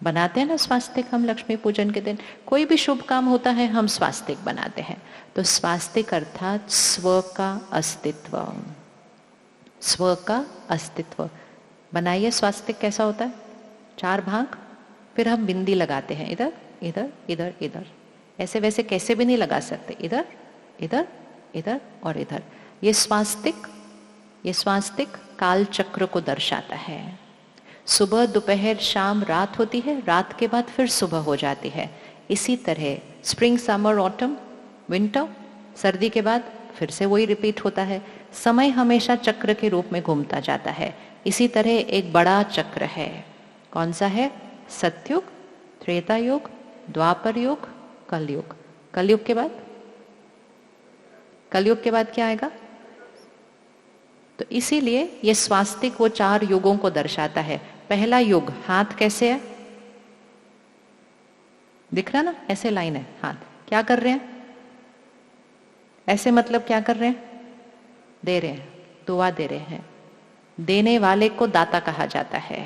S4: बनाते हैं ना स्वास्तिक हम लक्ष्मी पूजन के दिन? कोई भी शुभ काम होता है हम स्वास्तिक बनाते हैं। तो स्वास्तिक अर्थात स्व का अस्तित्व, स्व का अस्तित्व। बनाइए स्वास्तिक। कैसा होता है? 4 भाग, फिर हम बिंदी लगाते हैं, इधर इधर इधर इधर। ऐसे वैसे कैसे भी नहीं लगा सकते, इधर इधर इधर और इधर। ये स्वास्तिक काल चक्र को दर्शाता है। सुबह दोपहर शाम रात होती है, रात के बाद फिर सुबह हो जाती है। इसी तरह स्प्रिंग समर ऑटम विंटर, सर्दी के बाद फिर से वही रिपीट होता है। समय हमेशा चक्र के रूप में घूमता जाता है। इसी तरह एक बड़ा चक्र है। कौन सा है? सतयुग, त्रेता युग, द्वापर युग, कलयुग। कलयुग के बाद, कलयुग के बाद क्या आएगा? तो इसीलिए ये स्वास्तिक वो 4 युगों को दर्शाता है। पहला युग, हाथ कैसे है? दिख रहा ना? ऐसे लाइन है हाथ। क्या कर रहे हैं? ऐसे मतलब क्या कर रहे हैं? दे रहे हैं, दुआ दे रहे हैं। देने वाले को दाता कहा जाता है,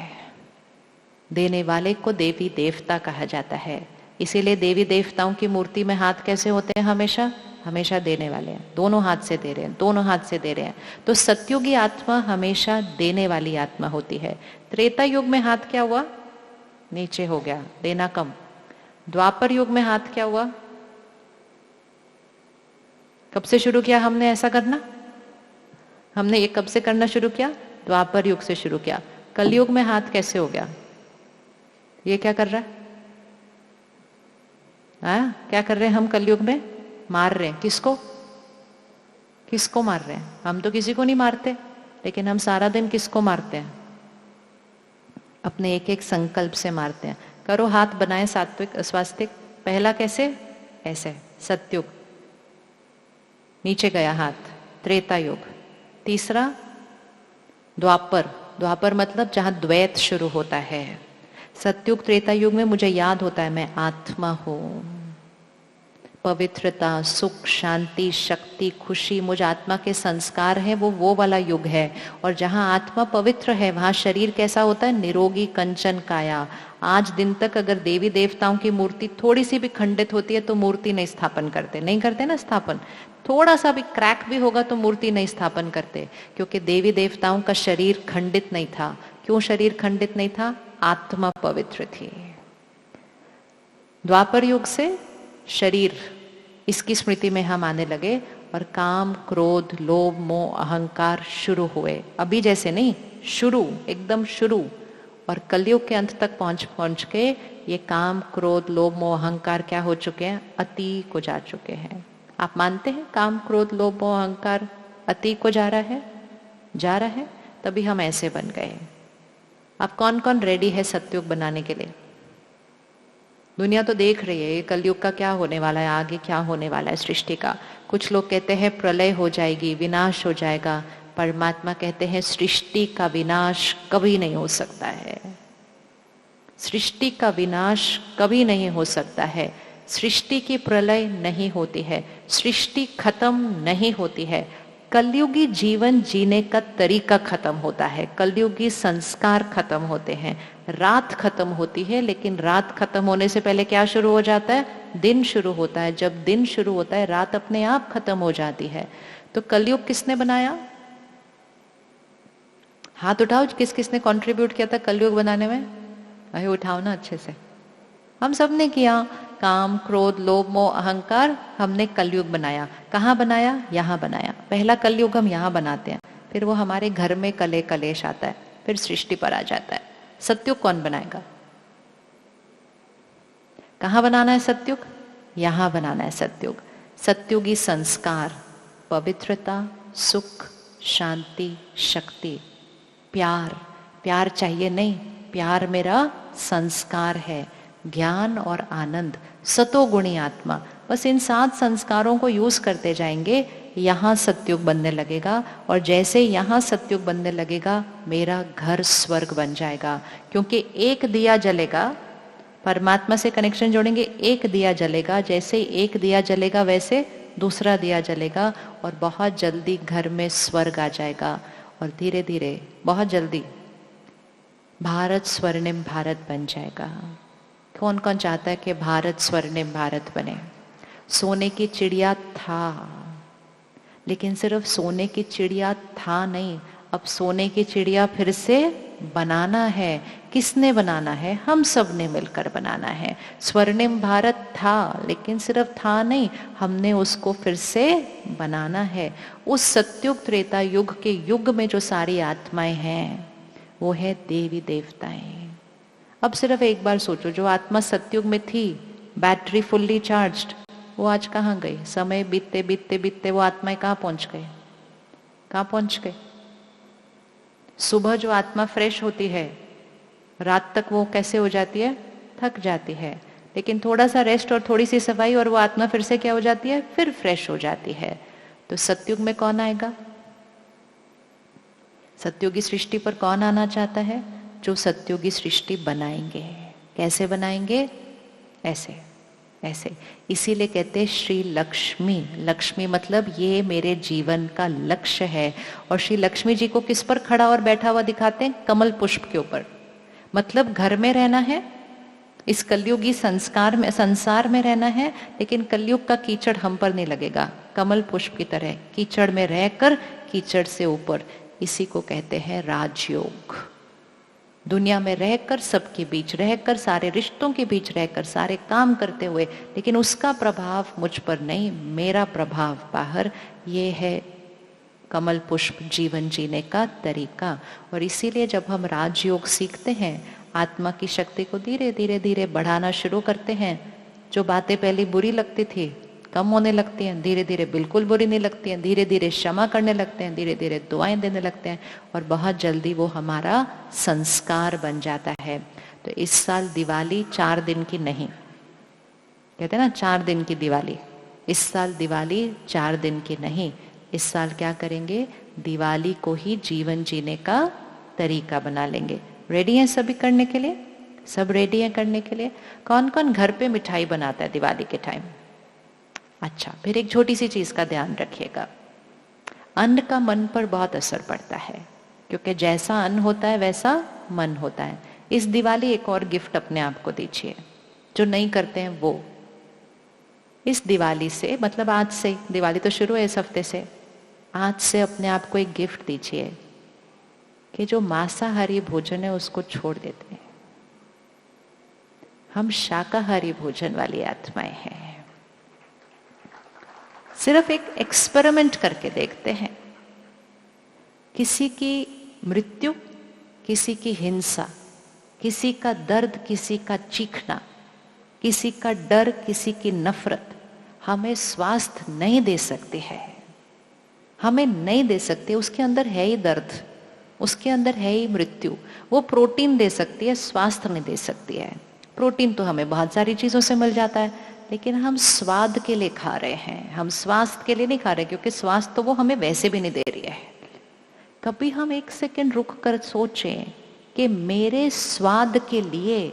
S4: देने वाले को देवी देवता कहा जाता है। इसीलिए देवी देवताओं की मूर्ति में हाथ कैसे होते हैं? हमेशा हमेशा देने वाले हैं, दोनों हाथ से दे रहे हैं, दोनों हाथ से दे रहे हैं। तो सतयुगी आत्मा हमेशा देने वाली आत्मा होती है। त्रेता युग में हाथ क्या हुआ? नीचे हो गया, देना कम। द्वापर युग में हाथ क्या हुआ? कब से शुरू किया हमने ऐसा करना? हमने ये कब से करना शुरू किया? द्वापर युग से शुरू किया। कलयुग में हाथ कैसे हो गया? ये क्या कर रहा है? क्या कर रहे हैं हम कलयुग में? मार रहे हैं। किसको? किसको मार रहे हैं? हम तो किसी को नहीं मारते, लेकिन हम सारा दिन किसको मारते हैं? अपने एक एक संकल्प से मारते हैं। करो हाथ बनाए सात्विक स्वास्तिक। पहला कैसे? ऐसे सत्युग, नीचे गया हाथ, त्रेता युग। तीसरा द्वापर, द्वापर मतलब जहां द्वैत शुरू होता है। सत्युग त्रेता युग में मुझे याद होता है मैं आत्मा हूं, पवित्रता, सुख, शांति, शक्ति, खुशी, मुझ आत्मा के संस्कार है, वो वाला युग है। और जहाँ आत्मा पवित्र है वहाँ शरीर कैसा होता है? निरोगी कंचन काया। आज दिन तक अगर देवी देवताओं की मूर्ति थोड़ी सी भी खंडित होती है तो मूर्ति नहीं स्थापन करते, नहीं करते ना स्थापन। थोड़ा सा भी क्रैक भी होगा तो मूर्ति नहीं स्थापन करते, क्योंकि देवी देवताओं का शरीर खंडित नहीं था। क्यों शरीर खंडित नहीं था? आत्मा पवित्र थी। द्वापर युग से शरीर, इसकी स्मृति में हम आने लगे और काम, क्रोध, लोभ, मोह, अहंकार शुरू हुए। अभी जैसे नहीं, शुरू, एकदम शुरू। और कलयुग के अंत तक पहुंच के ये काम, क्रोध, लोभ, मोह, अहंकार क्या हो चुके हैं? अति को जा चुके हैं। आप मानते हैं काम, क्रोध, लोभ, मोह, अहंकार अति को जा रहा है? जा रहा है। तभी हम ऐसे बन गए। अब कौन कौन रेडी है सत्युग बनाने के लिए? दुनिया तो देख रही है कलयुग का क्या होने वाला है, आगे क्या होने वाला है सृष्टि का। कुछ लोग कहते हैं प्रलय हो जाएगी, विनाश हो जाएगा। परमात्मा कहते हैं सृष्टि का विनाश कभी नहीं हो सकता है। सृष्टि का विनाश कभी नहीं हो सकता है। सृष्टि की प्रलय नहीं होती है, सृष्टि खत्म नहीं होती है। कलयुगी जीवन जीने का तरीका खत्म होता है, कलयुगी संस्कार खत्म होते हैं, रात खत्म होती है। लेकिन रात खत्म होने से पहले क्या शुरू हो जाता है? दिन शुरू होता है। जब दिन शुरू होता है रात अपने आप खत्म हो जाती है। तो कलयुग किसने बनाया? हाथ उठाओ, किस किसने कंट्रीब्यूट किया था कलयुग बनाने में? अरे उठाओ ना अच्छे से। हम सब ने किया। काम, क्रोध, लोभ, मोह, अहंकार हमने कलयुग बनाया। कहाँ बनाया? यहाँ बनाया। पहला कलयुग हम यहाँ बनाते हैं, फिर वो हमारे घर में कले कलेश आता है, फिर सृष्टि पर आ जाता है। सत्युग कौन बनाएगा? कहाँ बनाना है सत्युग? यहाँ बनाना है सत्युग। सत्युगी संस्कार, पवित्रता, सुख, शांति, शक्ति, प्यार। प्यार चाहिए नहीं, प्यार मेरा संस्कार है। ज्ञान और आनंद, सतोगुणी आत्मा। बस इन 7 संस्कारों को यूज करते जाएंगे, यहाँ सत्युग बनने लगेगा। और जैसे यहाँ सत्युग बनने लगेगा मेरा घर स्वर्ग बन जाएगा। क्योंकि एक दिया जलेगा, परमात्मा से कनेक्शन जोड़ेंगे, एक दिया जलेगा। जैसे एक दिया जलेगा वैसे दूसरा दिया जलेगा और बहुत जल्दी घर में स्वर्ग आ जाएगा। और धीरे धीरे बहुत जल्दी भारत स्वर्णिम भारत बन जाएगा। कौन कौन चाहता है कि भारत स्वर्णिम भारत बने? सोने की चिड़िया था, लेकिन सिर्फ सोने की चिड़िया था नहीं, अब सोने की चिड़िया फिर से बनाना है। किसने बनाना है? हम सब ने मिलकर बनाना है। स्वर्णिम भारत था, लेकिन सिर्फ था नहीं, हमने उसको फिर से बनाना है। उस सत्युग त्रेता युग के युग में जो सारी आत्माएं हैं वो है देवी देवताएं। अब सिर्फ एक बार सोचो, जो आत्मा सत्युग में थी, बैटरी फुल्ली चार्ज्ड, वो आज कहाँ गई? समय बीतते बीतते बीतते वो आत्माएं कहाँ पहुंच गए? कहाँ पहुंच गए? सुबह जो आत्मा फ्रेश होती है, रात तक वो कैसे हो जाती है? थक जाती है। लेकिन थोड़ा सा रेस्ट और थोड़ी सी सफाई और वो आत्मा फिर से क्या हो जाती है? फिर फ्रेश हो जाती है। तो सत्युग में कौन आएगा? सत्युगी सृष्टि पर कौन आना चाहता है? जो सत्युगी सृष्टि बनाएंगे। कैसे बनाएंगे? ऐसे ऐसे। इसीलिए कहते हैं श्री लक्ष्मी। लक्ष्मी मतलब ये मेरे जीवन का लक्ष्य है। और श्री लक्ष्मी जी को किस पर खड़ा और बैठा हुआ दिखाते हैं? कमल पुष्प के ऊपर। मतलब घर में रहना है, इस कलयुगी संसार में रहना है, लेकिन कलयुग का कीचड़ हम पर नहीं लगेगा। कमल पुष्प की तरह कीचड़ में रहकर कीचड़ से ऊपर, इसी को कहते हैं राजयोग। दुनिया में रहकर, सबके बीच रहकर, सारे रिश्तों के बीच रहकर, सारे काम करते हुए, लेकिन उसका प्रभाव मुझ पर नहीं, मेरा प्रभाव बाहर। ये है कमल पुष्प जीवन जीने का तरीका। और इसीलिए जब हम राजयोग सीखते हैं, आत्मा की शक्ति को धीरे धीरे धीरे बढ़ाना शुरू करते हैं, जो बातें पहले बुरी लगती थी कम होने लगती हैं, धीरे धीरे बिल्कुल बुरी नहीं लगती हैं, धीरे धीरे क्षमा करने लगते हैं, धीरे धीरे दुआएं देने लगते हैं और बहुत जल्दी वो हमारा संस्कार बन जाता है। तो इस साल दिवाली 4 दिन की नहीं, कहते हैं ना 4 दिन की दिवाली, इस साल दिवाली 4 दिन की नहीं, इस साल क्या करेंगे, दिवाली को ही जीवन जीने का तरीका बना लेंगे। रेडी हैं सभी करने के लिए? सब रेडी हैं करने के लिए? कौन कौन घर पे मिठाई बनाता है दिवाली के टाइम? अच्छा, फिर एक छोटी सी चीज का ध्यान रखिएगा, अन्न का मन पर बहुत असर पड़ता है, क्योंकि जैसा अन्न होता है वैसा मन होता है। इस दिवाली एक और गिफ्ट अपने आप को दीजिए, जो नहीं करते हैं वो। इस दिवाली से, मतलब आज से, दिवाली तो शुरू है इस हफ्ते से, आज से अपने आप को एक गिफ्ट दीजिए कि जो मांसाहारी भोजन है उसको छोड़ देते हैं। हम शाकाहारी भोजन वाली आत्माएं हैं। सिर्फ एक एक्सपेरिमेंट करके देखते हैं, किसी की मृत्यु, किसी की हिंसा, किसी का दर्द, किसी का चीखना, किसी का डर, किसी की नफरत हमें स्वास्थ्य नहीं दे सकती है, हमें नहीं दे सकती। उसके अंदर है ही दर्द, उसके अंदर है ही मृत्यु। वो प्रोटीन दे सकती है, स्वास्थ्य नहीं दे सकती है। प्रोटीन तो हमें बहुत सारी चीजों से मिल जाता है, लेकिन हम स्वाद के लिए खा रहे हैं, हम स्वास्थ्य के लिए नहीं खा रहे, क्योंकि स्वास्थ्य तो वो हमें वैसे भी नहीं दे रही है। कभी हम 1 सेकंड रुक कर सोचें कि मेरे स्वाद के लिए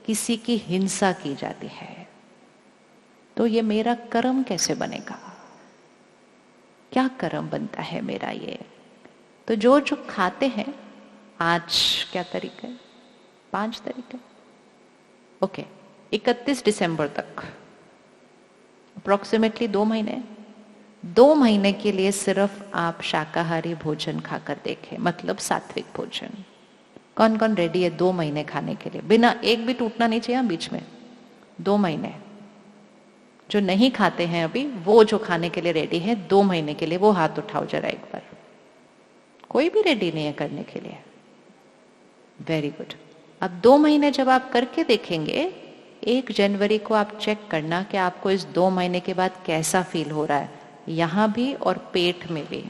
S4: किसी की हिंसा की जाती है, तो ये मेरा कर्म कैसे बनेगा? क्या कर्म बनता है मेरा ये? तो जो जो खाते हैं, आज क्या तारीख है? 5 तारीख है, ओके, 31 दिसंबर तक अप्रोक्सीमेटली 2 महीने, 2 महीने के लिए सिर्फ आप शाकाहारी भोजन खाकर देखें, मतलब सात्विक भोजन। कौन कौन रेडी है 2 महीने खाने के लिए? बिना एक भी टूटना नहीं चाहिए बीच में। 2 महीने जो नहीं खाते हैं अभी, वो जो खाने के लिए रेडी है 2 महीने के लिए, वो हाथ उठाओ जरा एक बार। कोई भी रेडी नहीं है करने के लिए? Very good. अब 2 महीने जब आप करके देखेंगे, 1 जनवरी को आप चेक करना कि आपको इस 2 महीने के बाद कैसा फील हो रहा है, यहां भी और पेट में भी।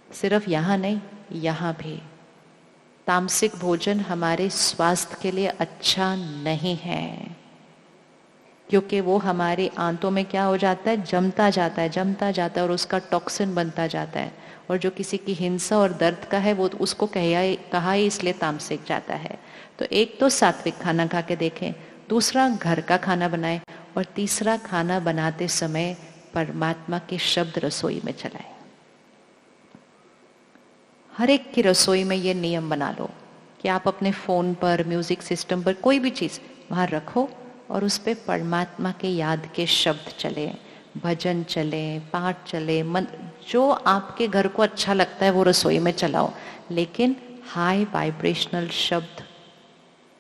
S4: सिर्फ यहां नहीं, यहां भी। तामसिक भोजन हमारे स्वास्थ्य के लिए अच्छा नहीं है, क्योंकि वो हमारे आंतों में क्या हो जाता है, जमता जाता है, जमता जाता है और उसका टॉक्सिन बनता जाता है। और जो किसी की हिंसा और दर्द का है, वो उसको कहा ही इसलिए तामसिक जाता है। तो एक तो सात्विक खाना खा के देखें, दूसरा घर का खाना बनाएं, और तीसरा खाना बनाते समय परमात्मा के शब्द रसोई में चलाएं। हर एक की रसोई में ये नियम बना लो कि आप अपने फोन पर, म्यूजिक सिस्टम पर, कोई भी चीज वहां रखो और उस पर परमात्मा के याद के शब्द चले, भजन चले, पाठ चले, जो आपके घर को अच्छा लगता है वो रसोई में चलाओ, लेकिन हाई वाइब्रेशनल शब्द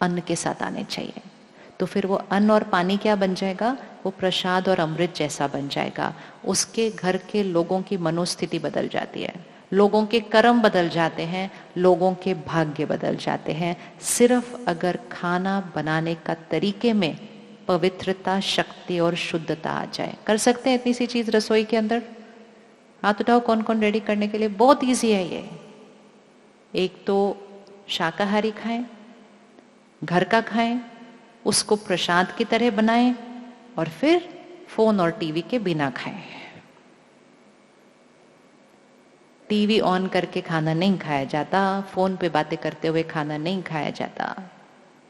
S4: अन्न के साथ आने चाहिए। तो फिर वो अन्न और पानी क्या बन जाएगा, वो प्रसाद और अमृत जैसा बन जाएगा। उसके घर के लोगों की मनोस्थिति बदल जाती है, लोगों के कर्म बदल जाते हैं, लोगों के भाग्य बदल जाते हैं, सिर्फ अगर खाना बनाने का तरीके में पवित्रता, शक्ति और शुद्धता आ जाए। कर सकते हैं इतनी सी चीज रसोई के अंदर? हाथ उठाओ कौन कौन रेडी करने के लिए। बहुत इजी है ये। एक तो शाकाहारी खाएं, घर का खाएं, उसको प्रसाद की तरह बनाएं, और फिर फोन और टीवी के बिना खाएं। टीवी ऑन करके खाना नहीं खाया जाता, फोन पे बातें करते हुए खाना नहीं खाया जाता।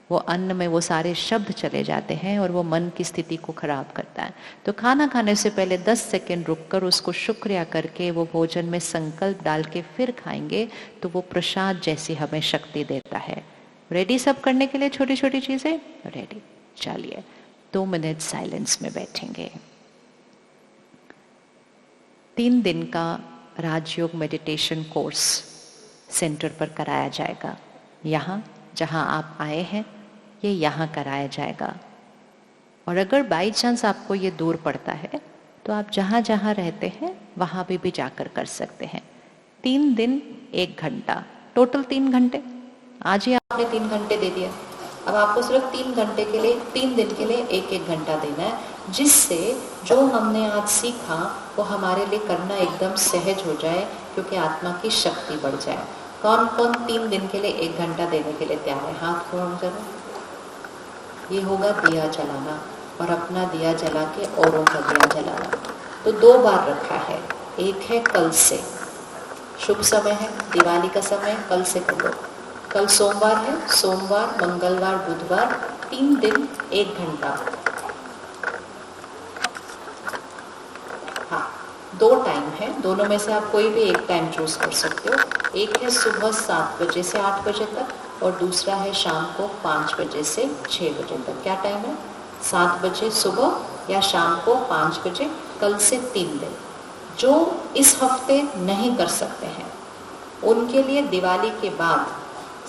S4: वो अन्न में वो सारे शब्द चले जाते हैं और वो मन की स्थिति को खराब करता है। तो खाना खाने से पहले 10 सेकंड रुककर उसको शुक्रिया करके वो भोजन में संकल्प डाल के फिर खाएंगे, तो वो प्रसाद जैसी हमें शक्ति देता है। रेडी सब करने के लिए छोटी छोटी चीजें? रेडी। चलिए 2 मिनट साइलेंस में बैठेंगे। 3 दिन का राजयोग मेडिटेशन कोर्स सेंटर पर कराया जाएगा। यहाँ जहाँ आप आए हैं ये यहाँ कराया जाएगा। और अगर बाई चांस आपको ये दूर पड़ता है तो आप जहाँ जहाँ रहते हैं वहाँ भी जाकर कर सकते हैं। 3 दिन 1 घंटा, टोटल 3 घंटे। आज ही आपने 3 घंटे दे दिया, अब आपको सिर्फ 3 घंटे के लिए, 3 दिन के लिए 1-1 घंटा देना है, जिससे जो हमने आज सीखा वो हमारे लिए करना एकदम सहज हो जाए, क्योंकि आत्मा की शक्ति बढ़ जाए। कौन कौन 3 दिन के लिए 1 घंटा देने के लिए तैयार है? हाथ खोल जरा। ये होगा दिया जलाना, और अपना दिया जला के औरों का दिया जलाना। तो 2 बार रखा है। एक है कल से, शुभ समय है, दिवाली का समय, कल से कर लो। कल सोमवार है, सोमवार, मंगलवार, बुधवार, 3 दिन 1 घंटा। हाँ, 2 टाइम है, दोनों में से आप कोई भी एक टाइम चूज कर सकते हो। एक है सुबह 7 बजे से 8 बजे तक, और दूसरा है शाम को 5 बजे से 6 बजे तक। क्या टाइम है? 7 बजे सुबह या शाम को 5 बजे, कल से 3 दिन। जो इस हफ्ते नहीं कर सकते हैं उनके लिए दिवाली के बाद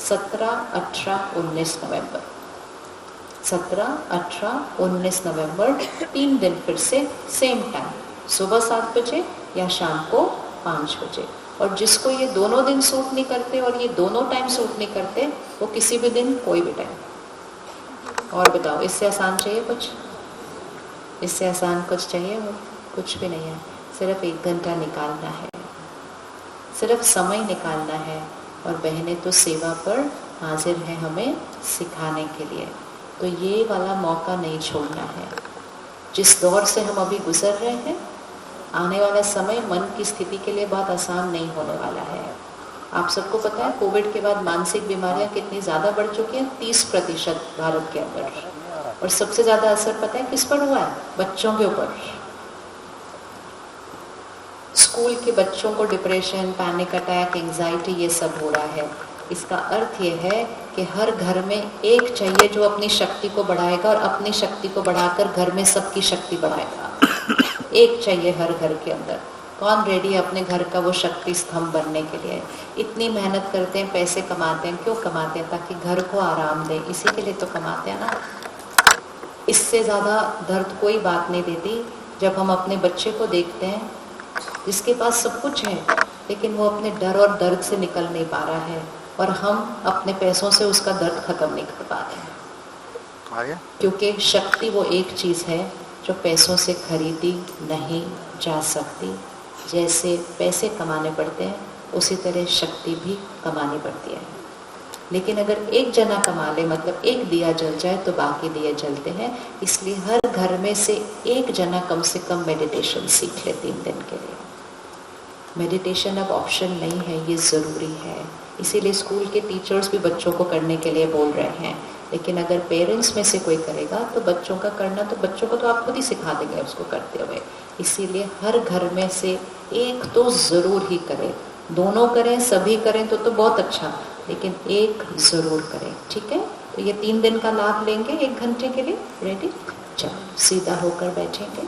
S4: 17, 18, 19 नवंबर, 17, 18, 19 नवंबर 3 दिन फिर से सेम टाइम, सुबह 7 बजे या शाम को 5 बजे। और जिसको ये दोनों दिन सूट नहीं करते और ये दोनों टाइम सूट नहीं करते, वो किसी भी दिन कोई भी टाइम। और बताओ, इससे आसान चाहिए कुछ? इससे आसान कुछ चाहिए? कुछ भी नहीं है। सिर्फ 1 घंटा निकालना है, सिर्फ समय निकालना है। और बहनें तो सेवा पर हाजिर हैं हमें सिखाने के लिए, तो ये वाला मौका नहीं छोड़ना है। जिस दौर से हम अभी गुजर रहे हैं, आने वाला समय मन की स्थिति के लिए बहुत आसान नहीं होने वाला है। आप सबको पता है कोविड के बाद मानसिक बीमारियां कितनी ज़्यादा बढ़ चुकी हैं, 30% भारत के अंदर। और सबसे ज़्यादा असर पता है किस पर हुआ है? बच्चों के ऊपर। स्कूल के बच्चों को डिप्रेशन, पैनिक अटैक, एंजाइटी, ये सब हो रहा है। इसका अर्थ ये है कि हर घर में एक चाहिए जो अपनी शक्ति को बढ़ाएगा, और अपनी शक्ति को बढ़ाकर घर में सबकी शक्ति बढ़ाएगा। एक चाहिए हर घर के अंदर। कौन रेडी है अपने घर का वो शक्ति स्तंभ बनने के लिए? इतनी मेहनत करते हैं, पैसे कमाते हैं, क्यों कमाते हैं? ताकि घर को आराम दें, इसी के लिए तो कमाते हैं ना। इससे ज़्यादा दर्द कोई बात नहीं देती जब हम अपने बच्चे को देखते हैं जिसके पास सब कुछ है, लेकिन वो अपने डर और दर्द से निकल नहीं पा रहा है, और हम अपने पैसों से उसका दर्द खत्म नहीं कर पा रहे हैं। क्योंकि शक्ति वो एक चीज़ है जो पैसों से खरीदी नहीं जा सकती। जैसे पैसे कमाने पड़ते हैं, उसी तरह शक्ति भी कमानी पड़ती है। लेकिन अगर एक जना कमा ले, मतलब एक दिया जल जाए, तो बाकी दिए जलते हैं। इसलिए हर घर में से एक जना कम से कम मेडिटेशन सीख ले 3 दिन के लिए। मेडिटेशन अब ऑप्शन नहीं है, ये ज़रूरी है। इसीलिए स्कूल के टीचर्स भी बच्चों को करने के लिए बोल रहे हैं। लेकिन अगर पेरेंट्स में से कोई करेगा तो बच्चों का करना, तो बच्चों को तो आप खुद ही सिखा देंगे उसको करते हुए। इसीलिए हर घर में से एक तो ज़रूर ही करें। दोनों करें, सभी करें तो बहुत अच्छा, लेकिन एक ज़रूर करें। ठीक है? तो ये 3 दिन का लाभ लेंगे 1 घंटे के लिए। रेडी? चलो सीधा होकर बैठेंगे।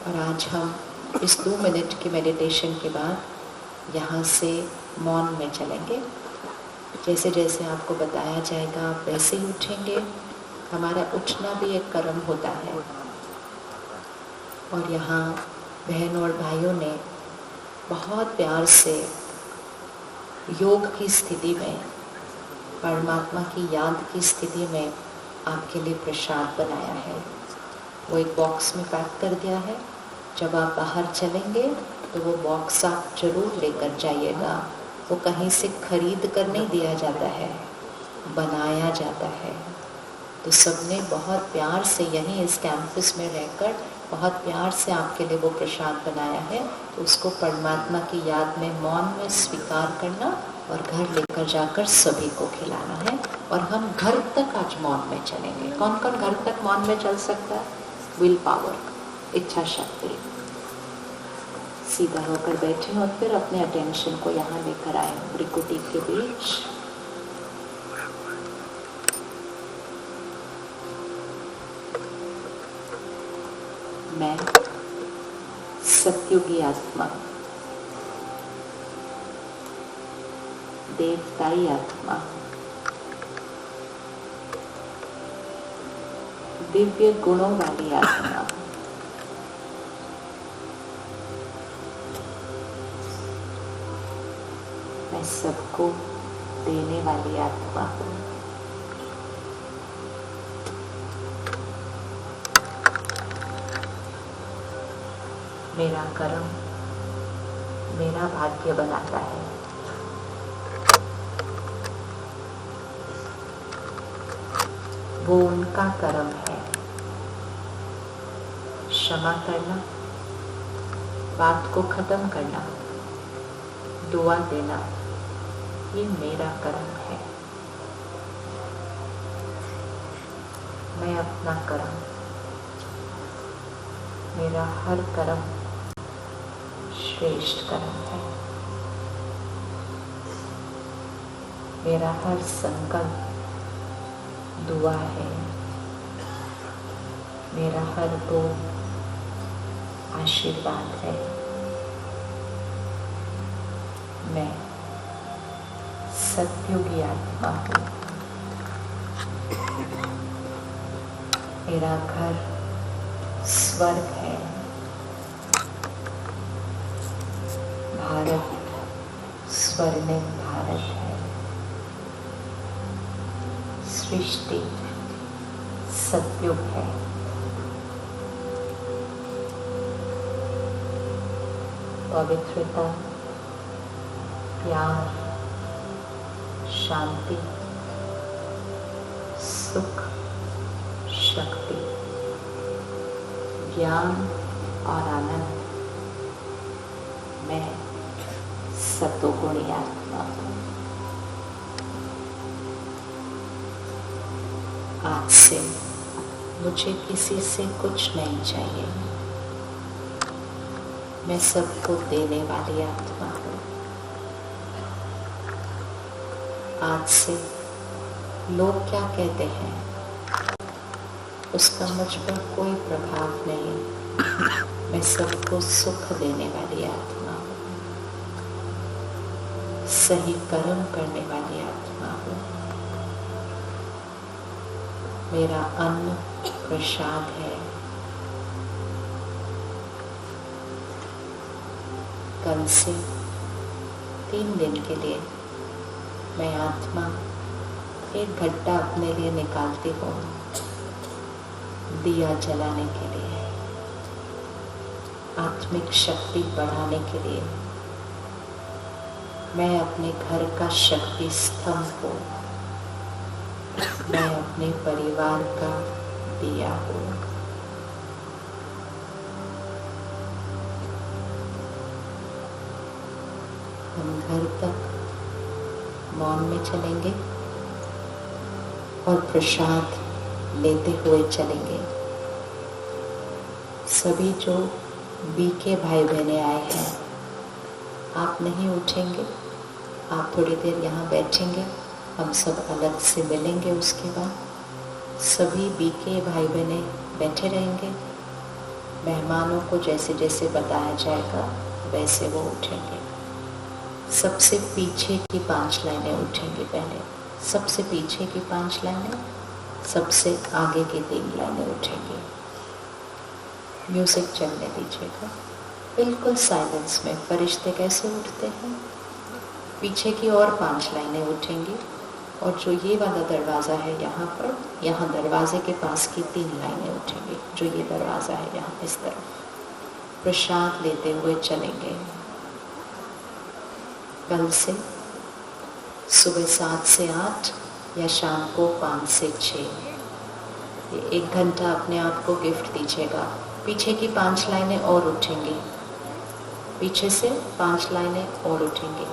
S4: और आज हम इस 2 मिनट की मेडिटेशन के बाद यहाँ से मौन में चलेंगे। जैसे जैसे आपको बताया जाएगा आप वैसे ही उठेंगे। हमारा उठना भी एक कर्म होता है। और यहाँ बहनों और भाइयों ने बहुत प्यार से योग की स्थिति में, परमात्मा की याद की स्थिति में आपके लिए प्रसाद बनाया है। वो एक बॉक्स में पैक कर दिया है। जब आप बाहर चलेंगे तो वो बॉक्स आप जरूर लेकर जाइएगा। वो कहीं से खरीद कर नहीं दिया जाता है, बनाया जाता है। तो सबने बहुत प्यार से यहीं इस कैंपस में रहकर बहुत प्यार से आपके लिए वो प्रसाद बनाया है। तो उसको परमात्मा की याद में मौन में स्वीकार करना और घर लेकर जाकर सभी को खिलाना है। और हम घर तक आज मौन में चलेंगे। कौन कौन घर तक मौन में चल सकता है? विल पावर, इच्छा शक्ति। सीधा होकर बैठे और फिर अपने अटेंशन को यहाँ लेकर आए भ्रिकुटी के बीच। मैं सत्युगी आत्मा, देवताई आत्मा, दिव्य गुणों वाली आत्मा, मैं सबको देने वाली आत्मा हूँ। मेरा कर्म मेरा भाग्य बनाता है। वो उनका कर्म है। क्षमा करना, बात को खत्म करना, दुआ देना, ये मेरा कर्म है। मैं अपना कर्म, मेरा हर कर्म श्रेष्ठ कर्म है। मेरा हर संकल्प दुआ है। मेरा हर बोल आशीर्वाद है। मैं सत्युगी आत्मा हूँ। मेरा घर स्वर्ग है। भारत स्वर्णिम भारत है। सृष्टि सत्युग है। पवित्रता, प्यार, शांति, सुख, शक्ति, ज्ञान और आनंद, मैं सतोगुणी आत्मा हूँ। आज से मुझे किसी से कुछ नहीं चाहिए। मैं सबको देने वाली आत्मा हूँ। आज से लोग क्या कहते हैं उसका मुझ पर कोई प्रभाव नहीं। मैं सबको सुख देने वाली आत्मा हूँ। सही कर्म करने वाली आत्मा हूँ। मेरा अन्न प्रसाद है। कल से 3 दिन के लिए मैं आत्मा एक गड्ढा अपने लिए निकालती हूँ, दिया जलाने के लिए, आत्मिक शक्ति बढ़ाने के लिए। मैं अपने घर का शक्ति स्तंभ हूँ। मैं अपने परिवार का दिया हूँ। हम घर तक मौन में चलेंगे और प्रसाद लेते हुए चलेंगे। सभी जो बीके भाई बहने आए हैं, आप नहीं उठेंगे। आप थोड़ी देर यहाँ बैठेंगे, हम सब अलग से मिलेंगे। उसके बाद सभी बीके भाई बहने बैठे रहेंगे। मेहमानों को जैसे जैसे बताया जाएगा वैसे वो उठेंगे। सबसे पीछे की 5 लाइनें उठेंगी पहले, सबसे पीछे की 5 लाइनें, सबसे आगे की 3 लाइनें उठेंगी। म्यूजिक चलने दीजिएगा, बिल्कुल साइलेंस में। फरिश्ते कैसे उठते हैं, पीछे की और 5 लाइनें उठेंगी और जो ये वाला दरवाज़ा है यहाँ पर, यहाँ दरवाजे के पास की 3 लाइनें उठेंगी। जो ये दरवाज़ा है यहाँ इस तरफ, प्रसाद लेते हुए चलेंगे। कल से सुबह 7 से 8 या शाम को 5 से 6 ये 1 घंटा अपने आप को गिफ्ट दीजिएगा। पीछे की 5 लाइनें और उठेंगी, पीछे से 5 लाइनें और उठेंगी।